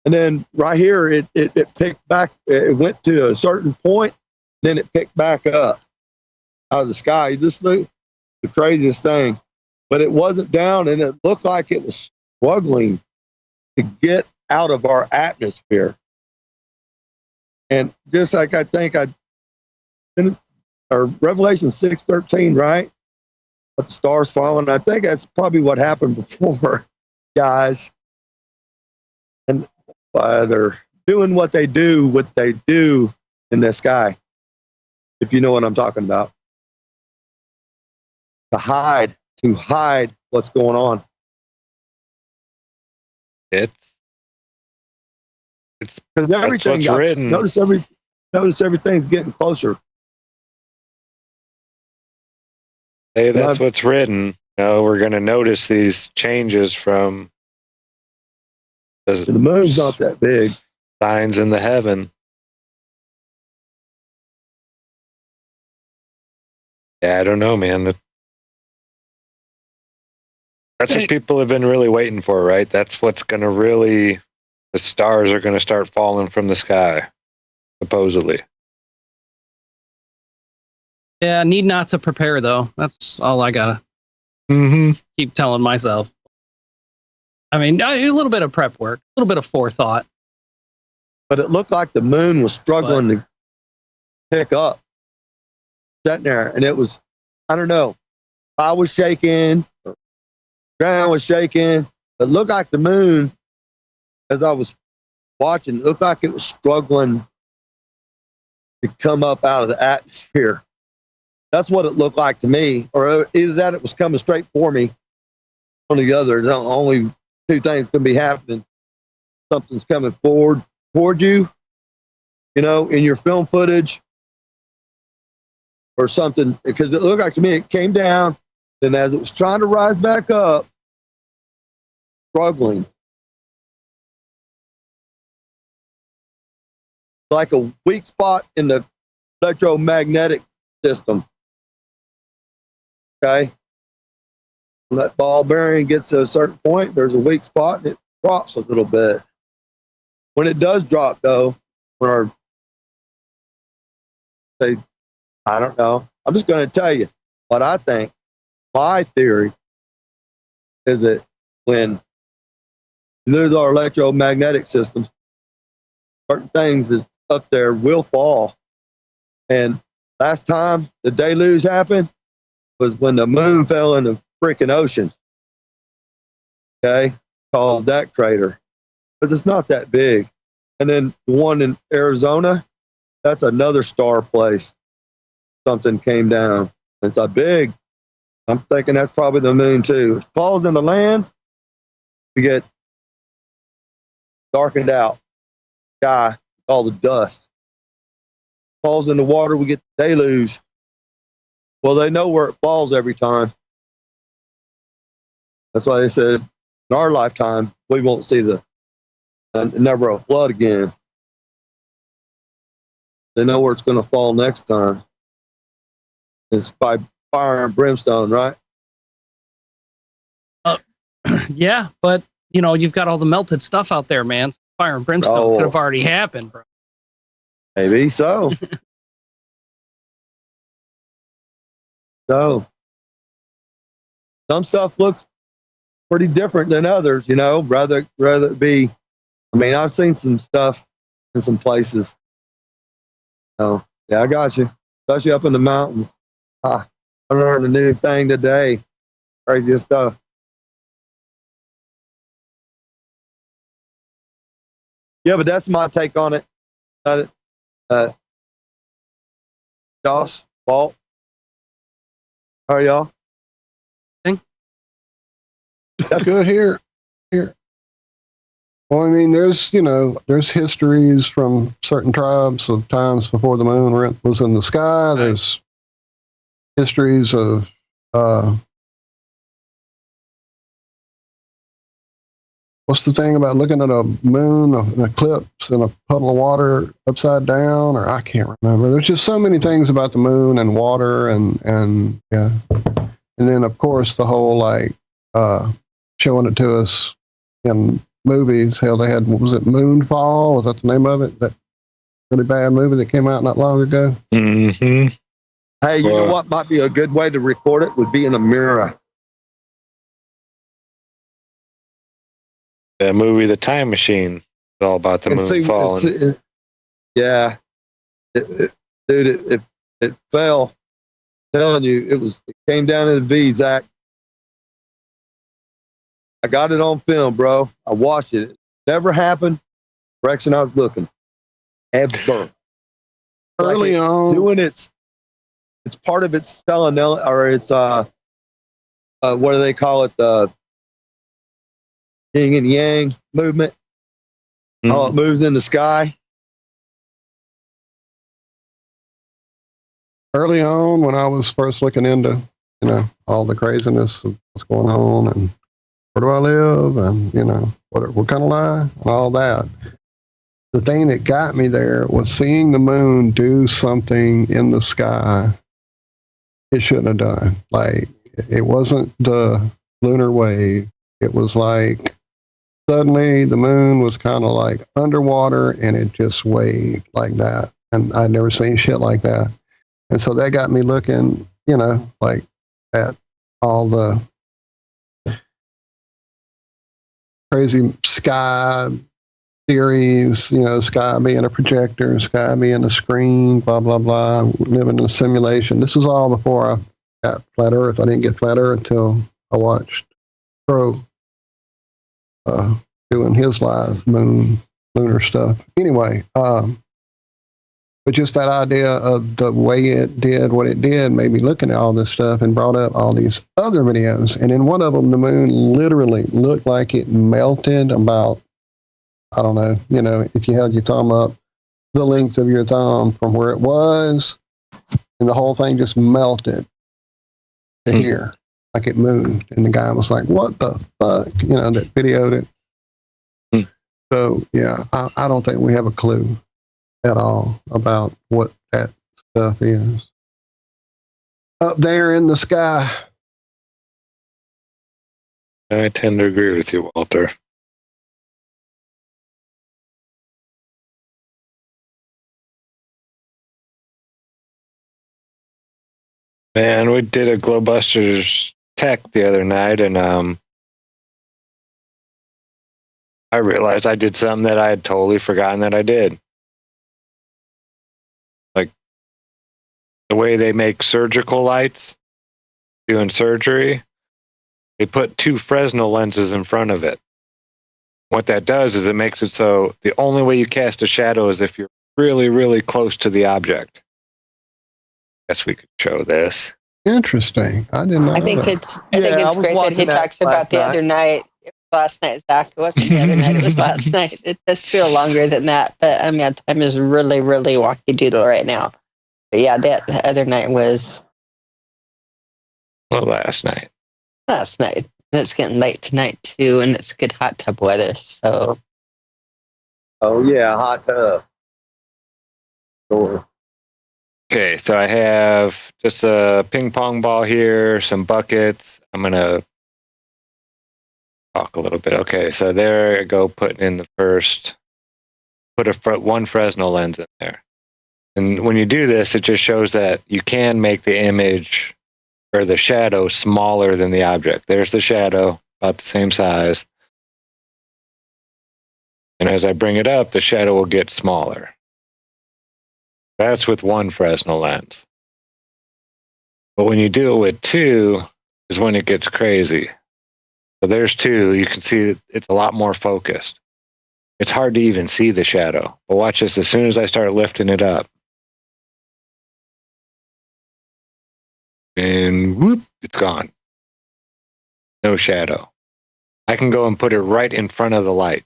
S12: And then right here, it picked back. It went to a certain point, then it picked back up out of the sky. Just look, the craziest thing. But it wasn't down, and it looked like it was struggling to get out of our atmosphere. And just like I think Revelation 6:13, right? But the stars falling. I think that's probably what happened before, guys. And they're doing what they do in the sky, if you know what I'm talking about. To hide what's going on.
S8: It's
S12: because everything
S8: what's written.
S12: Notice everything's getting closer.
S8: Hey, that's what's written. You know, we're going to notice these changes from
S12: the moon's not that big.
S8: Signs in the heaven. Yeah, I don't know, man. That's what people have been really waiting for, right? That's what's going to really, the stars are going to start falling from the sky. supposedly.
S11: Yeah, need not to prepare though. That's all I gotta keep telling myself. I mean, a little bit of prep work, a little bit of forethought.
S12: But it looked like the moon was struggling to pick up, sitting there, and it was, I don't know, I was shaking, ground was shaking. It looked like the moon, as I was watching, it looked like it was struggling to come up out of the atmosphere. That's what it looked like to me, or either that it was coming straight for me, or the other. The only two things can be happening. Something's coming forward toward you, you know, in your film footage, or something, because it looked like to me it came down, and as it was trying to rise back up, struggling. Like a weak spot in the electromagnetic system. Okay? When that ball bearing gets to a certain point, there's a weak spot and it drops a little bit. When it does drop, though, I don't know. I'm just going to tell you what I think. My theory is that when we lose our electromagnetic system, certain things that's up there will fall. And last time the deluge happened was when the moon fell in the freaking ocean. Okay? Caused that crater. But it's not that big. And then the one in Arizona, that's another star place. Something came down. It's a big. I'm thinking that's probably the moon too. If it falls in the land, we get darkened out. Sky, all the dust. Falls in the water, we get the deluge. Well, they know where it falls every time. That's why they said in our lifetime we won't see never a flood again. They know where it's going to fall next time. It's by fire and brimstone, right?
S11: Yeah, but you know, you've got all the melted stuff out there, man. Fire and brimstone could have already happened, bro.
S12: Maybe so. So, some stuff looks pretty different than others, you know. Rather it be. I mean, I've seen some stuff in some places. Oh, yeah, I got you. Especially up in the mountains. I learned a new thing today. Craziest stuff. Yeah, but that's my take on it. Josh, Walt, how are y'all?
S7: That's good here. Well, I mean, there's histories from certain tribes of times before the moon was in the sky. There's histories of what's the thing about looking at a moon, an eclipse, and a puddle of water upside down? Or I can't remember. There's just so many things about the moon and water, and yeah. And then, of course, the whole showing it to us in movies. Hell, they had, what was it, Moonfall? Was that the name of it? That really bad movie that came out not long ago.
S12: Mm-hmm. Hey, you know what might be a good way to record it would be in a mirror.
S8: The movie The Time Machine is all about the moon falling.
S12: Yeah. It fell. I'm telling you, it came down in a V, Zach. I got it on film, bro. I watched it. It never happened. Direction I was looking. Ever.
S7: Early on.
S12: Doing it's part of its selenel, or it's what do they call it? The yin and yang movement. How it moves in the sky.
S7: Early on, when I was first looking into, all the craziness of what's going on and where do I live and, what kind of lie and all that. The thing that got me there was seeing the moon do something in the sky it shouldn't have done. Like, it wasn't the lunar wave. It was like suddenly the moon was kind of like underwater and it just waved like that. And I'd never seen shit like that. And so that got me looking, like at all the crazy sky theories, sky being a projector, sky being a screen, blah, blah, blah, living in a simulation. This was all before I got Flat Earth. I didn't get Flat Earth until I watched Pro doing his live lunar stuff. Anyway, but just that idea of the way it did what it did made me looking at all this stuff and brought up all these other videos. And in one of them, the moon literally looked like it melted about, I don't know, if you held your thumb up, the length of your thumb from where it was, and the whole thing just melted to here, like it moved. And the guy was like, what the fuck? That videoed it. So, yeah, I don't think we have a clue at all about what that stuff is up there in the sky.
S8: I tend to agree with you, Walter. Man, we did a Glowbusters tech the other night, and I realized I did something that I had totally forgotten that I did. Like the way they make surgical lights doing surgery, they put 2 Fresnel lenses in front of it. What that does is it makes it so the only way you cast a shadow is if you're really, really close to the object. Guess we could show this.
S7: Interesting. I didn't know.
S9: I think it's great that he talks about the other night. It was last night, Zach. It wasn't the other night. It was last night. It does feel longer than that, but time is really, really wacky doodle right now. But yeah, that other night was.
S8: Well, last night.
S9: Last night. And it's getting late tonight too, and it's good hot tub weather. So.
S12: Oh yeah, hot tub. Sure.
S8: Okay, so I have just a ping pong ball here, some buckets. I'm going to talk a little bit. Okay, so there I go, putting in the first, one Fresnel lens in there. And when you do this, it just shows that you can make the image or the shadow smaller than the object. There's the shadow, about the same size. And as I bring it up, the shadow will get smaller. That's with 1 Fresnel lens. But when you do it with 2 is when it gets crazy. So there's 2. You can see it's a lot more focused. It's hard to even see the shadow. But watch this. As soon as I start lifting it up, and whoop, it's gone. No shadow. I can go and put it right in front of the light.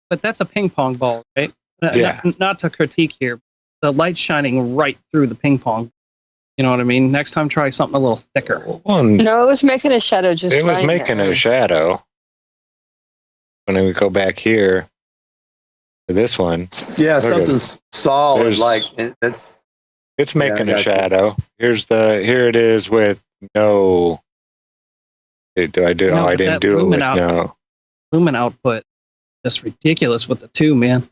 S11: But that's a ping pong ball, right?
S8: Yeah.
S11: Not to critique here. The light's shining right through the ping pong. You know what I mean? Next time, try something a little thicker.
S9: No, it was making a shadow just
S8: It was
S9: fine
S8: making
S9: there.
S8: a shadow. When we go back here to this one.
S12: Yeah,
S8: look at-
S12: something's solid.
S8: there's-
S12: Like
S8: It's making
S12: I
S8: a
S12: got you.
S8: shadow. Here it is with no. Do I do?
S11: No,
S8: I
S11: but
S8: didn't
S11: that
S8: do it with
S11: lumen out-
S8: no.
S11: Lumen output. That's ridiculous with the 2, man.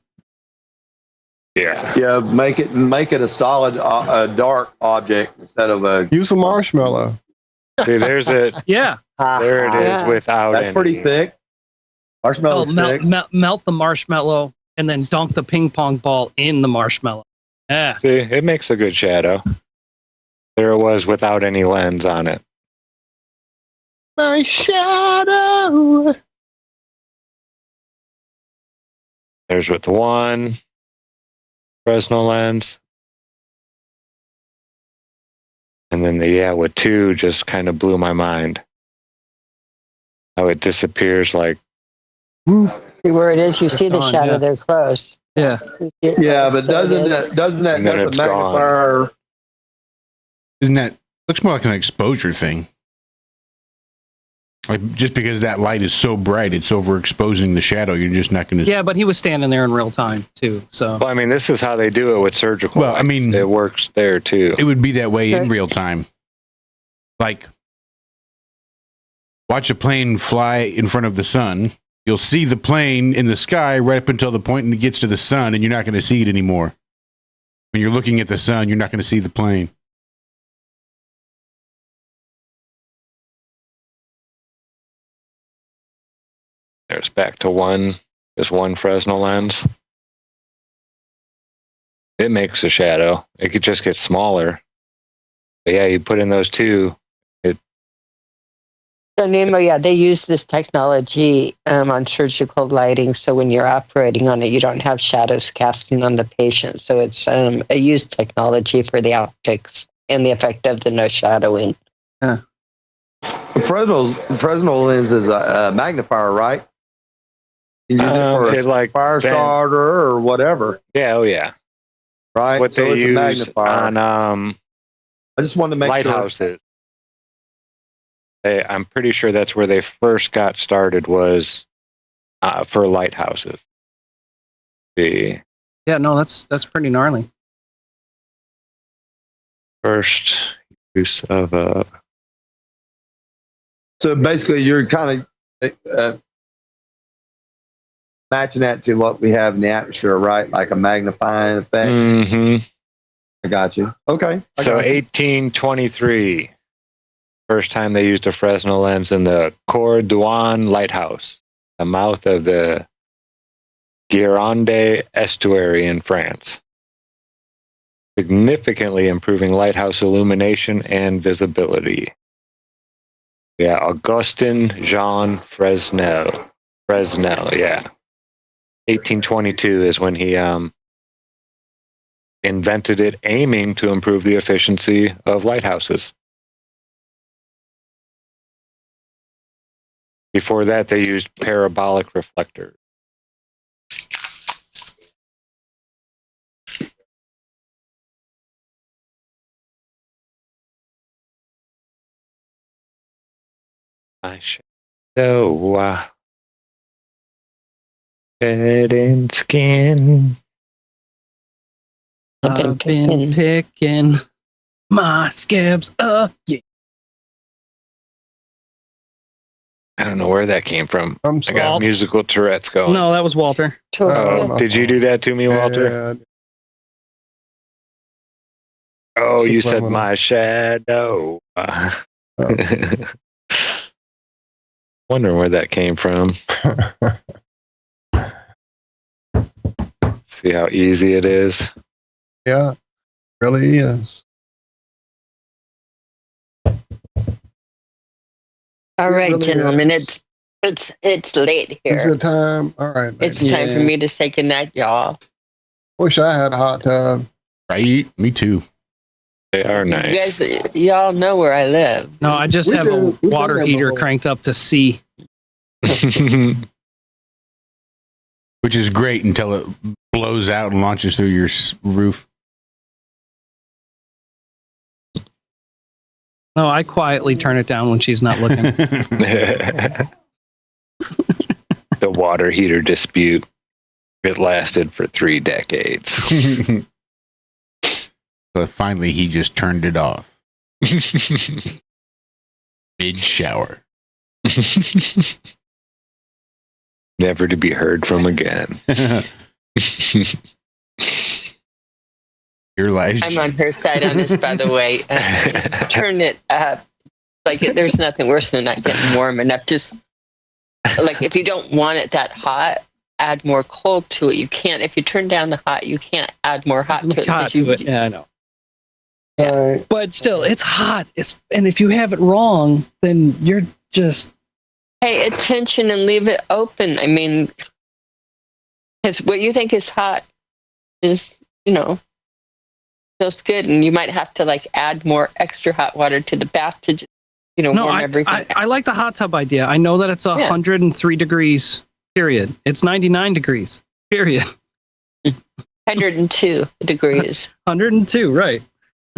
S8: Yeah.
S12: yeah, make it a solid, a dark object instead of a.
S7: Use a marshmallow.
S8: See, there's it.
S11: Yeah.
S8: There it is
S9: Yeah.
S8: without.
S12: That's pretty
S8: any-
S12: thick. Marshmallow's thick.
S11: Melt the marshmallow and then dunk the ping pong ball in the marshmallow. Yeah.
S8: See, it makes a good shadow. There it was without any lens on it.
S7: My shadow.
S8: There's with 1 Fresnel lens. And then with 2 just kind of blew my mind. How it disappears like.
S9: See where it is? You see the
S11: gone,
S9: shadow
S11: yeah.
S9: there close.
S11: Yeah.
S12: Yeah, but
S9: So
S12: doesn't
S9: it is.
S12: that
S8: And then
S12: that's a
S8: it's gone.
S12: magnifier?
S6: Isn't that looks more like an exposure thing? Like just because that light is so bright, it's overexposing the shadow. You're just not going to.
S11: Yeah, but he was standing there in real time too. So
S8: Well, I mean, this is how they do it with surgical.
S6: Well, I
S8: lights.
S6: mean-
S8: it works there too.
S6: It would be that way in
S9: Okay.
S6: real time. Like watch a plane fly in front of the sun. You'll see the plane in the sky right up until the point it gets to the sun, and you're not going to see it anymore. When you're looking at the sun, you're not going to see the plane.
S8: There's back to just one Fresnel lens. It makes a shadow. It could just get smaller. But yeah, you put in those two.
S9: So Nemo, yeah, they use this technology on surgical lighting. So when you're operating on it, you don't have shadows casting on the patient. So it's a used technology for the optics and the effect of the no shadowing.
S12: Fresnel lens is a magnifier, right? You can use it for a fire starter or whatever.
S8: Yeah, oh yeah.
S12: Right.
S8: What
S12: so
S8: they
S12: it's
S8: use
S12: a magnifier.
S8: on
S12: I just wanted to make
S8: lighthouses. I'm pretty sure that's where they first got started was for lighthouses. The
S11: no, that's pretty gnarly.
S8: First use of a.
S12: So basically, you're kind of matching that to what we have in the atmosphere, right? Like a magnifying effect.
S8: Mm-hmm.
S12: I got you. Okay.
S8: So 1823. First time they used a Fresnel lens in the Cour d'Ouan lighthouse, the mouth of the Gironde estuary in France, significantly improving lighthouse illumination and visibility. Yeah, Augustin Jean Fresnel, yeah. 1822 is when he invented it, aiming to improve the efficiency of lighthouses. Before that, they used parabolic reflectors. My shadow, head and skin.
S11: I've been picking my scabs up. Yeah.
S8: I don't know where that came from. I got
S11: Walt.
S8: musical Tourette's going.
S11: No, that was Walter.
S8: Oh, did you do that to me, Walter? Oh, you said my shadow. Wondering where that came from. See how easy it is.
S7: Yeah, really is.
S9: All right,
S7: really
S9: gentlemen, it's late here.
S7: Is it time? All right.
S9: It's time for me to say goodnight, y'all.
S7: Wish I had a hot tub.
S6: Right, me too.
S8: They are nice.
S9: You guys, y'all know where I live.
S11: No, I just have a water heater cranked up to C.
S6: Which is great until it blows out and launches through your roof.
S11: No, I quietly turn it down when she's not looking.
S8: The water heater dispute. It lasted for 3 decades.
S6: But finally, he just turned it off. Mid-shower.
S8: Never to be heard from again.
S6: Your life.
S9: I'm on her side on this, by the way. Turn it up. Like, there's nothing worse than not getting warm enough. Just, like, if you don't want it that hot, add more cold to it. You can't, if you turn down the hot, you can't add more hot to it.
S11: Yeah, I know.
S9: Yeah.
S11: But still, it's hot. And if you have it wrong, then you're just...
S9: Pay attention and leave it open. I mean, because what you think is hot is, feels good. And you might have to, like, add more extra hot water to the bath to just, warm everything.
S11: I like the hot tub idea. I know that it's 103 degrees, period. It's 99 degrees, period.
S9: 102 degrees.
S11: 102, right.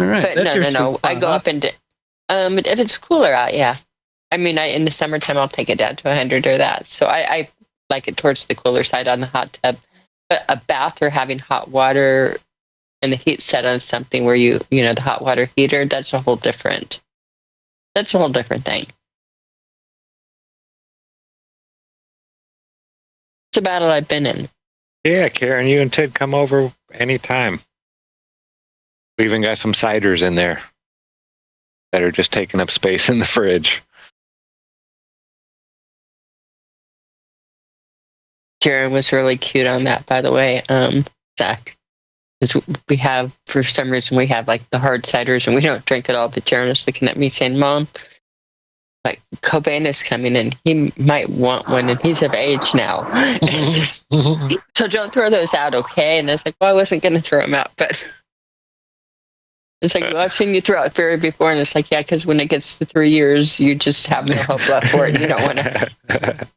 S11: All right.
S9: But
S11: that's
S9: no. I go up and if it's cooler out, yeah. I mean, in the summertime, I'll take it down to 100 or that. So I like it towards the cooler side on the hot tub. But a bath or having hot water and the heat set on something where the hot water heater, that's a whole different thing. It's a battle I've been in.
S8: Yeah, Karen, you and Ted come over anytime. We even got some ciders in there that are just taking up space in the fridge.
S9: Karen was really cute on that, by the way, Zach. We have, for some reason, we have like the hard ciders and we don't drink it all. But Jaron is looking at me saying, Mom, like Cobain is coming in. He might want one and he's of age now. So don't throw those out, okay? And I was like, well, I wasn't going to throw them out, but it's like, well, I've seen you throw out beer before. And it's like, yeah, because when it gets to 3 years, you just have no hope left for it. You don't want to.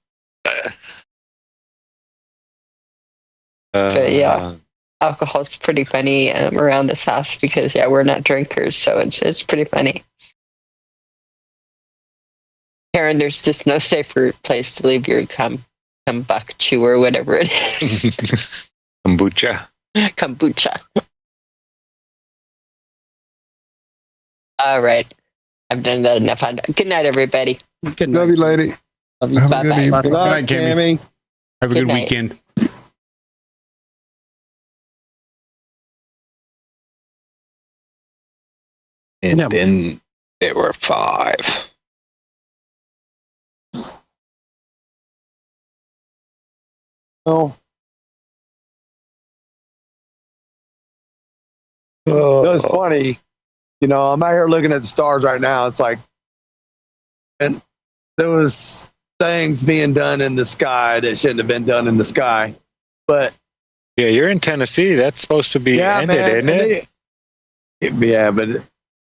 S9: But yeah. Alcohol's pretty funny around this house because we're not drinkers, so it's pretty funny. Karen, there's just no safer place to leave your kombucha or whatever it is.
S8: Kombucha.
S9: Kombucha. All right, I've done that enough. Good night, everybody.
S11: Good night.
S7: Love you, lady.
S11: Love you.
S7: Have a
S9: Bye-bye.
S7: good evening.
S12: Good night, Cammy.
S6: Have a
S9: Good
S6: good
S9: night.
S6: weekend.
S8: And
S11: Yeah.
S8: then there were 5.
S12: Oh. It's funny. You know, I'm out here looking at the stars right now. It's like, and there was things being done in the sky that shouldn't have been done in the sky. But
S8: Yeah, you're in Tennessee. That's supposed to be ended, isn't it?
S12: Yeah, but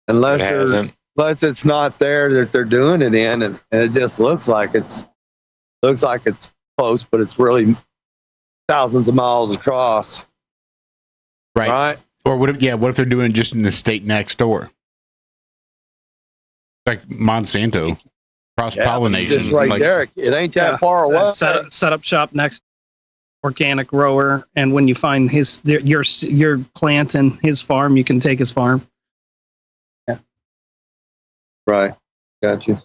S12: unless
S8: It hasn't.
S12: unless it's not there that they're doing it in, and it just looks like it's close, but it's really thousands of miles across.
S6: Right. Or what if they're doing it just in the state next door? Like Monsanto. Cross pollination.
S12: Just right there. It ain't that far away.
S11: Set up shop next organic grower, and when you find your plant and his farm, you can take his farm. Yeah.
S12: Right. Got you.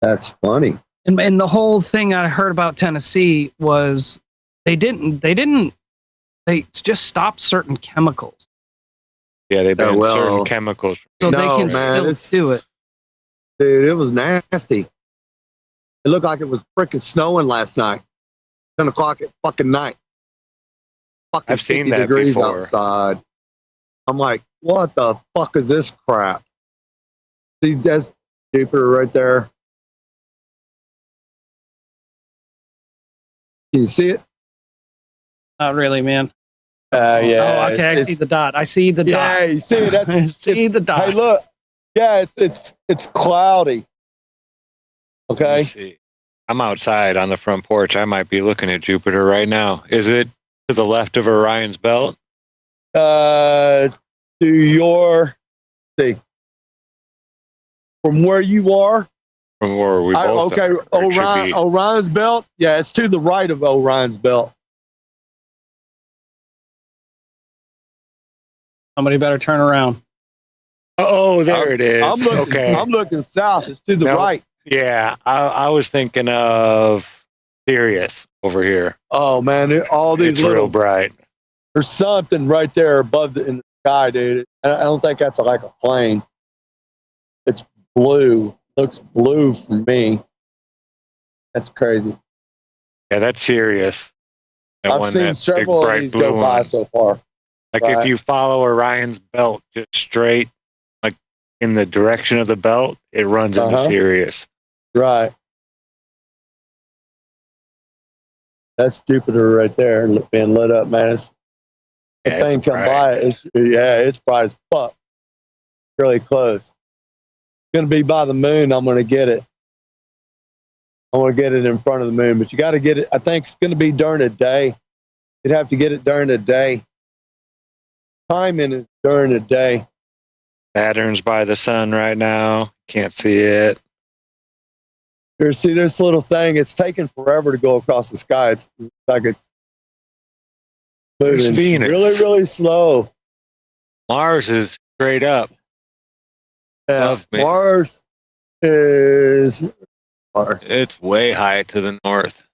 S12: That's funny.
S11: And the whole thing I heard about Tennessee was they just stopped certain chemicals.
S8: Yeah, they banned
S12: well,
S8: certain chemicals.
S11: So
S12: No,
S11: they can
S12: man,
S11: still do it.
S12: Dude, it was nasty. It looked like it was freaking snowing last night. 10 o'clock at fucking night. Fucking
S8: I've seen
S12: 50
S8: that
S12: degrees
S8: before.
S12: outside. I'm like, what the fuck is this crap? See, that's Jupiter right there. Can you see it?
S11: Not really, man.
S12: Yeah.
S11: Oh, okay. I see the dot. I see the dot.
S12: Yeah, you see it. That's,
S11: I see the dot.
S12: Hey, look. Yeah, it's cloudy.
S8: Let me
S12: Okay.
S8: see. I'm outside on the front porch. I might be looking at Jupiter right now. Is it to the left of Orion's belt?
S12: To your see from where you are.
S8: From where we both
S12: Okay,
S8: are, or it should be.
S12: Orion's belt. Yeah, it's to the right of Orion's belt.
S11: Somebody better turn around.
S8: Oh, there it is.
S12: I'm looking.
S8: Okay.
S12: I'm looking south. It's to the
S8: No.
S12: right.
S8: Yeah, I was thinking of Sirius over here.
S12: Oh man, all these
S8: It's real
S12: little.
S8: bright.
S12: There's something right there above in the sky, dude. I don't think that's like a plane. It's blue. Looks blue for me. That's crazy.
S8: Yeah, that's Sirius. That
S12: I've
S8: one,
S12: seen
S8: that
S12: several
S8: big,
S12: of
S8: bright
S12: these
S8: blue
S12: go by
S8: one.
S12: so far.
S8: Like
S12: Right.
S8: if you follow Orion's belt just straight, like in the direction of the belt, it runs into
S12: Uh-huh.
S8: Sirius.
S12: Right. That's Jupiter right there being lit up, man. The
S8: Yeah,
S12: thing
S8: it's
S12: come by, it's bright as fuck. Really close. Gonna be by the moon. I'm gonna get it. I want to get it in front of the moon, but you got to get it. I think it's gonna be during the day. You'd have to get it during the day. Timing is during the day.
S8: Saturn's by the sun right now. Can't see it.
S12: See this little thing. It's taking forever to go across the sky. It's like it's
S8: There's
S12: moving
S8: Venus.
S12: really, really slow.
S8: Mars is straight up. Above me.
S12: Mars is Mars.
S8: It's way high to the north.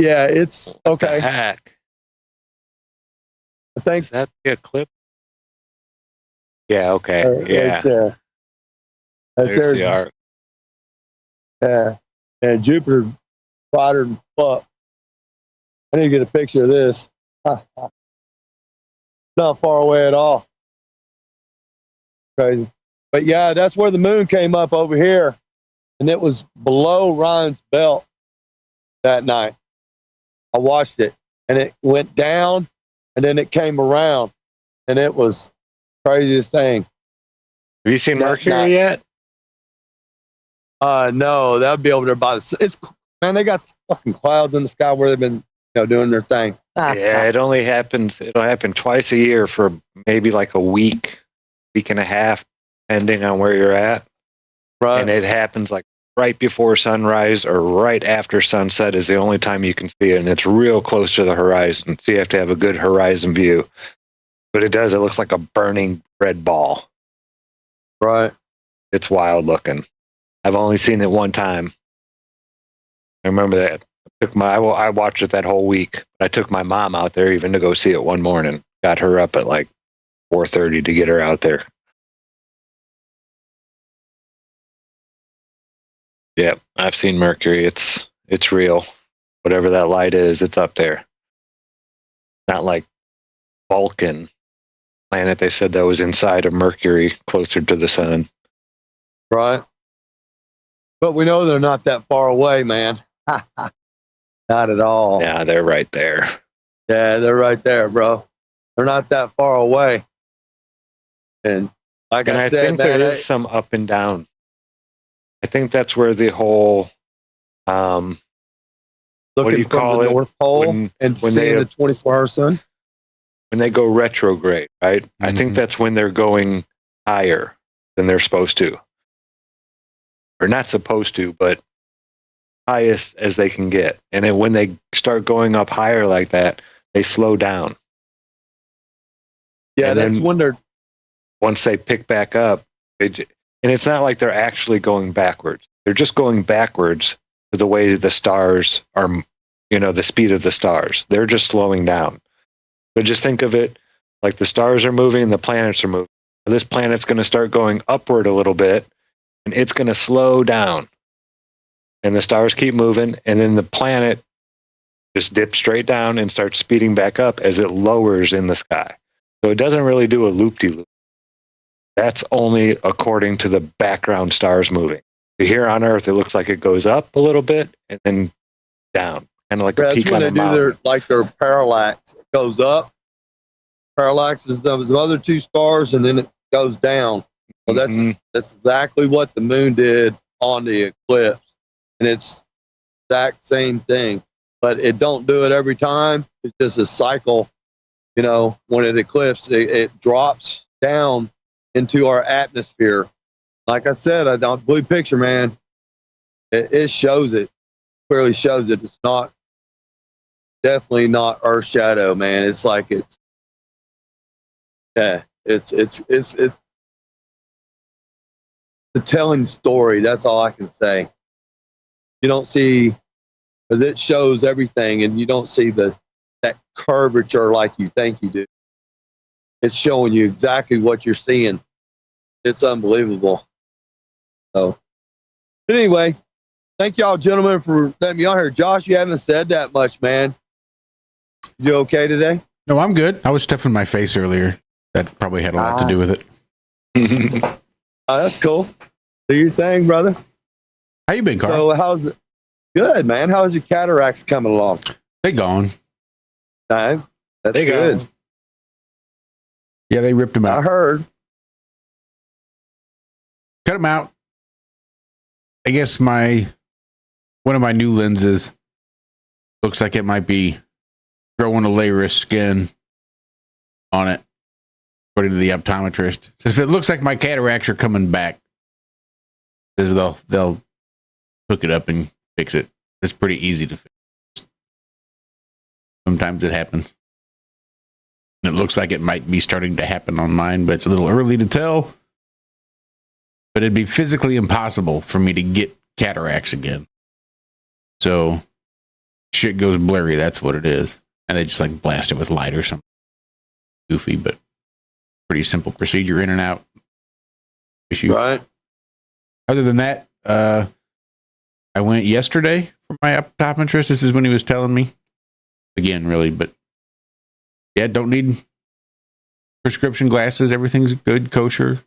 S12: Yeah, it's okay.
S8: Heck.
S12: I think
S8: Is that the eclipse? Yeah, okay. Yeah.
S12: Right there.
S8: There's the arc.
S12: And Jupiter brighter than fuck. I need to get a picture of this. Not far away at all. Crazy. But yeah, that's where the moon came up over here. And it was below Ryan's belt that night. I watched it. And it went down and then it came around. And it was the craziest thing.
S8: Have you seen Mercury yet?
S12: No, that would be over there by the. It's man, they got fucking clouds in the sky where they've been, doing their thing.
S8: Yeah, it only happens. It'll happen twice a year for maybe like a week and a half, depending on where you're at.
S12: Right.
S8: And it happens like right before sunrise or right after sunset is the only time you can see it, and it's real close to the horizon. So you have to have a good horizon view. But it does. It looks like a burning red ball.
S12: Right.
S8: It's wild looking. I've only seen it one time. I remember that. I watched it that whole week. I took my mom out there even to go see it one morning. Got her up at like 4:30 to get her out there. Yep, I've seen Mercury. It's real. Whatever that light is, it's up there. Not like Vulcan planet. They said that was inside of Mercury, closer to the sun.
S12: Right. But we know they're not that far away, man. Not at all.
S8: Yeah, they're right there.
S12: Yeah, they're right there, bro. They're not that far away. And like I said,
S8: think there is some up and down. I think that's where the whole what do you call it?
S12: North Pole and seeing the 24-hour sun.
S8: When they go retrograde, right? Mm-hmm. I think that's when they're going higher than they're supposed to. Or not supposed to, but highest as they can get. And then when they start going up higher like that, they slow down.
S12: Yeah, and that's when they're...
S8: Once they pick back up, and it's not like they're actually going backwards. They're just going backwards to the way the stars are, the speed of the stars. They're just slowing down. So just think of it like the stars are moving and the planets are moving. This planet's going to start going upward a little bit, and it's going to slow down. And the stars keep moving, and then the planet just dips straight down and starts speeding back up as it lowers in the sky. So it doesn't really do a loop-de-loop. That's only according to the background stars moving. Here on Earth, it looks like it goes up a little bit and then down, kind of like a peak on a mountain.
S12: Their parallax. It goes up, parallaxes those other two stars, and then it goes down. Well, that's exactly what the moon did on the eclipse, and it's the exact same thing. But it don't do it every time. It's just a cycle. When it eclipses, it drops down into our atmosphere. Like I said, the blue picture, man, it shows it. Clearly shows it. It's not, definitely not Earth shadow, man. It's like it's a telling story. That's all I can say. You don't see, because it shows everything, and you don't see that curvature like you think you do. It's showing you exactly what you're seeing. It's unbelievable. So, but anyway, thank y'all, gentlemen, for letting me on here. Josh, you haven't said that much, man. You okay today?
S6: No, I'm good. I was stuffing my face earlier. That probably had a lot to do with it.
S12: That's cool. Do your thing, brother.
S6: How you been, Carl?
S12: So how's it? Good, man. How's your cataracts coming along?
S6: They gone.
S12: That's good.
S8: Gone.
S6: Yeah, they ripped them out.
S12: I heard.
S6: Cut them out. I guess one of my new lenses looks like it might be growing a layer of skin on it, according to the optometrist. So if it looks like my cataracts are coming back, they'll hook it up and fix it. It's pretty easy to fix. Sometimes it happens. And it looks like it might be starting to happen on mine, but it's a little early to tell. But it'd be physically impossible for me to get cataracts again. So shit goes blurry. That's what it is. And they just like blast it with light or something goofy, but pretty simple procedure, in and out issue.
S12: Right.
S6: Other than that, I went yesterday for my optometrist. This is when he was telling me again, really, but yeah, don't need prescription glasses. Everything's good, kosher.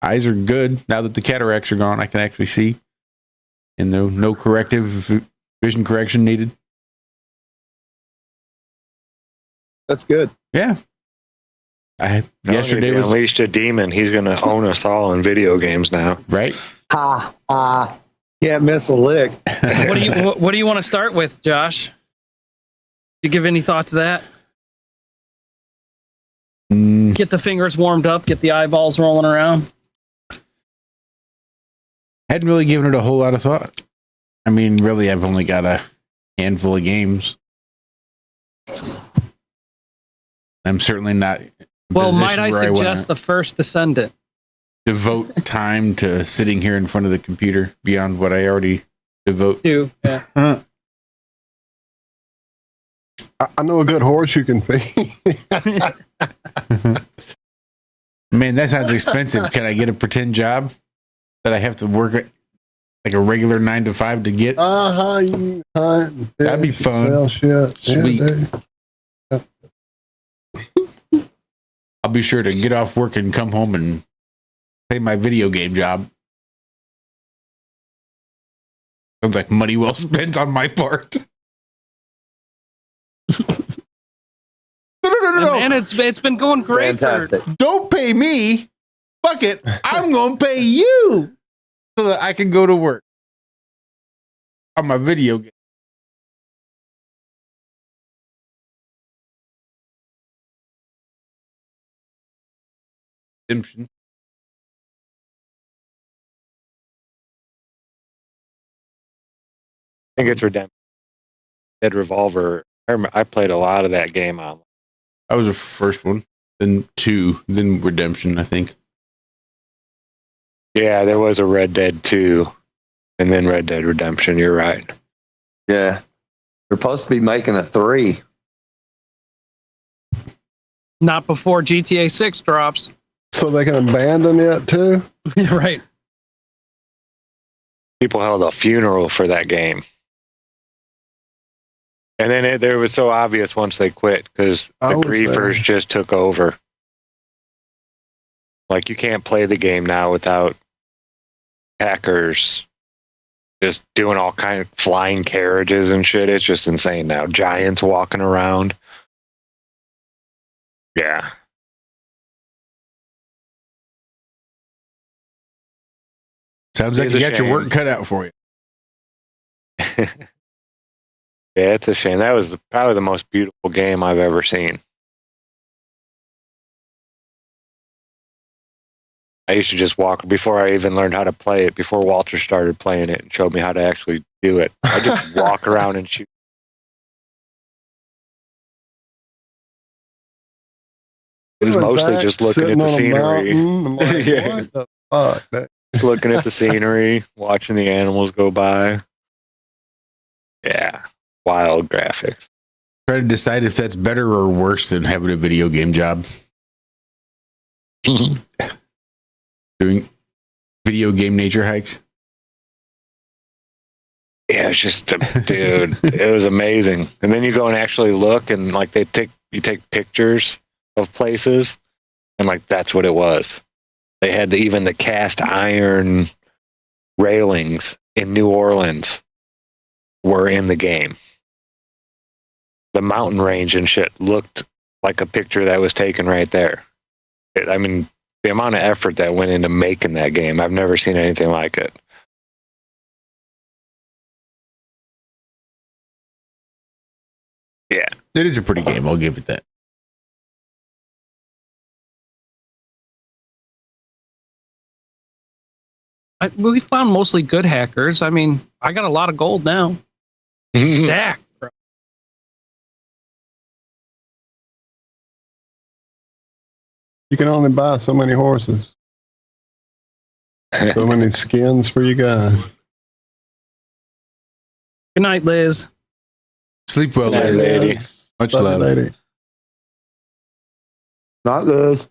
S6: Eyes are good. Now that the cataracts are gone, I can actually see. And no corrective vision correction needed.
S12: That's good.
S6: Yeah. Yesterday was
S8: unleashed a demon. He's going to own us all in video games now.
S6: Right.
S12: Can't miss a lick.
S11: What do you want to start with, Josh? You give any thought to that? Get the fingers warmed up, get the eyeballs rolling around.
S6: Hadn't really given it a whole lot of thought. I mean, really, I've only got a handful of games. I'm certainly not.
S11: Well, might I suggest the First Descendant?
S6: Devote time to sitting here in front of the computer beyond what I already devote
S11: to. Yeah.
S7: I know a good horse you can feed.
S6: Man, that sounds expensive. Can I get a pretend job that I have to work at, like a regular 9 to 5 to get? That'd be fun. Sweet.
S7: Yeah,
S6: I'll be sure to get off work and come home and pay my video game job. Sounds like money well spent on my part. No.
S11: Man, it's been going great.
S6: Don't pay me. Fuck it. I'm going to pay you so that I can go to work on my video game. Redemption.
S8: I think it's Redemption. Dead Revolver. I played a lot of that game on.
S6: That was the first one, then 2, then Redemption, I think.
S8: Yeah, there was a Red Dead 2, and then Red Dead Redemption. You're right.
S12: Yeah. They're supposed to be making a 3.
S11: Not before GTA 6 drops.
S7: So they can abandon it too?
S11: Right.
S8: People held a funeral for that game. And then it was so obvious once they quit because the griefers just took over. Like, you can't play the game now without hackers just doing all kind of flying carriages and shit. It's just insane now. Giants walking around. Yeah.
S6: Sounds like you got your work cut out for you.
S8: Yeah, it's a shame. That was probably the most beautiful game I've ever seen. I used to just walk before I even learned how to play it, before Walter started playing it and showed me how to actually do it. I just walk around and shoot. It was mostly just looking at the scenery. Yeah.
S7: What the fuck?
S8: Just looking at the scenery, watching the animals go by. Yeah. Wild graphics.
S6: Try to decide if that's better or worse than having a video game job. Doing video game nature hikes.
S8: Yeah, it's just, dude, it was amazing. And then you go and actually look, and like you take pictures of places, and like that's what it was. They had even the cast iron railings in New Orleans were in the game. The mountain range and shit looked like a picture that was taken right there. I mean, the amount of effort that went into making that game, I've never seen anything like it. Yeah.
S6: It is a pretty game, I'll give it that.
S11: We found mostly good hackers. I mean, I got a lot of gold now. Stack, bro.
S7: You can only buy so many horses. So many skins for you guys.
S11: Good night, Liz.
S6: Sleep well,
S8: Night,
S6: Liz.
S8: lady.
S6: Much
S7: Love you,
S6: love.
S7: lady.
S12: Not Liz.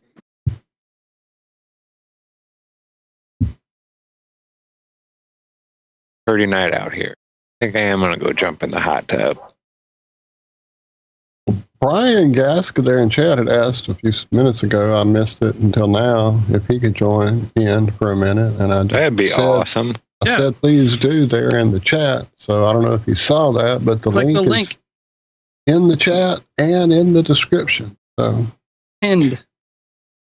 S8: Pretty night out here. I think I am gonna go jump in the hot tub.
S7: Brian Gask there in chat had asked a few minutes ago, I missed it until now, if he could join in for a minute. And I just
S8: That'd be
S7: said,
S8: awesome.
S7: I said, please do there in the chat. So I don't know if you saw that, but the
S11: Click
S7: link
S11: the
S7: is
S11: link.
S7: in the chat and in the description. So
S11: Pinned.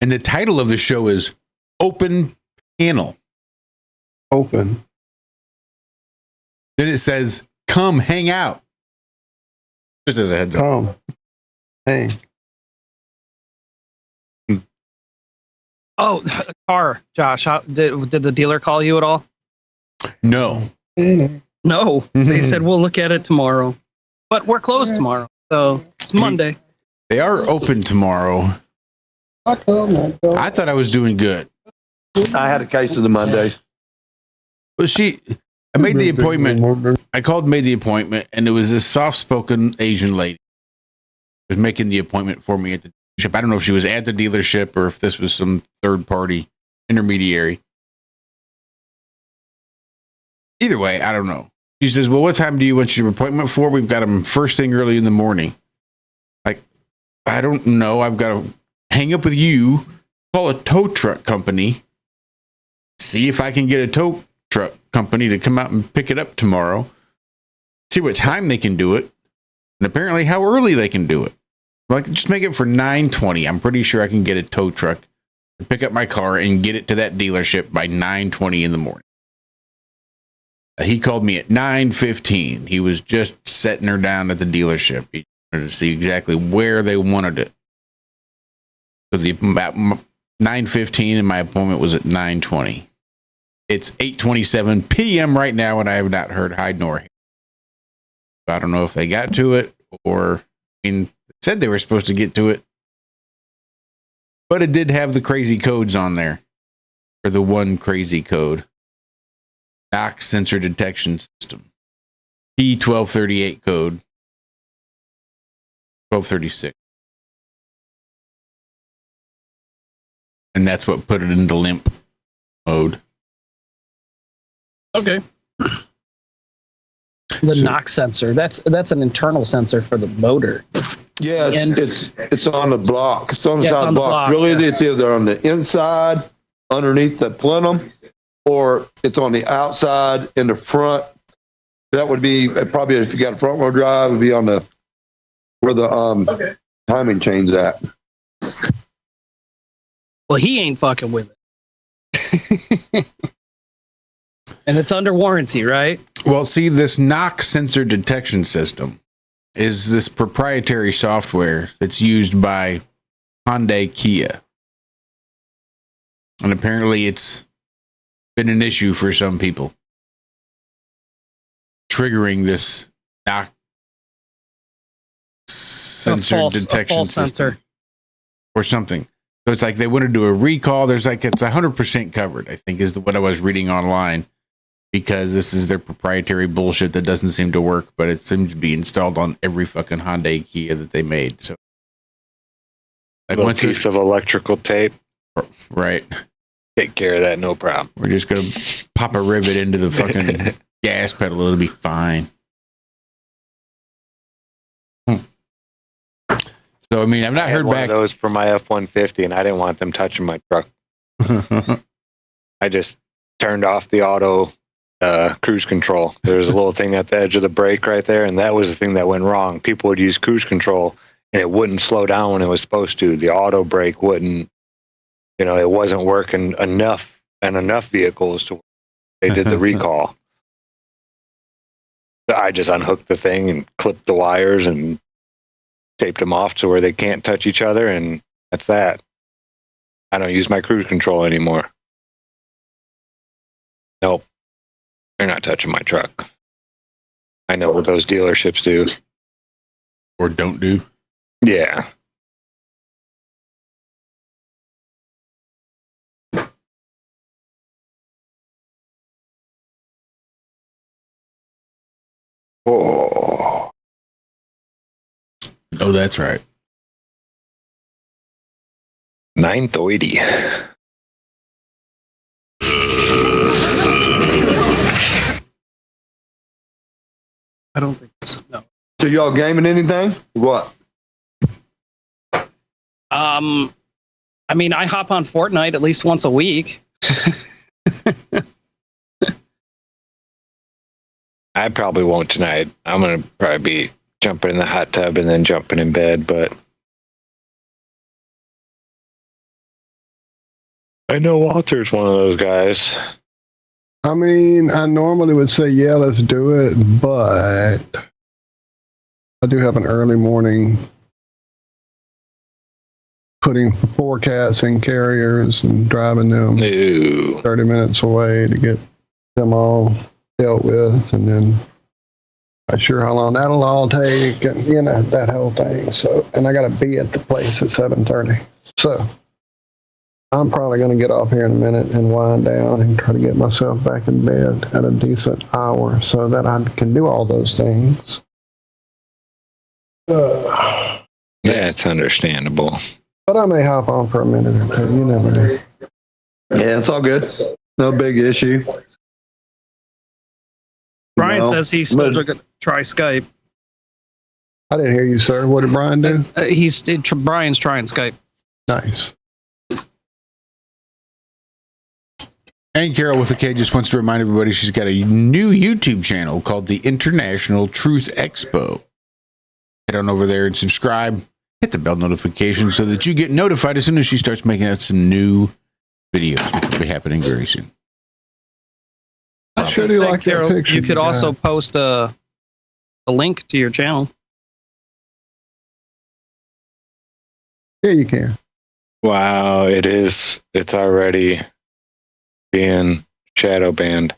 S6: And the title of the show is Open Panel.
S7: open.
S6: Then it says, come hang out. Just as a heads up.
S7: Come. Hey.
S11: Oh, car, Josh. Did the dealer call you at all?
S6: No.
S11: No. They said we'll look at it tomorrow, but we're closed tomorrow, so it's Monday.
S6: They are open tomorrow. I thought I was doing good.
S12: I had a case of the Monday.
S6: Well, I made the appointment. I called, made the appointment, and it was this soft-spoken Asian lady who was making the appointment for me at the dealership. I don't know if she was at the dealership or if this was some third-party intermediary. Either way, I don't know. She says, well, what time do you want your appointment for? We've got them first thing early in the morning. Like, I don't know. I've got to hang up with you, call a tow truck company, see if I can get a tow truck company to come out and pick it up tomorrow, see what time they can do it, and apparently how early they can do it. Like, just make it for 9:20. I'm pretty sure I can get a tow truck to pick up my car and get it to that dealership by 9:20 in the morning. He called me at 9:15. He was just setting her down at the dealership. He wanted to see exactly where they wanted it. So about 9:15, and my appointment was at 9:20. It's 8:27 p.m. right now, and I have not heard hide nor hair. I don't know if they got to it, or they said they were supposed to get to it, but it did have the crazy codes on there, or the one crazy code. Knock sensor detection system. P1238 code. 1236. And that's what put it into limp mode.
S11: Okay. The knock sensor. That's an internal sensor for the motor.
S12: Yeah, it's on the block. It's on the
S11: Yeah,
S12: side of the block. Really,
S11: yeah.
S12: it's either on the inside, underneath the plenum, or it's on the outside in the front. That would be probably, if you got a front wheel drive, it would be on the where the timing chain's at.
S11: Well, he ain't fucking with it. And it's under warranty, right?
S6: Well, see, this knock sensor detection system is this proprietary software that's used by Hyundai Kia. And apparently it's been an issue for some people. Triggering this knock sensor detection system. Sensor. Or something. So it's like they want to do a recall. There's like, it's 100% covered, I think, is what I was reading online. Because this is their proprietary bullshit that doesn't seem to work, but it seems to be installed on every fucking Hyundai Kia that they made. So, like,
S8: a piece of electrical tape,
S6: right?
S8: Take care of that, no problem.
S6: We're just gonna pop a rivet into the fucking gas pedal; it'll be fine. So, I mean, I've not heard back.
S8: One of those for my F-150, and I didn't want them touching my truck. I just turned off the auto. Cruise control. There's a little thing at the edge of the brake right there, and that was the thing that went wrong. People would use cruise control, and it wouldn't slow down when it was supposed to. The auto brake wouldn't, it wasn't working enough, and enough vehicles to. They did the recall. I just unhooked the thing and clipped the wires and taped them off to where they can't touch each other, and that's that. I don't use my cruise control anymore. Nope. They're not touching my truck. I know what those dealerships do.
S6: Or don't do.
S8: Yeah. Oh.
S6: Oh, that's right.
S8: 9:30.
S11: I don't think no.
S12: So y'all gaming anything? What?
S11: I mean, I hop on Fortnite at least once a week.
S8: I probably won't tonight. I'm gonna probably be jumping in the hot tub and then jumping in bed, but I know Walter's one of those guys.
S7: I mean, I normally would say, yeah, let's do it, but I do have an early morning putting 4 cats in carriers and driving them 30 minutes away to get them all dealt with, and then I'm not sure how long that'll all take, and you know, that whole thing. So, and I got to be at the place at 7:30. So I'm probably going to get off here in a minute and wind down and try to get myself back in bed at a decent hour so that I can do all those things.
S8: Yeah, it's understandable.
S7: But I may hop on for a minute or two. You never know.
S12: Yeah, it's all good. No big issue.
S11: Brian says he's still going to try Skype.
S7: I didn't hear you, sir. What did Brian do?
S11: Brian's trying Skype.
S7: Nice.
S6: And Carol with the K just wants to remind everybody she's got a new YouTube channel called the International Truth Expo. Head on over there and subscribe. Hit the bell notification so that you get notified as soon as she starts making out some new videos, which will be happening very soon.
S7: I sure do like
S11: Carol,
S7: that picture.
S11: you could also post a link to your channel.
S7: Yeah, you can.
S8: Wow, it's already being shadow banned.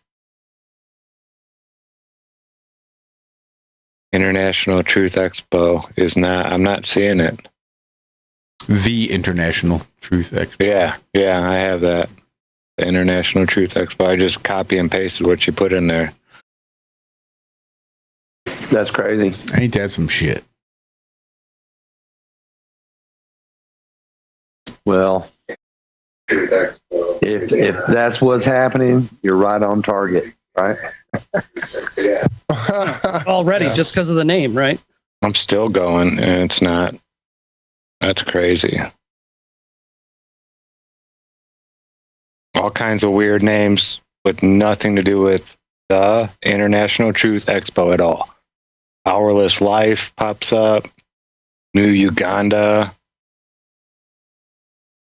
S8: International Truth Expo is not, I'm not seeing it.
S6: The International Truth Expo.
S8: Yeah, I have that. The International Truth Expo. I just copy and pasted what you put in there.
S12: That's crazy.
S6: Ain't that some shit?
S12: Well, if that's what's happening, you're right on target, right?
S11: Already, just because of the name, right?
S8: I'm still going, and it's not. That's crazy. All kinds of weird names with nothing to do with the International Truth Expo at all. Powerless Life pops up. New Uganda.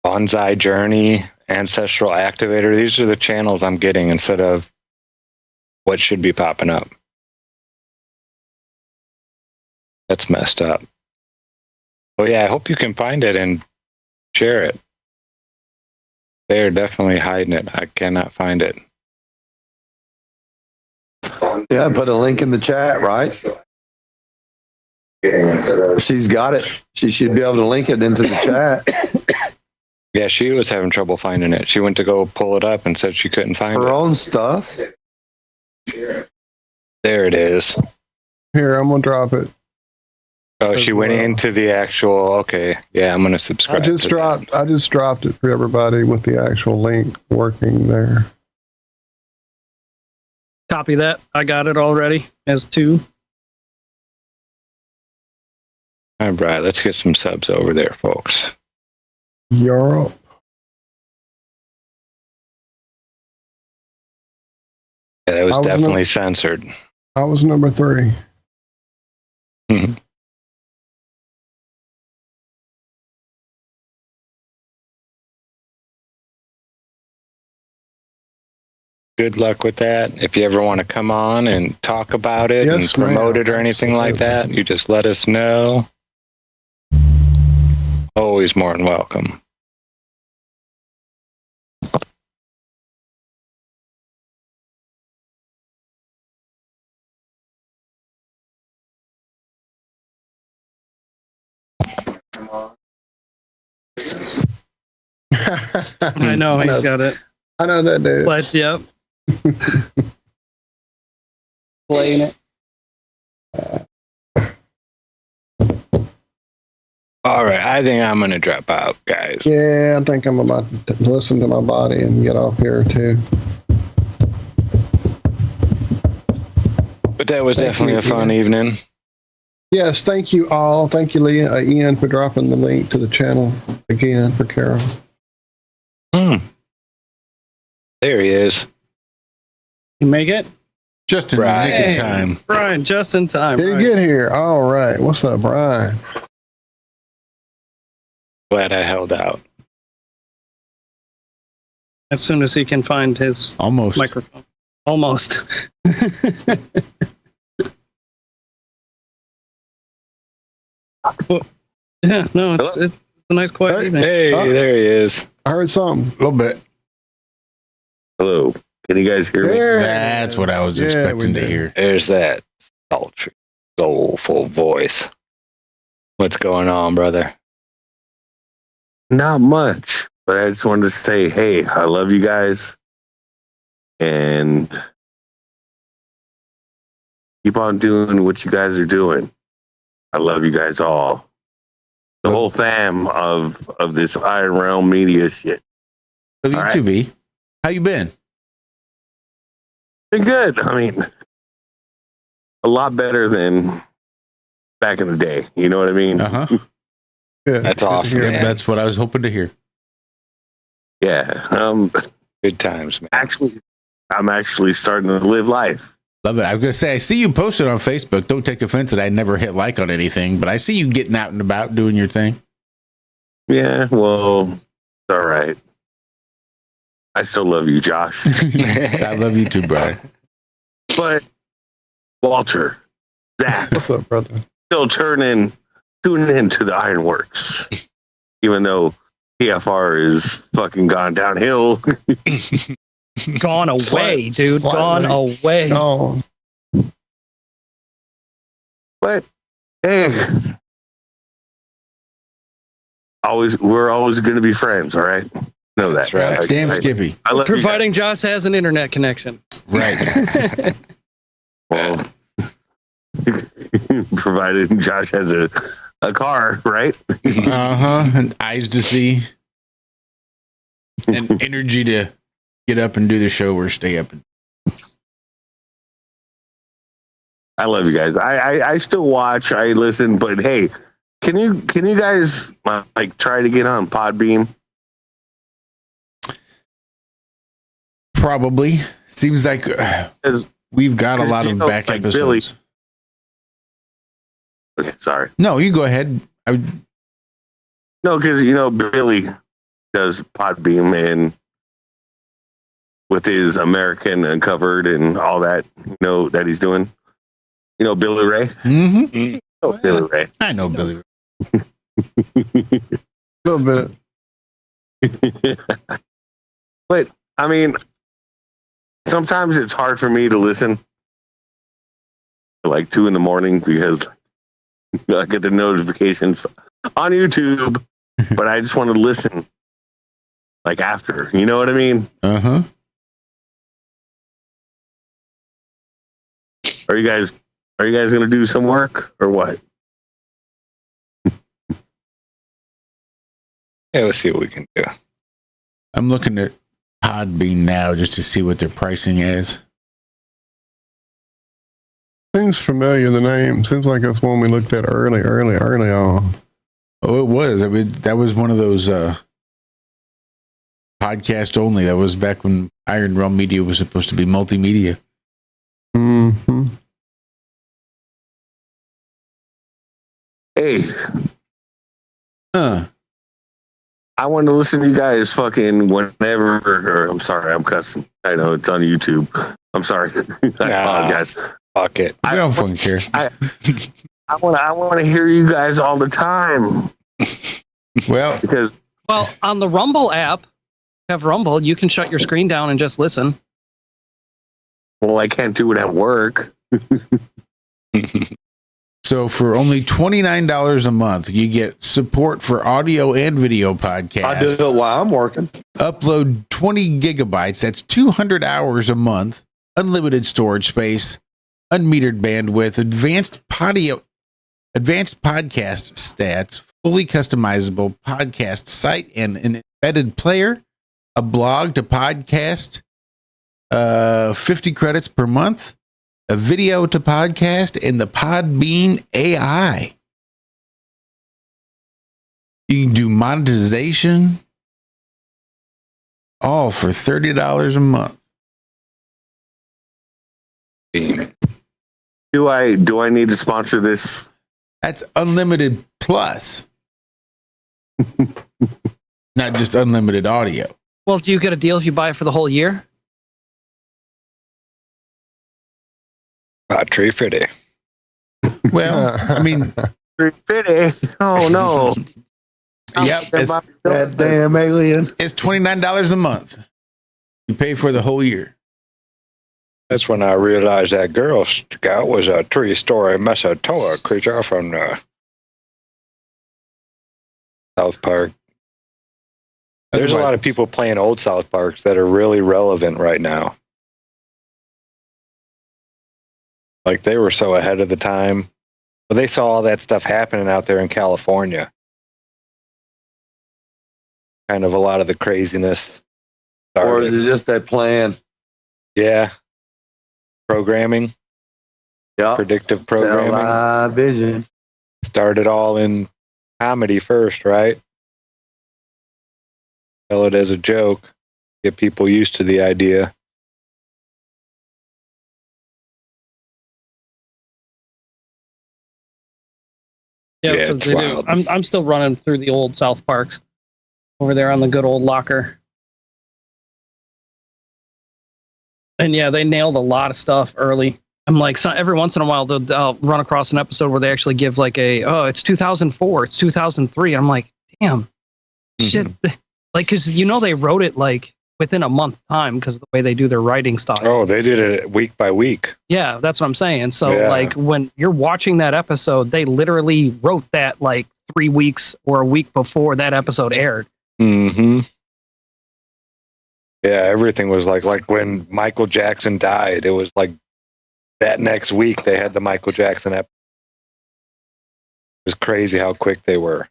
S8: Bonsai Journey. Ancestral Activator. These are the channels I'm getting instead of what should be popping up. That's messed up. Oh yeah, I hope you can find it and share it. They're definitely hiding it. I cannot find it.
S12: Yeah, I put a link in the chat, right? She's got it. She should be able to link it into the chat.
S8: Yeah, she was having trouble finding it. She went to go pull it up and said she couldn't find
S12: Her
S8: it.
S12: own stuff.
S8: There it is.
S7: Here, I'm gonna drop it.
S8: Oh, she went into the actual. Okay, yeah, I'm gonna subscribe.
S7: I just dropped it for everybody with the actual link working there.
S11: Copy that. I got it already as 2.
S8: All right, let's get some subs over there, folks.
S7: Europe.
S8: Yeah, that was definitely censored.
S7: I was number 3.
S8: Mhm. Good luck with that. If you ever want to come on and talk about it and promote it or anything like that, you just let us know. Always more than welcome.
S11: I know he's got it.
S7: I know that dude.
S11: But yep. Playing it.
S8: All right, I think I'm gonna drop out, guys.
S7: Yeah, I think I'm about to listen to my body and get off here too.
S8: But that was definitely a fun evening.
S7: Yes, thank you all. Thank you, Ian, for dropping the link to the channel again for Carol.
S8: There he is.
S11: You make it?
S6: Just in the nick of time.
S11: Brian, just in time.
S7: Did he get here? All right. What's up, Brian?
S8: Glad I held out.
S11: As soon as he can find his microphone. Almost. Yeah, no, it's a nice quiet evening.
S8: Hey, there he is.
S7: I heard something.
S6: A little bit.
S13: Hello. Can you guys hear me?
S6: That's what I was expecting to hear.
S8: There's that sultry, soulful voice. What's going on, brother?
S13: Not much, but I just wanted to say, hey, I love you guys. And keep on doing what you guys are doing. I love you guys all. The whole fam of this Iron Realm media shit.
S6: Love you too, B. How you been?
S13: Been good. I mean, a lot better than back in the day. You know what I mean?
S6: Uh-huh.
S8: That's awesome.
S6: Yeah, that's what I was hoping to hear.
S13: Yeah.
S8: Good times, man.
S13: I'm actually starting to live life.
S6: Love it. I was going to say, I see you posted on Facebook. Don't take offense that I never hit like on anything, but I see you getting out and about doing your thing.
S13: Yeah, well, it's all right. I still love you, Josh.
S6: I love you too, brother.
S13: But Walter, Zach,
S7: what's up, brother?
S13: Still tuning into the Ironworks, even though PFR is fucking gone downhill.
S11: Gone away, dude. Gone away.
S7: Gone.
S13: But hey, we're always going to be friends. All right, know that.
S8: That's right.
S6: Damn, Skippy.
S13: I love
S11: Providing Josh has an internet connection.
S6: Right.
S13: Well, provided Josh has a car, right?
S6: Uh-huh. And eyes to see. And energy to get up and do the show or stay up.
S13: I love you guys. I still watch, I listen, but hey, can you guys like try to get on Podbeam?
S6: Probably. Seems like we've got a lot of back
S13: like
S6: episodes.
S13: Billy. Okay, sorry.
S6: No, you go ahead.
S13: No, because Billy does Podbeam and with his American Uncovered and all that, that he's doing. Billy Ray?
S6: Mm-hmm.
S13: Oh, Billy Ray.
S6: I know Billy Ray.
S7: A little bit.
S13: But, I mean, sometimes it's hard for me to listen at like 2 a.m. because I get the notifications on YouTube, but I just want to listen like after. You know what I mean?
S6: Uh-huh.
S13: Are you guys going to do some work or what?
S8: Yeah, let's see what we can do.
S6: I'm looking at Podbean now just to see what their pricing is.
S7: Seems familiar, the name. Seems like that's one we looked at early on.
S6: Oh, it was. I mean, that was one of those podcast only. That was back when Iron Realm Media was supposed to be multimedia.
S7: Mm-hmm.
S13: Hey. I want to listen to you guys fucking whenever, or I'm sorry, I'm cussing. I know it's on YouTube. I'm sorry. I apologize.
S8: Fuck it.
S6: I don't fucking care.
S13: I want to hear you guys all the time.
S6: Well,
S11: on the Rumble app, have Rumble, you can shut your screen down and just listen.
S13: Well, I can't do it at work.
S6: So for only $29 a month, you get support for audio and video podcasts.
S12: I do it while I'm working.
S6: Upload 20 gigabytes. That's 200 hours a month. Unlimited storage space. Unmetered bandwidth. Advanced advanced podcast stats, fully customizable podcast site, and an embedded player, a blog to podcast, 50 credits per month, a video to podcast, and the Podbean AI. You can do monetization, all for $30 a month.
S13: Do I need to sponsor this?
S6: That's unlimited plus. Not just unlimited audio.
S11: Well, do you get a deal if you buy it for the whole year?
S8: Tree fitty.
S6: Well, I mean,
S13: Tree fitty. Oh no.
S6: Yep.
S12: That damn alien.
S6: It's $29 a month. You pay for the whole year.
S8: That's when I realized that Girl Scout was a three-story Mesotoa creature from South Park. There's a lot of people playing old South Parks that are really relevant right now. Like, they were so ahead of the time. But they saw all that stuff happening out there in California. Kind of a lot of the craziness started.
S12: Or is it just that plan?
S8: Yeah. Programming.
S12: Yeah.
S8: Predictive programming.
S12: Vision.
S8: Started all in comedy first, right? Tell it as a joke. Get people used to the idea.
S11: Yeah, so they do. I'm still running through the old South Parks over there on the good old locker. And yeah, they nailed a lot of stuff early. I'm like, so every once in a while, they'll run across an episode where they actually give like it's 2004, it's 2003. I'm like, damn, shit. Like, because they wrote it like within a month time because of the way they do their writing style.
S8: Oh, they did it week by week.
S11: Yeah, that's what I'm saying. So like when you're watching that episode, they literally wrote that like 3 weeks or a week before that episode aired.
S8: Mm-hmm. Yeah, everything was like when Michael Jackson died, it was like that next week they had the Michael Jackson episode. It was crazy how quick they were.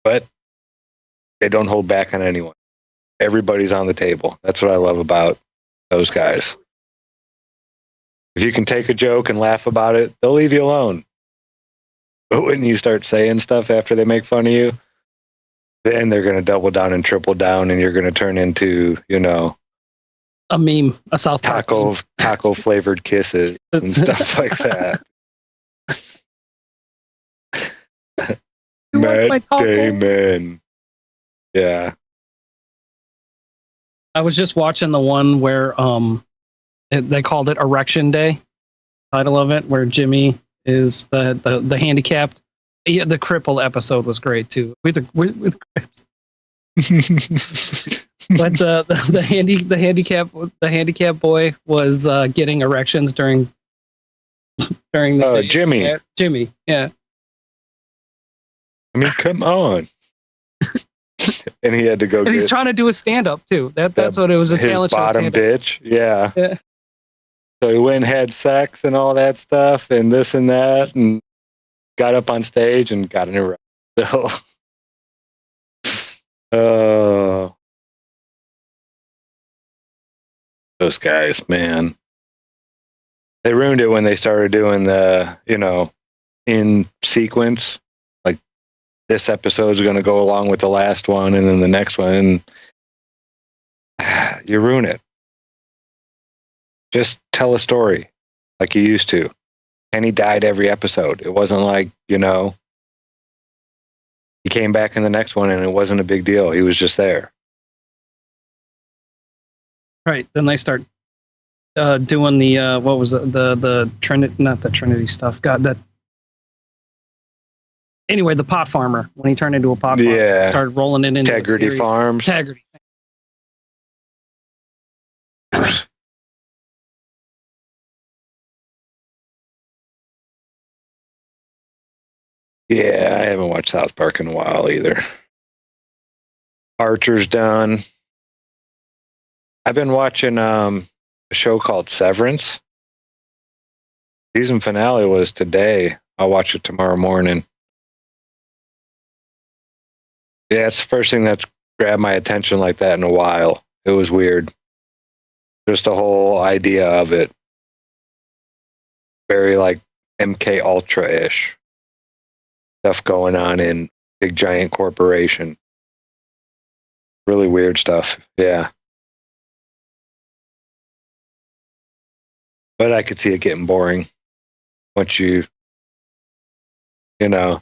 S8: But they don't hold back on anyone. Everybody's on the table. That's what I love about those guys. If you can take a joke and laugh about it, they'll leave you alone. But when you start saying stuff after they make fun of you, then they're going to double down and triple down, and you're going to turn into,
S11: a meme, a South Park
S8: taco flavored kisses and stuff like that. Matt Damon. Yeah.
S11: I was just watching the one where they called it Erection Day, title of it, where Jimmy is the handicapped. Yeah, the crippled episode was great too. With Crips. But the handicap boy was getting erections during the day.
S8: Jimmy.
S11: Jimmy, yeah.
S8: I mean, come on. And he had to go.
S11: And he's trying to do a stand up too. That's what it was. A talent show.
S8: Bottom bitch. Yeah. So he went and had sex and all that stuff and this and that, and got up on stage and got an erection. So, those guys, man, they ruined it when they started doing the, in sequence. Like, this episode is going to go along with the last one, and then the next one. And you ruin it. Just tell a story like you used to. And he died every episode. It wasn't like, he came back in the next one and it wasn't a big deal. He was just there.
S11: Right. Then they start doing the what was it? The Trinity, not the Trinity stuff. God, that. Anyway, the pot farmer, when he turned into a pot farmer, started rolling it into
S8: Integrity Farms.
S11: Integrity.
S8: Yeah, I haven't watched South Park in a while either. Archer's done. I've been watching a show called Severance. Season finale was today. I'll watch it tomorrow morning. Yeah, it's the first thing that's grabbed my attention like that in a while. It was weird. Just the whole idea of it. Very like MK Ultra-ish stuff going on in big giant corporation. Really weird stuff. Yeah. But I could see it getting boring once you know,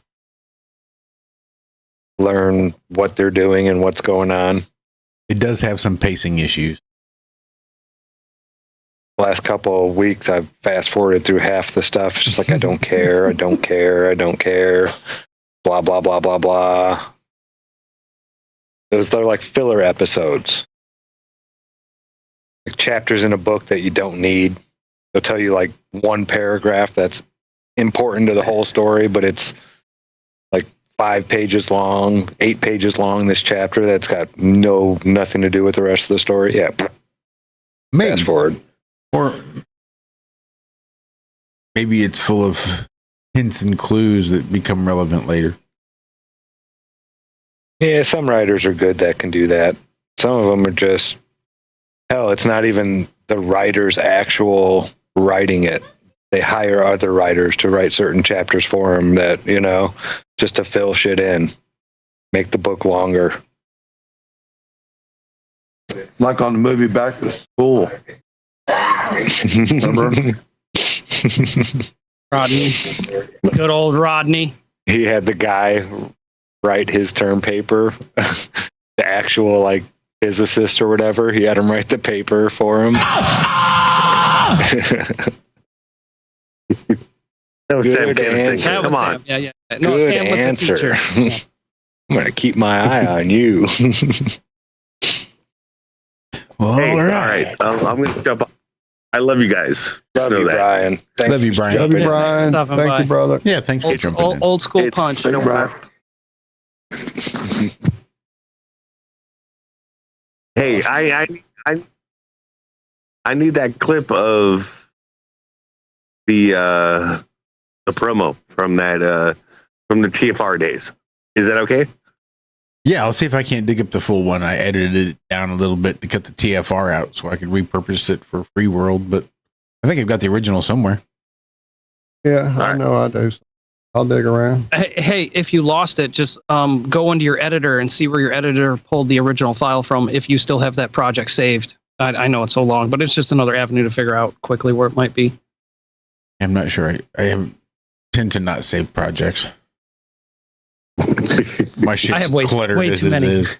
S8: learn what they're doing and what's going on.
S6: It does have some pacing issues.
S8: Last couple of weeks, I've fast forwarded through half the stuff. It's just like, I don't care, I don't care, I don't care. Blah, blah, blah, blah, blah. They're like filler episodes. Like chapters in a book that you don't need. They'll tell you like one paragraph that's important to the whole story, but it's like 5 pages long, 8 pages long, this chapter that's got nothing to do with the rest of the story. Yeah.
S6: Maybe.
S8: Fast forward.
S6: Or maybe it's full of hints and clues that become relevant later.
S8: Yeah, some writers are good that can do that. Some of them are just, hell, it's not even the writer's actual writing it. They hire other writers to write certain chapters for them that, just to fill shit in, make the book longer.
S12: Like on the movie Back to School. Remember?
S11: Rodney. Good old Rodney.
S8: He had the guy write his term paper, the actual like physicist or whatever. He had him write the paper for him.
S13: No, Sam
S8: Good
S13: Kinison.
S8: answer.
S13: Come on.
S11: Sam. Yeah. No,
S8: Good
S11: Sam was
S8: answer.
S11: the teacher.
S8: I'm going to keep my eye on you.
S6: Well,
S13: Hey,
S6: all
S13: all
S6: right.
S13: right. I'm going to jump up. I love you guys.
S8: Love
S13: Know
S8: you,
S13: that.
S8: Brian. Thanks
S6: Love you,
S8: for
S6: Brian.
S7: Love you,
S8: jumping in.
S7: Brian.
S11: Stopping
S7: Thank
S11: by.
S7: you, brother.
S6: Yeah, thanks for jumping in.
S11: Old school
S13: It's
S11: punch.
S13: been a while. Hey, I need that clip of the promo from that from the TFR days. Is that okay?
S6: Yeah, I'll see if I can't dig up the full one. I edited it down a little bit to cut the TFR out so I could repurpose it for Free World, but I think I've got the original somewhere.
S7: Yeah, I
S13: right.
S7: know I do. I'll dig around.
S11: Hey, if you lost it, just go into your editor and see where your editor pulled the original file from if you still have that project saved. I know it's so long, but it's just another avenue to figure out quickly where it might be.
S6: I'm not sure. I tend to not save projects. My shit's
S11: I have way
S6: cluttered as
S11: too
S6: it
S11: many.
S6: is.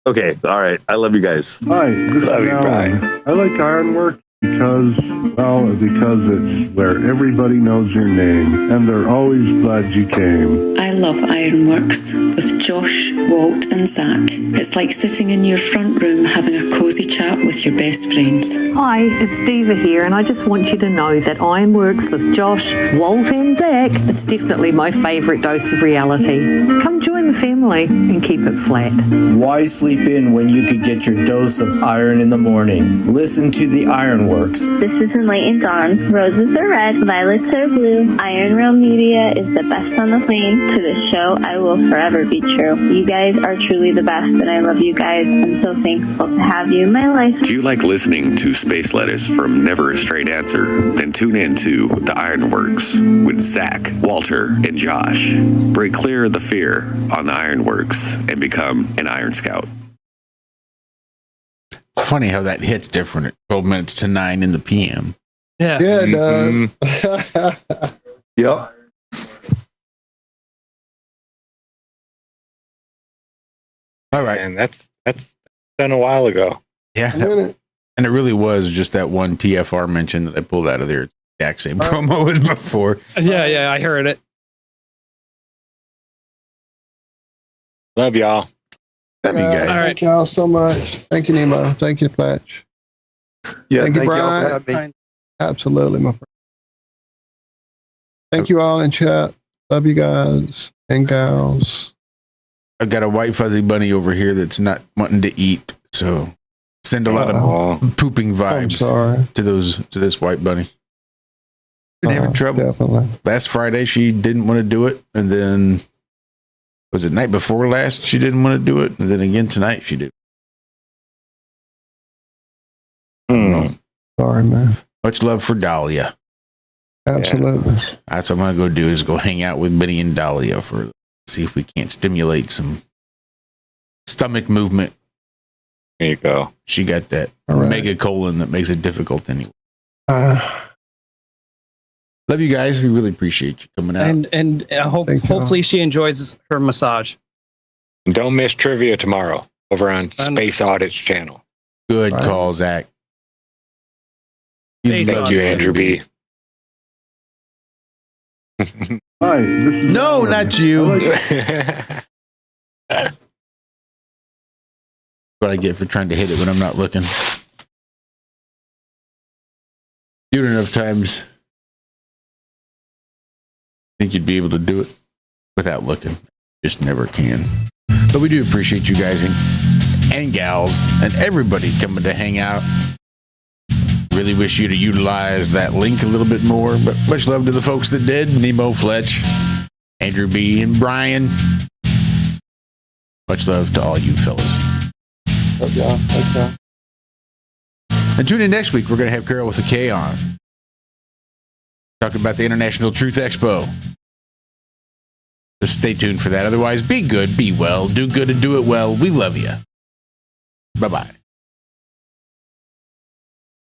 S13: Okay, all right. I love you guys.
S14: Hi, this
S8: Love
S14: is
S8: you,
S14: Alan.
S8: Brian.
S14: I like ironwork because it's where everybody knows your name, and they're always glad you came.
S15: I love Ironworks with Josh, Walt, and Zack. It's like sitting in your front room having a cozy chat with your best friends.
S16: Hi, it's Diva here, and I just want you to know that Ironworks with Josh, Walt, and Zack, it's definitely my favourite dose of reality. Come join the family and keep it flat.
S17: Why sleep in when you could get your dose of iron in the morning? Listen to the Ironworks.
S18: This is Enlightened Dawn. Roses are red, violets are blue. Ironrealmmedia is the best on the plane. To this show, I will forever be true. You guys are truly the best, and I love you guys. I'm so thankful to have you in my life.
S19: Do you like listening to space letters from Never a Straight Answer? Then tune in to The Ironworks with Zach, Walter, and Josh. Break clear of the fear on The Ironworks and become an Iron Scout.
S6: It's funny how that hits different at 12 minutes to 9 in the PM.
S11: Yeah.
S7: Yeah, it does.
S12: Yep.
S6: All right.
S8: And that's done a while ago.
S6: Yeah. And it really was just that one TFR mention that I pulled out of there. It's the exact same promo as before.
S11: Yeah, I heard it.
S8: Love y'all.
S6: Love you guys.
S7: Thank y'all so much. Thank you, Nemo. Thank you, Fletch.
S12: Yeah,
S7: thank you,
S12: thank y'all for
S7: Brian.
S12: having me.
S7: Absolutely, my friend. Thank you all in chat. Love you guys and gals.
S6: I've got a white fuzzy bunny over here that's not wanting to eat, so send a lot of pooping vibes to this white bunny. Been having trouble.
S7: Definitely.
S6: Last Friday, she didn't want to do it. And then, was it night before last? She didn't want to do it. And then again tonight, she did.
S7: Sorry, man.
S6: Much love for Dahlia.
S7: Absolutely.
S6: That's what I'm going to go do is go hang out with Benny and Dahlia for see if we can't stimulate some stomach movement.
S8: There you go.
S6: She got that mega colon that makes it difficult anyway. Love you guys. We really appreciate you coming out.
S11: And hopefully she enjoys her massage.
S8: Don't miss trivia tomorrow over on Space Audit's channel.
S6: Good call, Zach.
S8: Thank you, Andrew B.
S14: Hi, this is
S6: No,
S14: Alan.
S6: not you. What I get for trying to hit it when I'm not looking. Do it enough times. I think you'd be able to do it without looking. Just never can. But we do appreciate you guys and gals and everybody coming to hang out. Really wish you to utilize that link a little bit more. But much love to the folks that did. Nemo, Fletch, Andrew B, and Brian. Much love to all you fellas.
S7: Love y'all. Thanks, y'all.
S6: And tune in next week. We're going to have Carol with a K on. Talking about the International Truth Expo. Just stay tuned for that. Otherwise, be good, be well, do good, and do it well. We love you. Bye-bye.